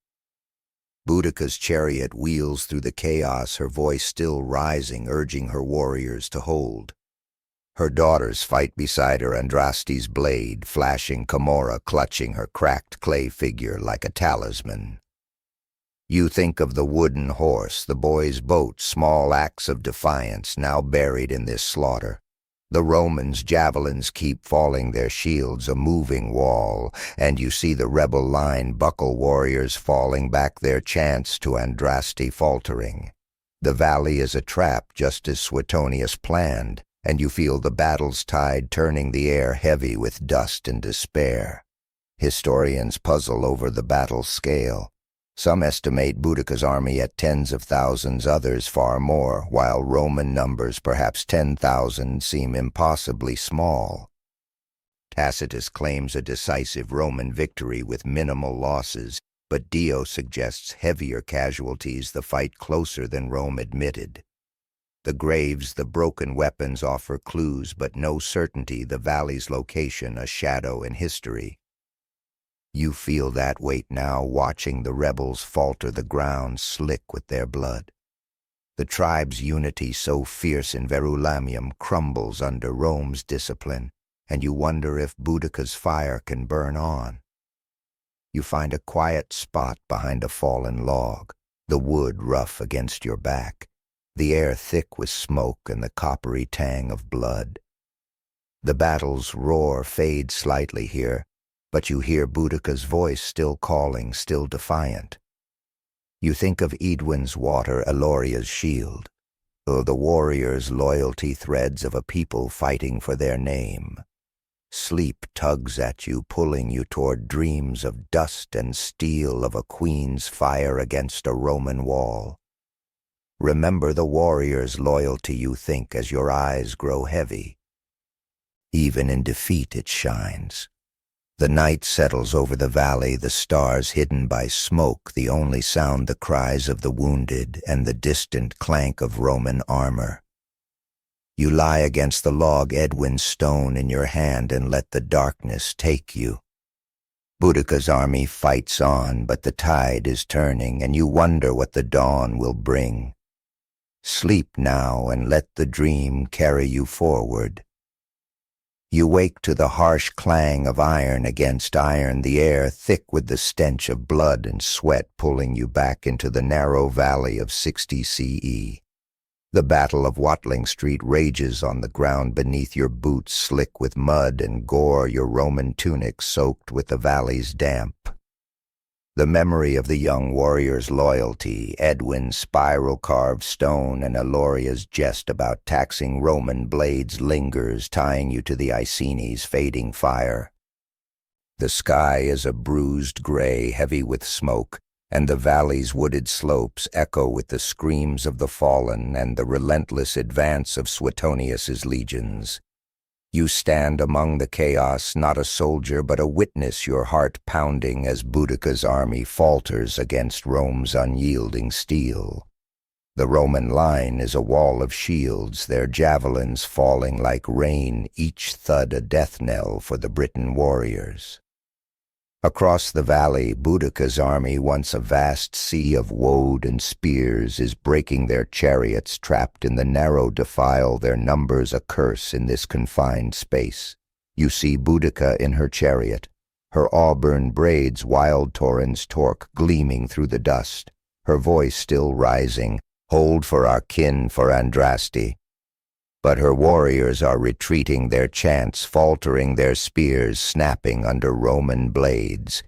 Boudica's chariot wheels through the chaos, her voice still rising, urging her warriors to hold. Her daughters fight beside her, Andraste's blade, flashing, Camorra clutching her cracked clay figure like a talisman. You think of the wooden horse, the boy's boat, small acts of defiance now buried in this slaughter. The Romans' javelins keep falling, their shields a moving wall, and you see the rebel line, buckle warriors falling back, their chants to Andraste faltering. The valley is a trap, just as Suetonius planned, and you feel the battle's tide turning the air heavy with dust and despair. Historians puzzle over the battle's scale. Some estimate Boudica's army at tens of thousands, others far more, while Roman numbers, perhaps 10,000, seem impossibly small. Tacitus claims a decisive Roman victory with minimal losses, but Dio suggests heavier casualties, the fight closer than Rome admitted. The graves, the broken weapons offer clues, but no certainty, the valley's location a shadow in history. You feel that weight now, watching the rebels falter, the ground slick with their blood. The tribe's unity, so fierce in Verulamium, crumbles under Rome's discipline, and you wonder if Boudica's fire can burn on. You find a quiet spot behind a fallen log, the wood rough against your back, the air thick with smoke and the coppery tang of blood. The battle's roar fades slightly here, but you hear Boudica's voice still calling, still defiant. You think of Edwin's water, Aloria's shield, the warriors' loyalty, threads of a people fighting for their name. Sleep tugs at you, pulling you toward dreams of dust and steel, of a queen's fire against a Roman wall. Remember the warriors' loyalty, you think, as your eyes grow heavy. Even in defeat it shines. The night settles over the valley, the stars hidden by smoke, the only sound the cries of the wounded and the distant clank of Roman armor. You lie against the log, Edwin's stone in your hand, and let the darkness take you. Boudica's army fights on, but the tide is turning, and you wonder what the dawn will bring. Sleep now and let the dream carry you forward. You wake to the harsh clang of iron against iron, the air thick with the stench of blood and sweat pulling you back into the narrow valley of 60 CE. The Battle of Watling Street rages on the ground beneath your boots, slick with mud and gore, your Roman tunic soaked with the valley's damp. The memory of the young warrior's loyalty, Edwin's spiral-carved stone, and Aloria's jest about taxing Roman blades lingers, tying you to the Iceni's fading fire. The sky is a bruised gray, heavy with smoke, and the valley's wooded slopes echo with the screams of the fallen and the relentless advance of Suetonius's legions. You stand among the chaos, not a soldier but a witness, your heart pounding as Boudica's army falters against Rome's unyielding steel. The Roman line is a wall of shields, their javelins falling like rain, each thud a death knell for the Briton warriors. Across the valley, Boudica's army, once a vast sea of woad and spears, is breaking their chariots, trapped in the narrow defile, their numbers a curse in this confined space. You see Boudica in her chariot, her auburn braids wild Taurin's torque gleaming through the dust, her voice still rising, "Hold for our kin, for Andraste." But her warriors are retreating, their chants faltering, their spears snapping under Roman blades.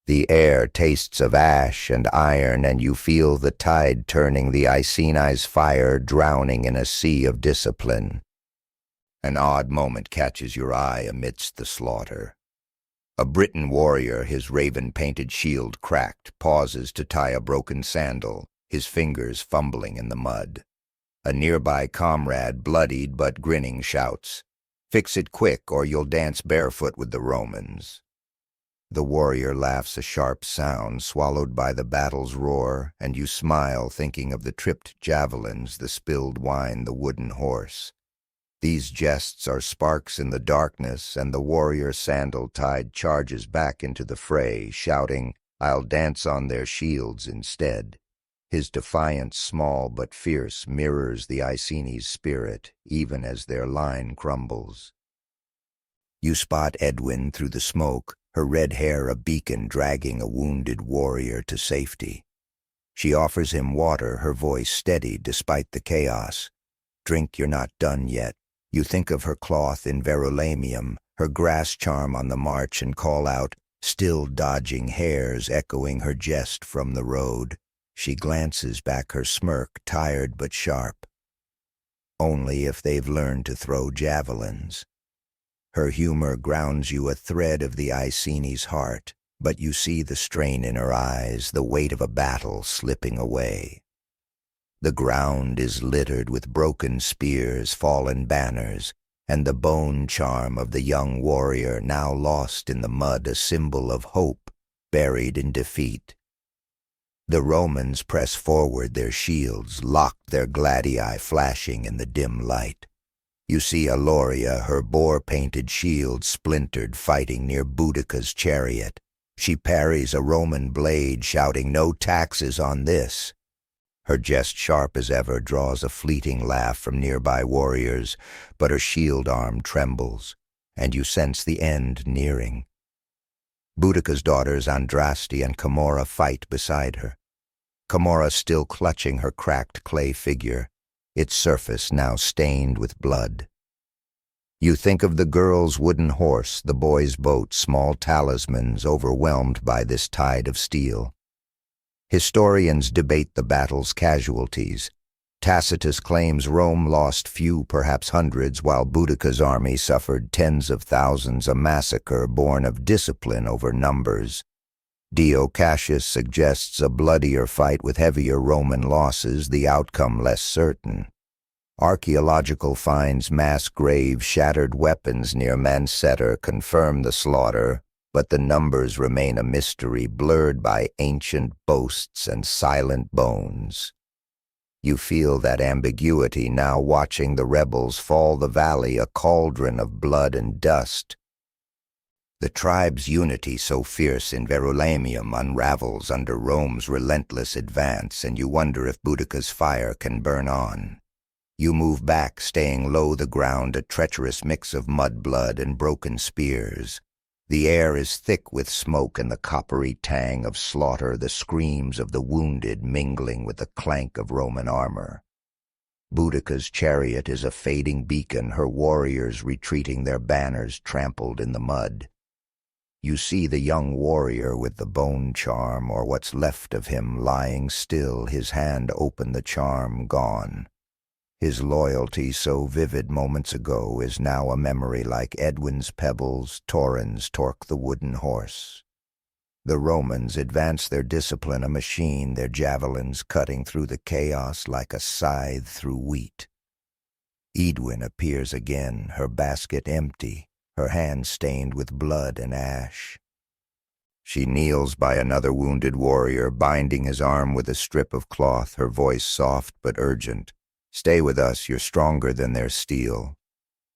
The air tastes of ash and iron, and you feel the tide turning, the Iceni's fire drowning in a sea of discipline. An odd moment catches your eye amidst the slaughter. A Briton warrior, his raven-painted shield cracked, pauses to tie a broken sandal, his fingers fumbling in the mud. A nearby comrade, bloodied but grinning, shouts, "Fix it quick, or you'll dance barefoot with the Romans." The warrior laughs a sharp sound, swallowed by the battle's roar, and you smile, thinking of the tripped javelins, the spilled wine, the wooden horse. These jests are sparks in the darkness, and the warrior sandal-tied charges back into the fray, shouting, "I'll dance on their shields instead." His defiance, small but fierce, mirrors the Iceni's spirit, even as their line crumbles. You spot Edwin through the smoke, her red hair a beacon dragging a wounded warrior to safety. She offers him water, her voice steady despite the chaos. "Drink, you're not done yet." You think of her cloth in verulamium, her grass charm on the march, and call out, still dodging hares echoing her jest from the road. She glances back, her smirk tired but sharp. Only if they've learned to throw javelins. Her humor grounds you, a thread of the Iceni's heart, but you see the strain in her eyes, the weight of a battle slipping away. The ground is littered with broken spears, fallen banners, and the bone charm of the young warrior, now lost in the mud, a symbol of hope buried in defeat. The Romans press forward, their shields locked, their gladii flashing in the dim light. You see Aloria, her boar-painted shield splintered, fighting near Boudica's chariot. She parries a Roman blade, shouting, "No taxes on this." Her jest, sharp as ever, draws a fleeting laugh from nearby warriors, but her shield arm trembles, and you sense the end nearing. Boudica's daughters Andraste and Camorra fight beside her. Camorra still clutching her cracked clay figure, its surface now stained with blood. You think of the girl's wooden horse, the boy's boat, small talismans overwhelmed by this tide of steel. Historians debate the battle's casualties. Tacitus claims Rome lost few, perhaps hundreds, while Boudica's army suffered tens of thousands, a massacre born of discipline over numbers. Dio Cassius suggests a bloodier fight with heavier Roman losses, the outcome less certain. Archaeological finds, mass graves, shattered weapons near Mancetter confirm the slaughter, but the numbers remain a mystery, blurred by ancient boasts and silent bones. You feel that ambiguity now, watching the rebels fall the valley, a cauldron of blood and dust. The tribe's unity, so fierce in Verulamium, unravels under Rome's relentless advance, and you wonder if Boudica's fire can burn on. You move back, staying low the ground, a treacherous mix of mud blood and broken spears. The air is thick with smoke and the coppery tang of slaughter, the screams of the wounded mingling with the clank of Roman armor. Boudica's chariot is a fading beacon, her warriors retreating, their banners trampled in the mud. You see the young warrior with the bone charm, or what's left of him, lying still, his hand open, the charm gone. His loyalty, so vivid moments ago, is now a memory like Edwin's pebbles, Taurin's torque the wooden horse. The Romans advance their discipline, a machine, their javelins cutting through the chaos like a scythe through wheat. Edwin appears again, her basket empty, her hand stained with blood and ash. She kneels by another wounded warrior, binding his arm with a strip of cloth, her voice soft but urgent. "Stay with us, you're stronger than their steel."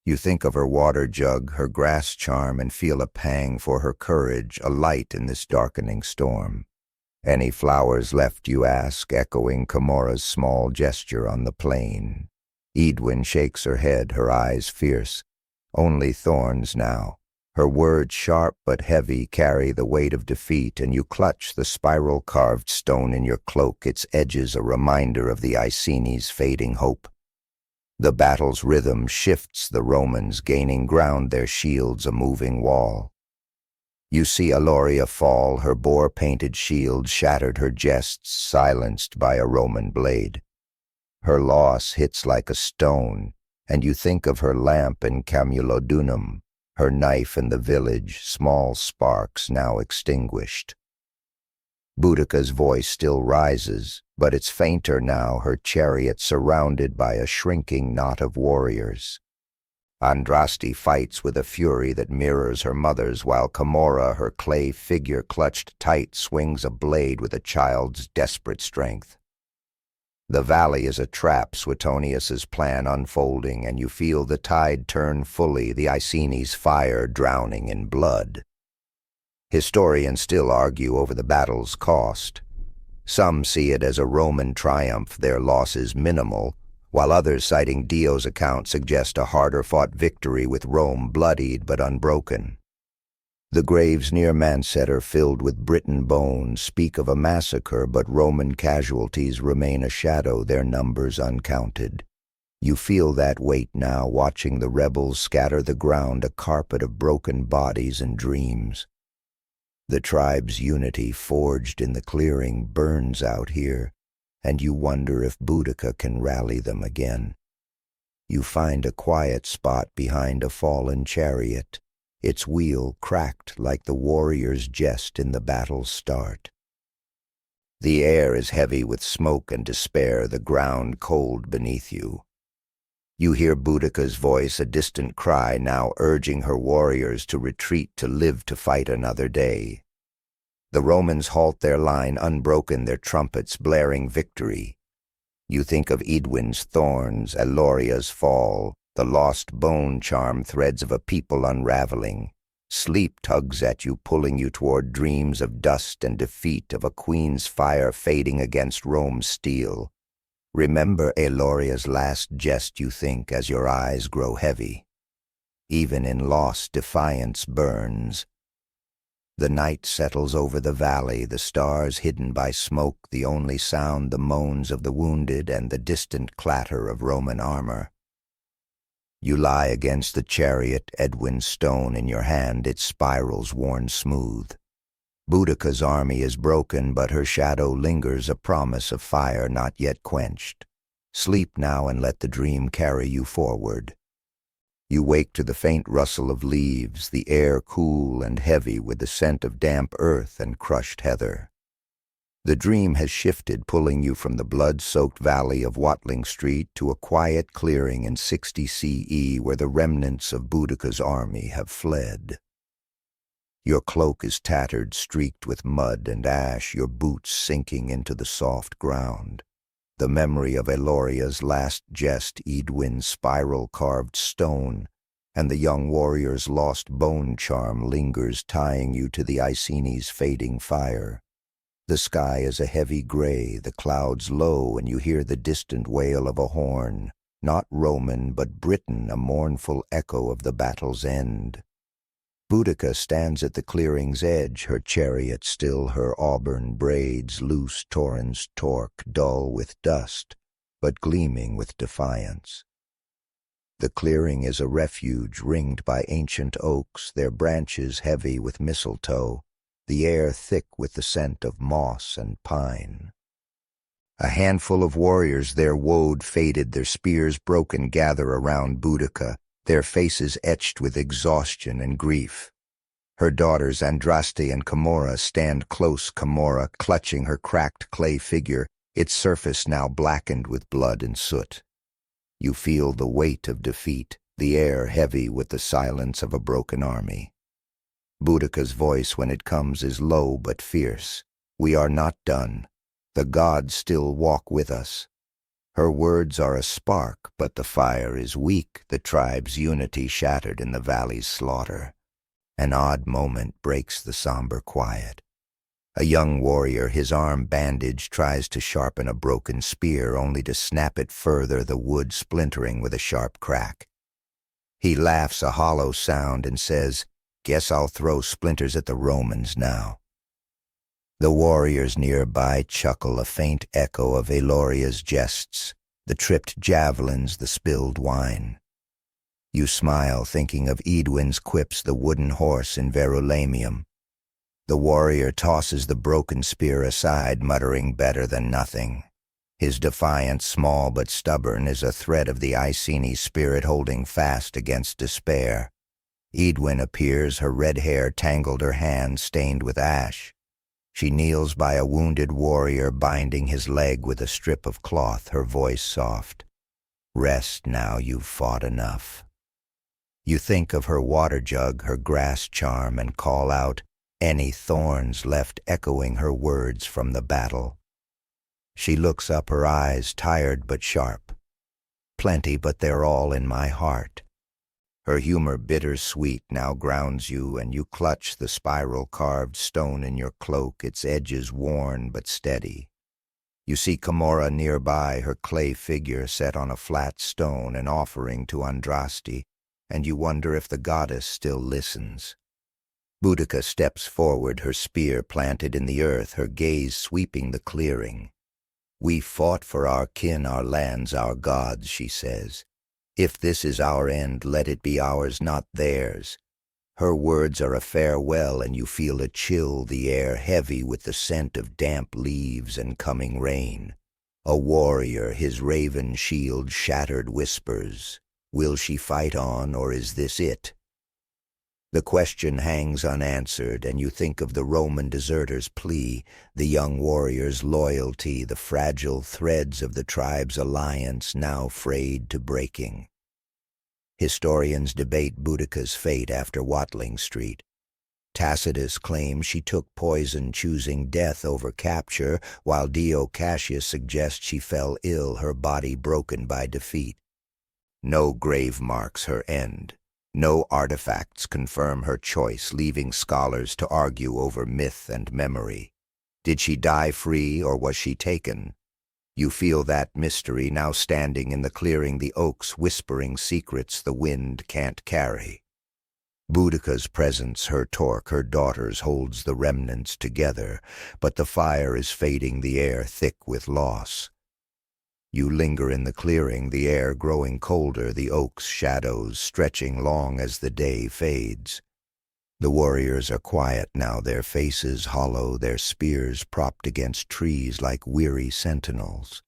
You think of her water jug, her grass charm, and feel a pang for her courage, a light in this darkening storm. "Any flowers left?" you ask, echoing Camorra's small gesture on the plain. Edwin shakes her head, her eyes fierce. "Only thorns now." Her words, sharp but heavy, carry the weight of defeat, and you clutch the spiral-carved stone in your cloak, its edges a reminder of the Iceni's fading hope. The battle's rhythm shifts the Romans, gaining ground, their shields a moving wall. You see Aloria fall, her boar-painted shield shattered, her jests silenced by a Roman blade. Her loss hits like a stone, and you think of her lamp in Camulodunum, her knife in the village, small sparks now extinguished. Boudica's voice still rises, but it's fainter now, her chariot surrounded by a shrinking knot of warriors. Andraste fights with a fury that mirrors her mother's, while Camorra, her clay figure clutched tight, swings a blade with a child's desperate strength. The valley is a trap, Suetonius's plan unfolding, and you feel the tide turn fully, the Iceni's fire drowning in blood. Historians still argue over the battle's cost. Some see it as a Roman triumph, their losses minimal, while others, citing Dio's account, suggest a harder-fought victory with Rome bloodied but unbroken. The graves near Mancetter, filled with Briton bones, speak of a massacre, but Roman casualties remain a shadow, their numbers uncounted. You feel that weight now, watching the rebels scatter the ground, a carpet of broken bodies and dreams. The tribe's unity, forged in the clearing, burns out here, and you wonder if Boudica can rally them again. You find a quiet spot behind a fallen chariot, its wheel cracked like the warrior's jest in the battle's start. The air is heavy with smoke and despair, the ground cold beneath you. You hear Boudica's voice, a distant cry, now urging her warriors to retreat, to live to fight another day. The Romans halt their line unbroken, their trumpets blaring victory. You think of Edwin's thorns, Aloria's fall, the lost bone charm, threads of a people unraveling. Sleep tugs at you, pulling you toward dreams of dust and defeat, of a queen's fire fading against Rome's steel. Remember Aloria's last jest, you think, as your eyes grow heavy. Even in loss, defiance burns. The night settles over the valley, the stars hidden by smoke, the only sound the moans of the wounded and the distant clatter of Roman armor. You lie against the chariot, Edwin's stone in your hand, its spirals worn smooth. Boudica's army is broken, but her shadow lingers, a promise of fire not yet quenched. Sleep now and let the dream carry you forward. You wake to the faint rustle of leaves, the air cool and heavy with the scent of damp earth and crushed heather. The dream has shifted, pulling you from the blood-soaked valley of Watling Street to a quiet clearing in 60 CE where the remnants of Boudica's army have fled. Your cloak is tattered, streaked with mud and ash, your boots sinking into the soft ground. The memory of Aloria's last jest, Edwin's spiral-carved stone, and the young warrior's lost bone charm lingers, tying you to the Iceni's fading fire. The sky is a heavy gray, the clouds low, and you hear the distant wail of a horn, not Roman but Briton, a mournful echo of the battle's end. Boudica stands at the clearing's edge, her chariot still, her auburn braids loose, Torrens torque, dull with dust, but gleaming with defiance. The clearing is a refuge ringed by ancient oaks, their branches heavy with mistletoe, the air thick with the scent of moss and pine. A handful of warriors, their woad faded, their spears broken, gather around Boudica, their faces etched with exhaustion and grief. Her daughters Andraste and Camorra stand close, Camorra clutching her cracked clay figure, its surface now blackened with blood and soot. You feel the weight of defeat, the air heavy with the silence of a broken army. Boudica's voice, when it comes, is low but fierce. We are not done. The gods still walk with us. Her words are a spark, but the fire is weak, the tribe's unity shattered in the valley's slaughter. An odd moment breaks the somber quiet. A young warrior, his arm bandaged, tries to sharpen a broken spear, only to snap it further, the wood splintering with a sharp crack. He laughs a hollow sound and says, "Guess I'll throw splinters at the Romans now." The warriors nearby chuckle, a faint echo of Aloria's jests. the tripped javelins, the spilled wine. You smile, thinking of Edwin's quips, the wooden horse in Verulamium. The warrior tosses the broken spear aside, muttering, "Better than nothing." His defiance, small but stubborn, is a thread of the Iceni spirit holding fast against despair. Edwin appears, her red hair tangled, her hands stained with ash. She kneels by a wounded warrior, binding his leg with a strip of cloth, her voice soft. "Rest now, you've fought enough." You think of her water jug, her grass charm, and call out, any thorns left echoing her words from the battle. She looks up, her eyes tired but sharp. "Plenty, but they're all in my heart." Her humor, bitter-sweet, now grounds you, and you clutch the spiral-carved stone in your cloak, its edges worn but steady. You see Camorra nearby, her clay figure set on a flat stone, an offering to Andraste, and you wonder if the goddess still listens. Boudica steps forward, her spear planted in the earth, her gaze sweeping the clearing. "We fought for our kin, our lands, our gods," she says. "If this is our end, let it be ours, not theirs." Her words are a farewell, and you feel a chill, the air heavy with the scent of damp leaves and coming rain. A warrior, his raven shield shattered, whispers, "Will she fight on, or is this it?" The question hangs unanswered, and you think of the Roman deserter's plea, the young warrior's loyalty, the fragile threads of the tribe's alliance now frayed to breaking. Historians debate Boudica's fate after Watling Street. Tacitus claims she took poison, choosing death over capture, while Dio Cassius suggests she fell ill, her body broken by defeat. No grave marks her end. No artifacts confirm her choice, leaving scholars to argue over myth and memory. Did she die free, or was she taken? You feel that mystery now standing in the clearing, the oaks whispering secrets the wind can't carry. Boudica's presence, her torque, her daughters, holds the remnants together, but the fire is fading, the air thick with loss. You linger in the clearing, the air growing colder, the oak's shadows stretching long as the day fades. The warriors are quiet now, their faces hollow, their spears propped against trees like weary sentinels.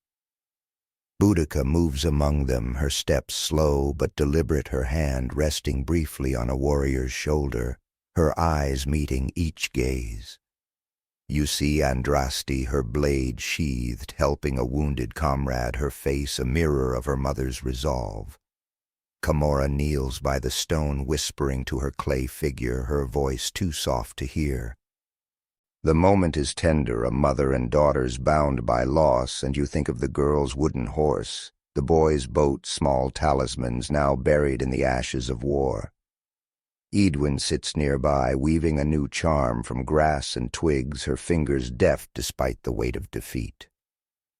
Boudica moves among them, her steps slow but deliberate, her hand resting briefly on a warrior's shoulder, her eyes meeting each gaze. You see Andraste, her blade sheathed, helping a wounded comrade, her face a mirror of her mother's resolve. Camorra kneels by the stone, whispering to her clay figure, her voice too soft to hear. The moment is tender, a mother and daughters bound by loss, and you think of the girl's wooden horse, the boy's boat, small talismans now buried in the ashes of war. Edwin sits nearby, weaving a new charm from grass and twigs, her fingers deft despite the weight of defeat.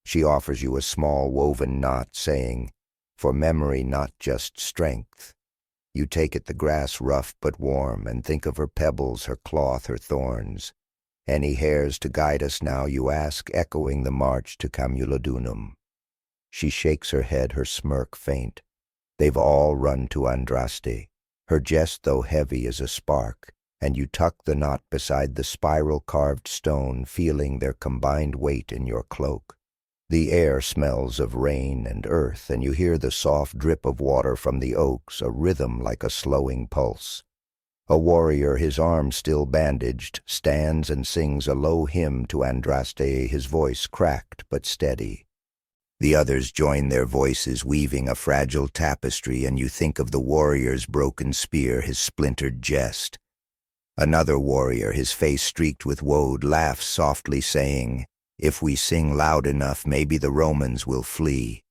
She offers you a small woven knot, saying, "For memory, not just strength." You take it, the grass rough but warm, and think of her pebbles, her cloth, her thorns. "Any hairs to guide us now?" you ask, echoing the march to Camulodunum. She shakes her head, her smirk faint. "They've all run to Andraste." Her jest, though heavy, is a spark, and you tuck the knot beside the spiral-carved stone, feeling their combined weight in your cloak. The air smells of rain and earth, and you hear the soft drip of water from the oaks, a rhythm like a slowing pulse. A warrior, his arm still bandaged, stands and sings a low hymn to Andraste, his voice cracked but steady. The others join their voices, weaving a fragile tapestry, and you think of the warrior's broken spear, his splintered jest. Another warrior, his face streaked with woad, laughs softly, saying, "If we sing loud enough, maybe the Romans will flee."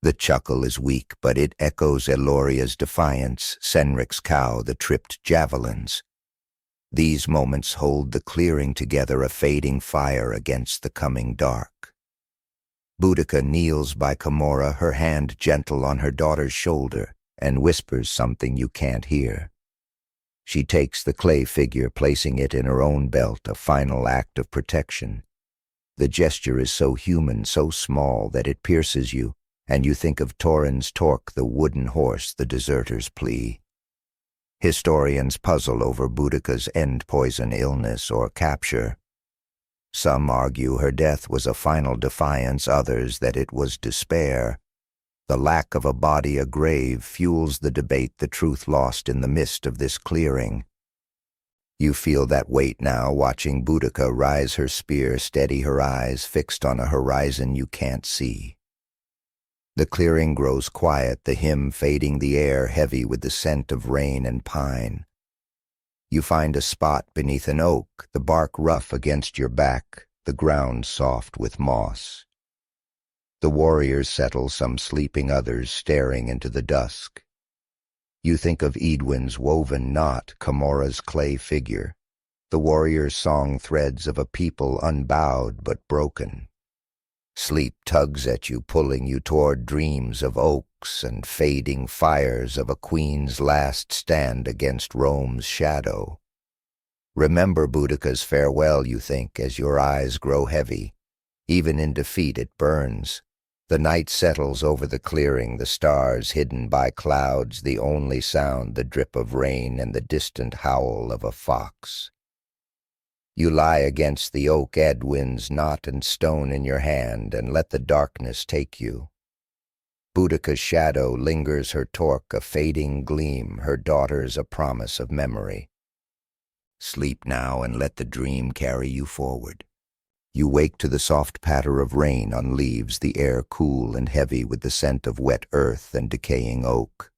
The chuckle is weak, but it echoes Eloria's defiance, Senric's cow, the tripped javelins. These moments hold the clearing together, a fading fire against the coming dark. Boudica kneels by Camorra, her hand gentle on her daughter's shoulder, and whispers something you can't hear. She takes the clay figure, placing it in her own belt, a final act of protection. The gesture is so human, so small, that it pierces you, and you think of Torrens Torque, the wooden horse, the deserter's plea. Historians puzzle over Boudica's end-poison illness or capture. Some argue her death was a final defiance, others that it was despair. The lack of a body, a grave, fuels the debate, the truth lost in the mist of this clearing. You feel that weight now, watching Boudica rise her spear, steady her eyes fixed on a horizon you can't see. The clearing grows quiet, the hymn fading, the air heavy with the scent of rain and pine. You find a spot beneath an oak, the bark rough against your back, the ground soft with moss. The warriors settle, some sleeping, others staring into the dusk. You think of Edwin's woven knot, Comora's clay figure, the warrior's song threads of a people unbowed but broken. Sleep tugs at you, pulling you toward dreams of oaks and fading fires of a queen's last stand against Rome's shadow. Remember Boudica's farewell, you think, as your eyes grow heavy. Even in defeat it burns. The night settles over the clearing, the stars hidden by clouds, the only sound the drip of rain and the distant howl of a fox. You lie against the oak, Edwin's knot and stone in your hand, and let the darkness take you. Boudica's shadow lingers, her torque a fading gleam, her daughters a promise of memory. Sleep now and let the dream carry you forward. You wake to the soft patter of rain on leaves, the air cool and heavy with the scent of wet earth and decaying oak.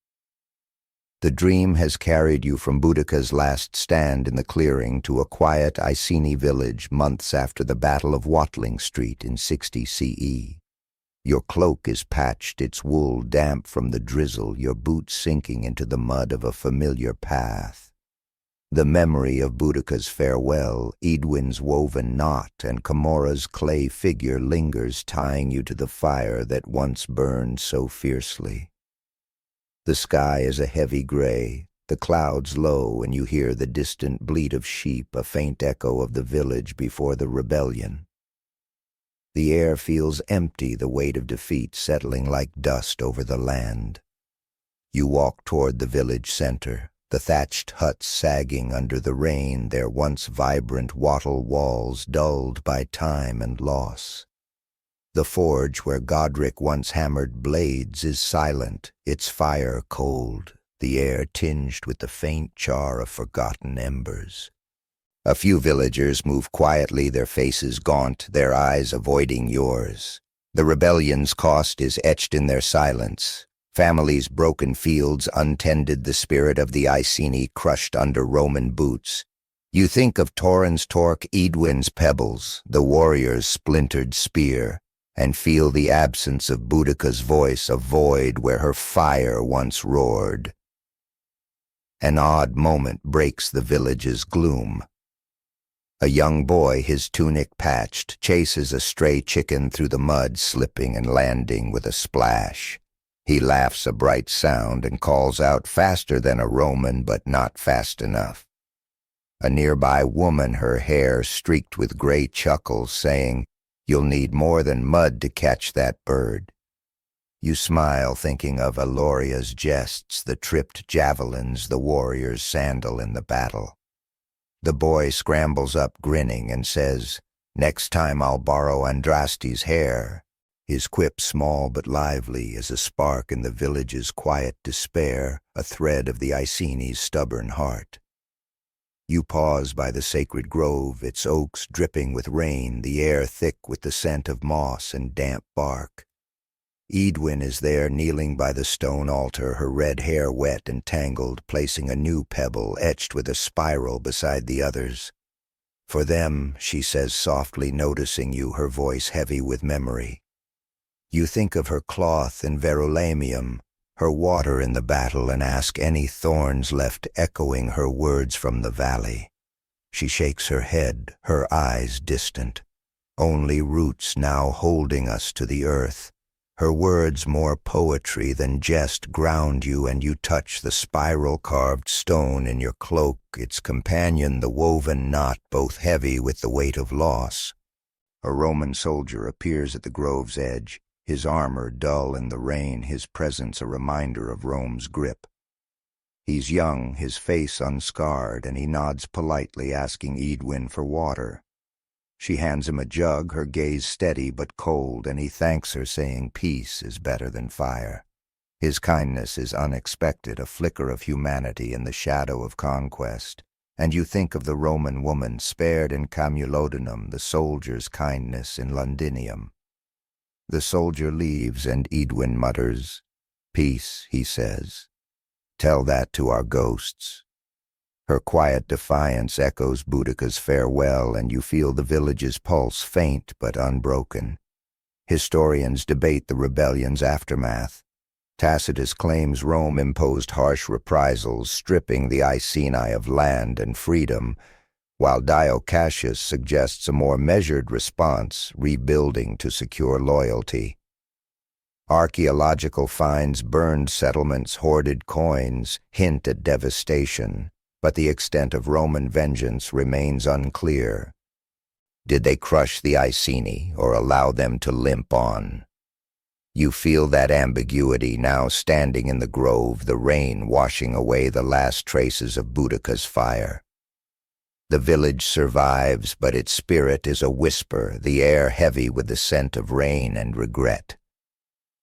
The dream has carried you from Boudica's last stand in the clearing to a quiet Iceni village months after the Battle of Watling Street in 60 CE. Your cloak is patched, its wool damp from the drizzle, your boots sinking into the mud of a familiar path. The memory of Boudica's farewell, Edwin's woven knot, and Comora's clay figure lingers, tying you to the fire that once burned so fiercely. The sky is a heavy gray, the clouds low, and you hear the distant bleat of sheep, a faint echo of the village before the rebellion. The air feels empty, the weight of defeat settling like dust over the land. You walk toward the village center, the thatched huts sagging under the rain, their once vibrant wattle walls dulled by time and loss. The forge where Godric once hammered blades is silent, its fire cold, the air tinged with the faint char of forgotten embers. A few villagers move quietly, their faces gaunt, their eyes avoiding yours. The rebellion's cost is etched in their silence. Families' broken fields untended, the spirit of the Iceni crushed under Roman boots. You think of Torrens Torque, Edwin's pebbles, the warrior's splintered spear, and feel the absence of Boudica's voice, a void where her fire once roared. An odd moment breaks the village's gloom. A young boy, his tunic patched, chases a stray chicken through the mud, slipping and landing with a splash. He laughs a bright sound and calls out faster than a Roman, but not fast enough. A nearby woman, her hair streaked with gray, chuckles, saying, "You'll need more than mud to catch that bird." You smile, thinking of Aloria's jests, the tripped javelins the warriors sandal in the battle. The boy scrambles up, grinning, and says, "Next time I'll borrow Andraste's hair." His quip small but lively as a spark in the village's quiet despair, a thread of the Iceni's stubborn heart. You pause by the sacred grove, its oaks dripping with rain, the air thick with the scent of moss and damp bark. Edwin is there, kneeling by the stone altar, her red hair wet and tangled, placing a new pebble etched with a spiral beside the others. "For them," she says softly, noticing you, her voice heavy with memory. You think of her cloth in Verulamium, her water in the battle, and ask any thorns left echoing her words from the valley. She shakes her head, her eyes distant. Only roots now holding us to the earth. Her words more poetry than jest ground you, and you touch the spiral-carved stone in your cloak, its companion the woven knot, both heavy with the weight of loss. A Roman soldier appears at the grove's edge, his armor dull in the rain, his presence a reminder of Rome's grip. He's young, his face unscarred, and he nods politely, asking Edwin for water. She hands him a jug, her gaze steady but cold, and he thanks her, saying peace is better than fire. His kindness is unexpected, a flicker of humanity in the shadow of conquest. And you think of the Roman woman spared in Camulodunum, the soldier's kindness in Londinium. The soldier leaves, and Edwin mutters, "Peace," he says. "Tell that to our ghosts." Her quiet defiance echoes Boudica's farewell, and you feel the village's pulse faint but unbroken. Historians debate the rebellion's aftermath. Tacitus claims Rome imposed harsh reprisals, stripping the Iceni of land and freedom, while Dio Cassius suggests a more measured response, rebuilding to secure loyalty. Archaeological finds, burned settlements, hoarded coins hint at devastation, but the extent of Roman vengeance remains unclear. Did they crush the Iceni or allow them to limp on? You feel that ambiguity now, standing in the grove, the rain washing away the last traces of Boudica's fire. The village survives, but its spirit is a whisper, the air heavy with the scent of rain and regret.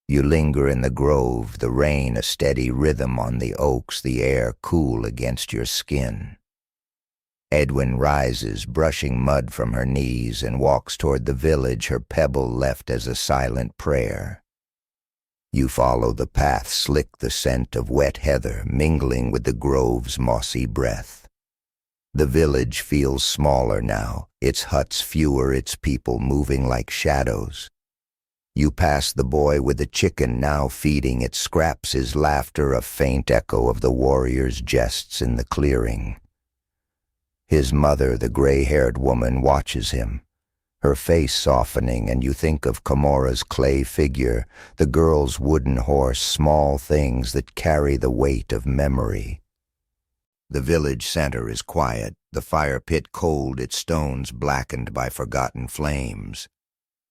You linger in the grove, the rain a steady rhythm on the oaks, the air cool against your skin. Edwin rises, brushing mud from her knees, and walks toward the village, her pebble left as a silent prayer. You follow the path, slick the scent of wet heather mingling with the grove's mossy breath. The village feels smaller now, its huts fewer, its people moving like shadows. You pass the boy with the chicken, now feeding its scraps, his laughter a faint echo of the warrior's jests in the clearing. His mother, the gray-haired woman, watches him, her face softening, and you think of Comora's clay figure, the girl's wooden horse, small things that carry the weight of memory. The village center is quiet, the fire pit cold, its stones blackened by forgotten flames.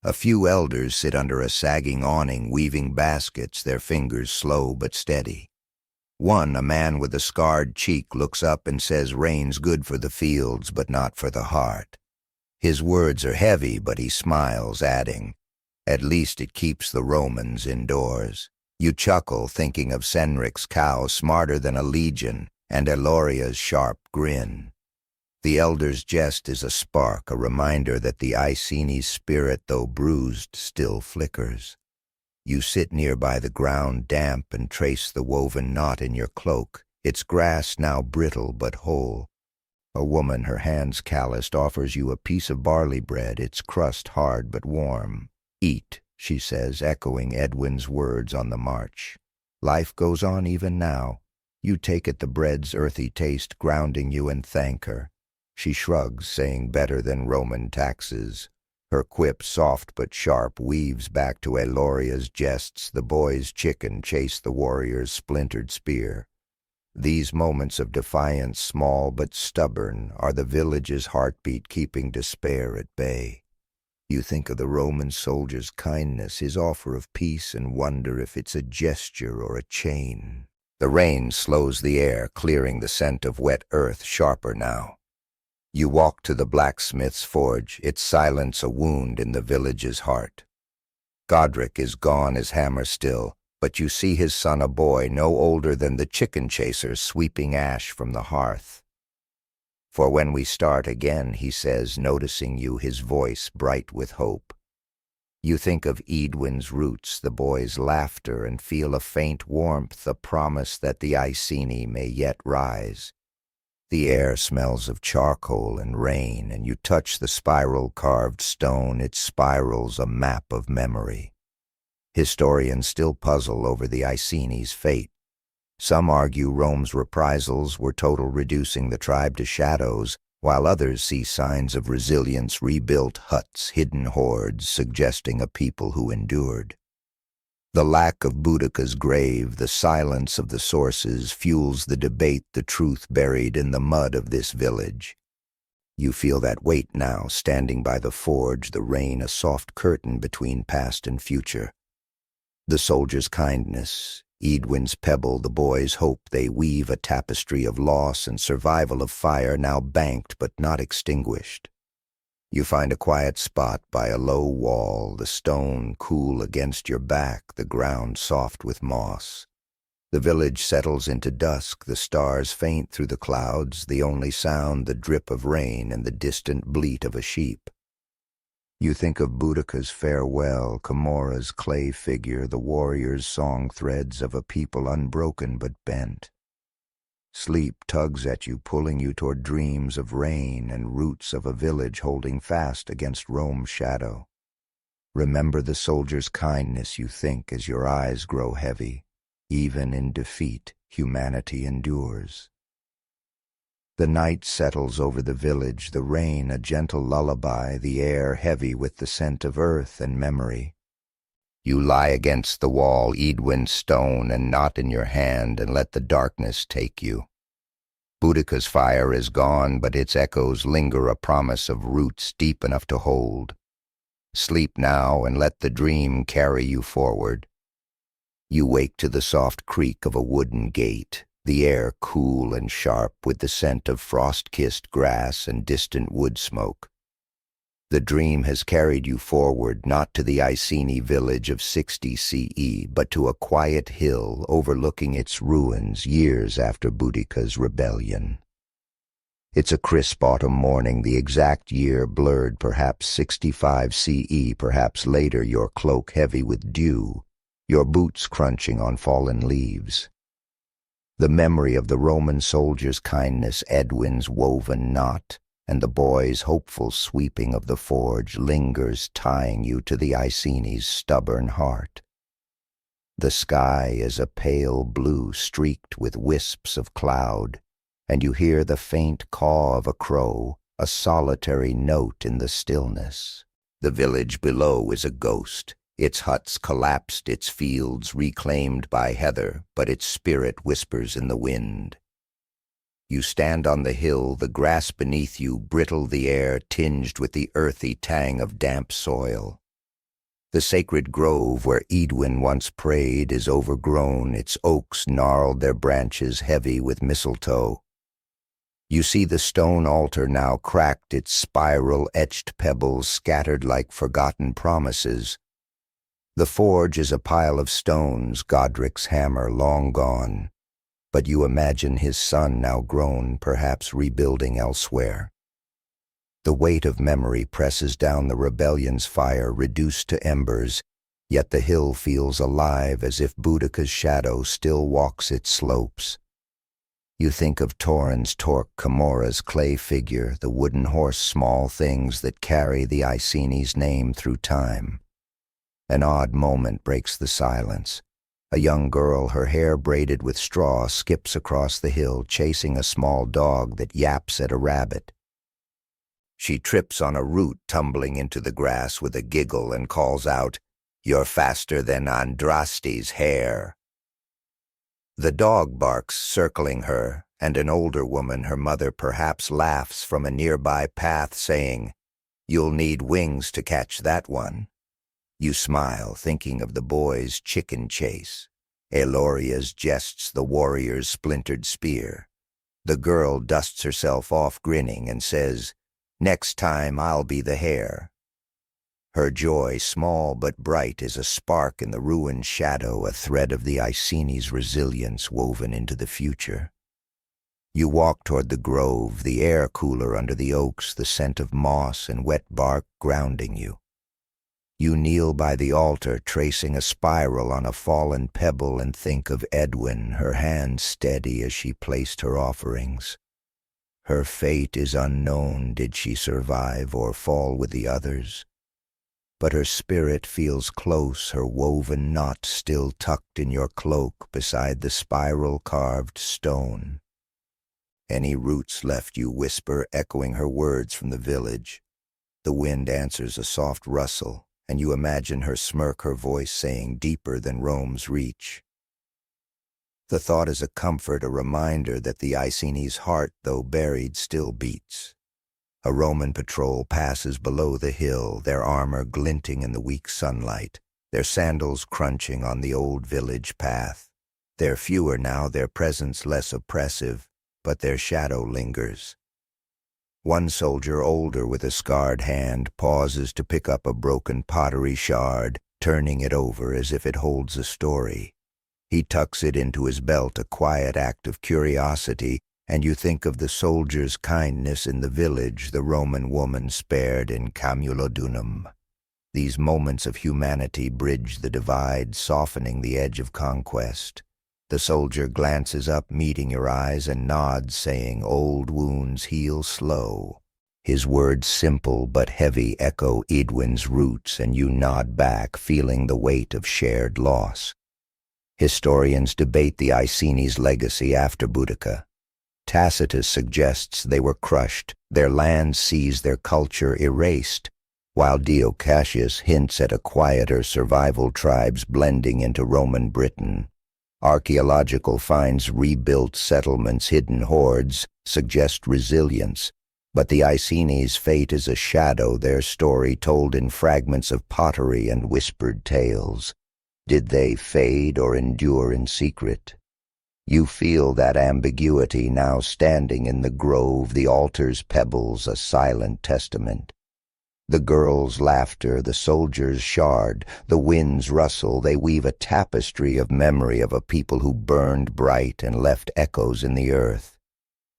A few elders sit under a sagging awning, weaving baskets, their fingers slow but steady. One, a man with a scarred cheek, looks up and says rain's good for the fields, but not for the heart. His words are heavy, but he smiles, adding, "At least it keeps the Romans indoors." You chuckle, thinking of Senric's cow, smarter than a legion, and Eloria's sharp grin. The elder's jest is a spark, a reminder that the Iceni's spirit, though bruised, still flickers. You sit near by the ground, damp, and trace the woven knot in your cloak, its grass now brittle but whole. A woman, her hands calloused, offers you a piece of barley bread, its crust hard but warm. "Eat," she says, echoing Edwin's words on the march. Life goes on even now. You take it, the bread's earthy taste grounding you, and thank her. She shrugs, saying better than Roman taxes. Her quip, soft but sharp, weaves back to Eloria's jests. The boy's chicken chased the warrior's splintered spear. These moments of defiance, small but stubborn, are the village's heartbeat keeping despair at bay. You think of the Roman soldier's kindness, his offer of peace, and wonder if it's a gesture or a chain. The rain slows the air, clearing the scent of wet earth sharper now. You walk to the blacksmith's forge, its silence a wound in the village's heart. Godric is gone, his hammer still, but you see his son, a boy no older than the chicken chaser, sweeping ash from the hearth. "For when we start again," he says, noticing you, his voice bright with hope. You think of Edwin's roots, the boy's laughter, and feel a faint warmth, a promise that the Iceni may yet rise. The air smells of charcoal and rain, and you touch the spiral-carved stone, its spirals a map of memory. Historians still puzzle over the Iceni's fate. Some argue Rome's reprisals were total, reducing the tribe to shadows, while others see signs of resilience, rebuilt huts, hidden hordes, suggesting a people who endured. The lack of Boudica's grave, the silence of the sources, fuels the debate, the truth buried in the mud of this village. You feel that weight now, standing by the forge, the rain a soft curtain between past and future. The soldier's kindness, Edwin's pebble, the boy's hope, they weave a tapestry of loss and survival of fire now banked but not extinguished. You find a quiet spot by a low wall, the stone cool against your back, the ground soft with moss. The village settles into dusk, the stars faint through the clouds, the only sound the drip of rain and the distant bleat of a sheep. You think of Boudica's farewell, Comora's clay figure, the warrior's song threads of a people unbroken but bent. Sleep tugs at you, pulling you toward dreams of rain and roots of a village holding fast against Rome's shadow. Remember the soldier's kindness, you think, as your eyes grow heavy. Even in defeat, humanity endures. The night settles over the village, the rain a gentle lullaby, the air heavy with the scent of earth and memory. You lie against the wall, Edwin's stone and knot in your hand, and let the darkness take you. Boudica's fire is gone, but its echoes linger, a promise of roots deep enough to hold. Sleep now and let the dream carry you forward. You wake to the soft creak of a wooden gate, the air cool and sharp with the scent of frost-kissed grass and distant wood smoke. The dream has carried you forward, not to the Iceni village of 60 CE, but to a quiet hill overlooking its ruins years after Boudica's rebellion. It's a crisp autumn morning, the exact year blurred, perhaps 65 CE, perhaps later, your cloak heavy with dew, your boots crunching on fallen leaves. The memory of the Roman soldier's kindness, Edwin's woven knot, and the boy's hopeful sweeping of the forge lingers, tying you to the Iceni's stubborn heart. The sky is a pale blue streaked with wisps of cloud, and you hear the faint caw of a crow, a solitary note in the stillness. The village below is a ghost, its huts collapsed, its fields reclaimed by heather, but its spirit whispers in the wind. You stand on the hill, the grass beneath you brittle, the air tinged with the earthy tang of damp soil. The sacred grove where Edwin once prayed is overgrown, its oaks gnarled, their branches heavy with mistletoe. You see the stone altar now cracked, its spiral-etched pebbles scattered like forgotten promises. The forge is a pile of stones, Godric's hammer long gone, but you imagine his son now grown, perhaps rebuilding elsewhere. The weight of memory presses down the rebellion's fire, reduced to embers, yet the hill feels alive as if Boudica's shadow still walks its slopes. You think of Taurin's torque, Comora's clay figure, the wooden horse, small things that carry the Iceni's name through time. An odd moment breaks the silence. A young girl, her hair braided with straw, skips across the hill, chasing a small dog that yaps at a rabbit. She trips on a root, tumbling into the grass with a giggle, and calls out, "You're faster than Andraste's hare." The dog barks, circling her, and an older woman, her mother perhaps, laughs from a nearby path, saying, "You'll need wings to catch that one." You smile, thinking of the boy's chicken chase, Eloria's jests, the warrior's splintered spear. The girl dusts herself off, grinning, and says, "Next time I'll be the hare." Her joy, small but bright, is a spark in the ruined shadow, a thread of the Iceni's resilience woven into the future. You walk toward the grove, the air cooler under the oaks, the scent of moss and wet bark grounding you. You kneel by the altar, tracing a spiral on a fallen pebble, and think of Edwin, her hand steady as she placed her offerings. Her fate is unknown. Did she survive or fall with the others? But her spirit feels close, her woven knot still tucked in your cloak beside the spiral-carved stone. Any roots left, you whisper, echoing her words from the village. The wind answers a soft rustle, and you imagine her smirk, her voice saying, deeper than Rome's reach. The thought is a comfort, a reminder that the Iceni's heart, though buried, still beats. A Roman patrol passes below the hill, their armor glinting in the weak sunlight, their sandals crunching on the old village path. They're fewer now, their presence less oppressive, but their shadow lingers. One soldier, older with a scarred hand, pauses to pick up a broken pottery shard, turning it over as if it holds a story. He tucks it into his belt, a quiet act of curiosity, and you think of the soldier's kindness in the village, the Roman woman spared in Camulodunum. These moments of humanity bridge the divide, softening the edge of conquest. The soldier glances up, meeting your eyes, and nods, saying, "Old wounds heal slow." His words, simple but heavy, echo Edwin's roots, and you nod back, feeling the weight of shared loss. Historians debate the Iceni's legacy after Boudica. Tacitus suggests they were crushed, their land seized, their culture erased, while Dio Cassius hints at a quieter survival, tribes blending into Roman Britain. Archaeological finds rebuilt settlements, hidden hordes, suggest resilience, but the Iceni's fate is a shadow, their story told in fragments of pottery and whispered tales. Did they fade or endure in secret? You feel that ambiguity now, standing in the grove, the altar's pebbles, a silent testament. The girls' laughter, the soldiers' shard, the winds rustle, they weave a tapestry of memory of a people who burned bright and left echoes in the earth.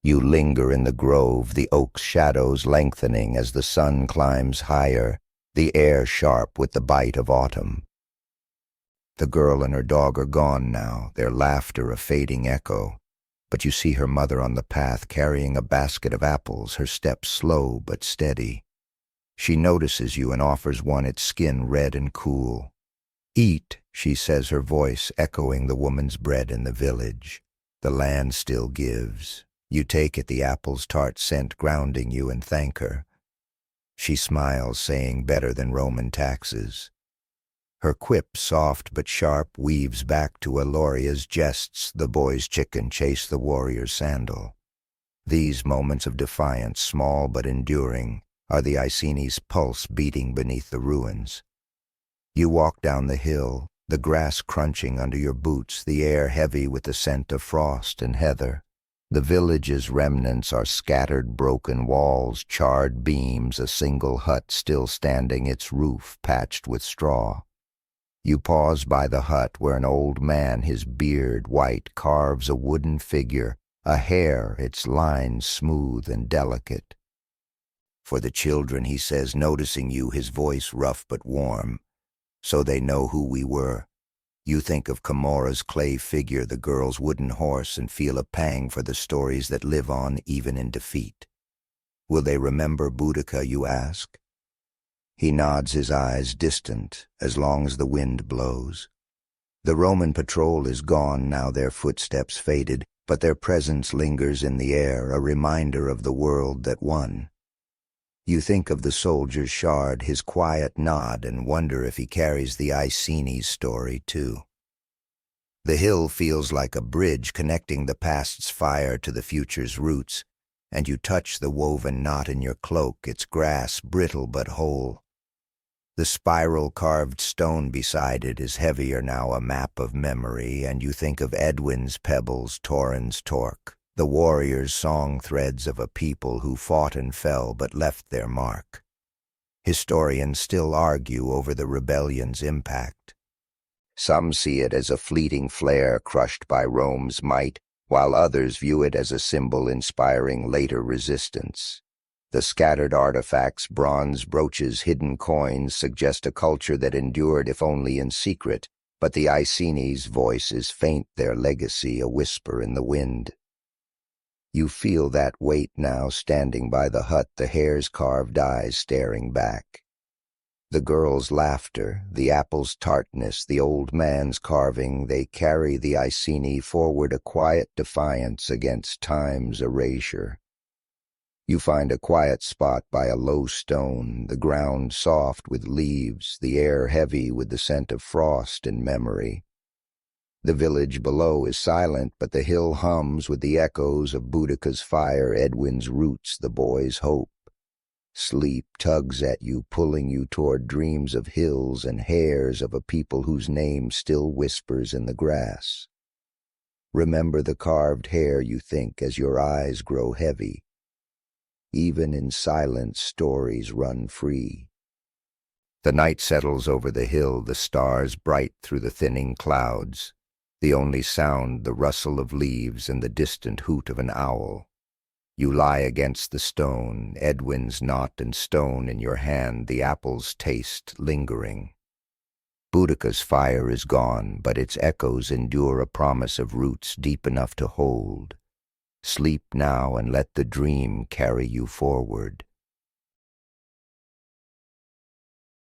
You linger in the grove, the oak's shadows lengthening as the sun climbs higher, the air sharp with the bite of autumn. The girl and her dog are gone now, their laughter a fading echo, but you see her mother on the path carrying a basket of apples, her steps slow but steady. She notices you and offers one, its skin red and cool. "Eat," she says, her voice echoing the woman's bread in the village. The land still gives. You take it, the apple's tart scent grounding you, and thank her. She smiles, saying, "Better than Roman taxes." Her quip, soft but sharp, weaves back to Eloria's jests, the boy's chicken chase the warrior's sandal. These moments of defiance, small but enduring, are the Iceni's pulse beating beneath the ruins. You walk down the hill, the grass crunching under your boots, the air heavy with the scent of frost and heather. The village's remnants are scattered broken walls, charred beams, a single hut still standing, its roof patched with straw. You pause by the hut where an old man, his beard white, carves a wooden figure, a hair, its lines smooth and delicate. "For the children," he says, noticing you, his voice rough but warm, "so they know who we were." You think of Camora's clay figure, the girl's wooden horse, and feel a pang for the stories that live on even in defeat. Will they remember Boudica, you ask? He nods, his eyes distant, as long as the wind blows. The Roman patrol is gone now, their footsteps faded, but their presence lingers in the air, a reminder of the world that won. You think of the soldier's shard, his quiet nod, and wonder if he carries the Iceni's story too. The hill feels like a bridge connecting the past's fire to the future's roots, and you touch the woven knot in your cloak, its grass brittle but whole. The spiral carved stone beside it is heavier now, a map of memory, and you think of Edwin's pebbles, Taurin's torque, the warrior's song threads of a people who fought and fell but left their mark. Historians still argue over the rebellion's impact. Some see it as a fleeting flare crushed by Rome's might, while others view it as a symbol inspiring later resistance. The scattered artifacts, bronze brooches, hidden coins, suggest a culture that endured if only in secret, but the Iceni's voice is faint, their legacy a whisper in the wind. You feel that weight now, standing by the hut, the hare's carved eyes staring back. The girl's laughter, the apple's tartness, the old man's carving, they carry the Iceni forward, a quiet defiance against time's erasure. You find a quiet spot by a low stone, the ground soft with leaves, the air heavy with the scent of frost and memory. The village below is silent, but the hill hums with the echoes of Boudica's fire, Edwin's roots, the boy's hope. Sleep tugs at you, pulling you toward dreams of hills and hairs of a people whose name still whispers in the grass. Remember the carved hair, you think, as your eyes grow heavy. Even in silence, stories run free. The night settles over the hill, the stars bright through the thinning clouds. The only sound, the rustle of leaves and the distant hoot of an owl. You lie against the stone, Edwin's knot and stone in your hand, the apple's taste lingering. Boudica's fire is gone, but its echoes endure a promise of roots deep enough to hold. Sleep now and let the dream carry you forward.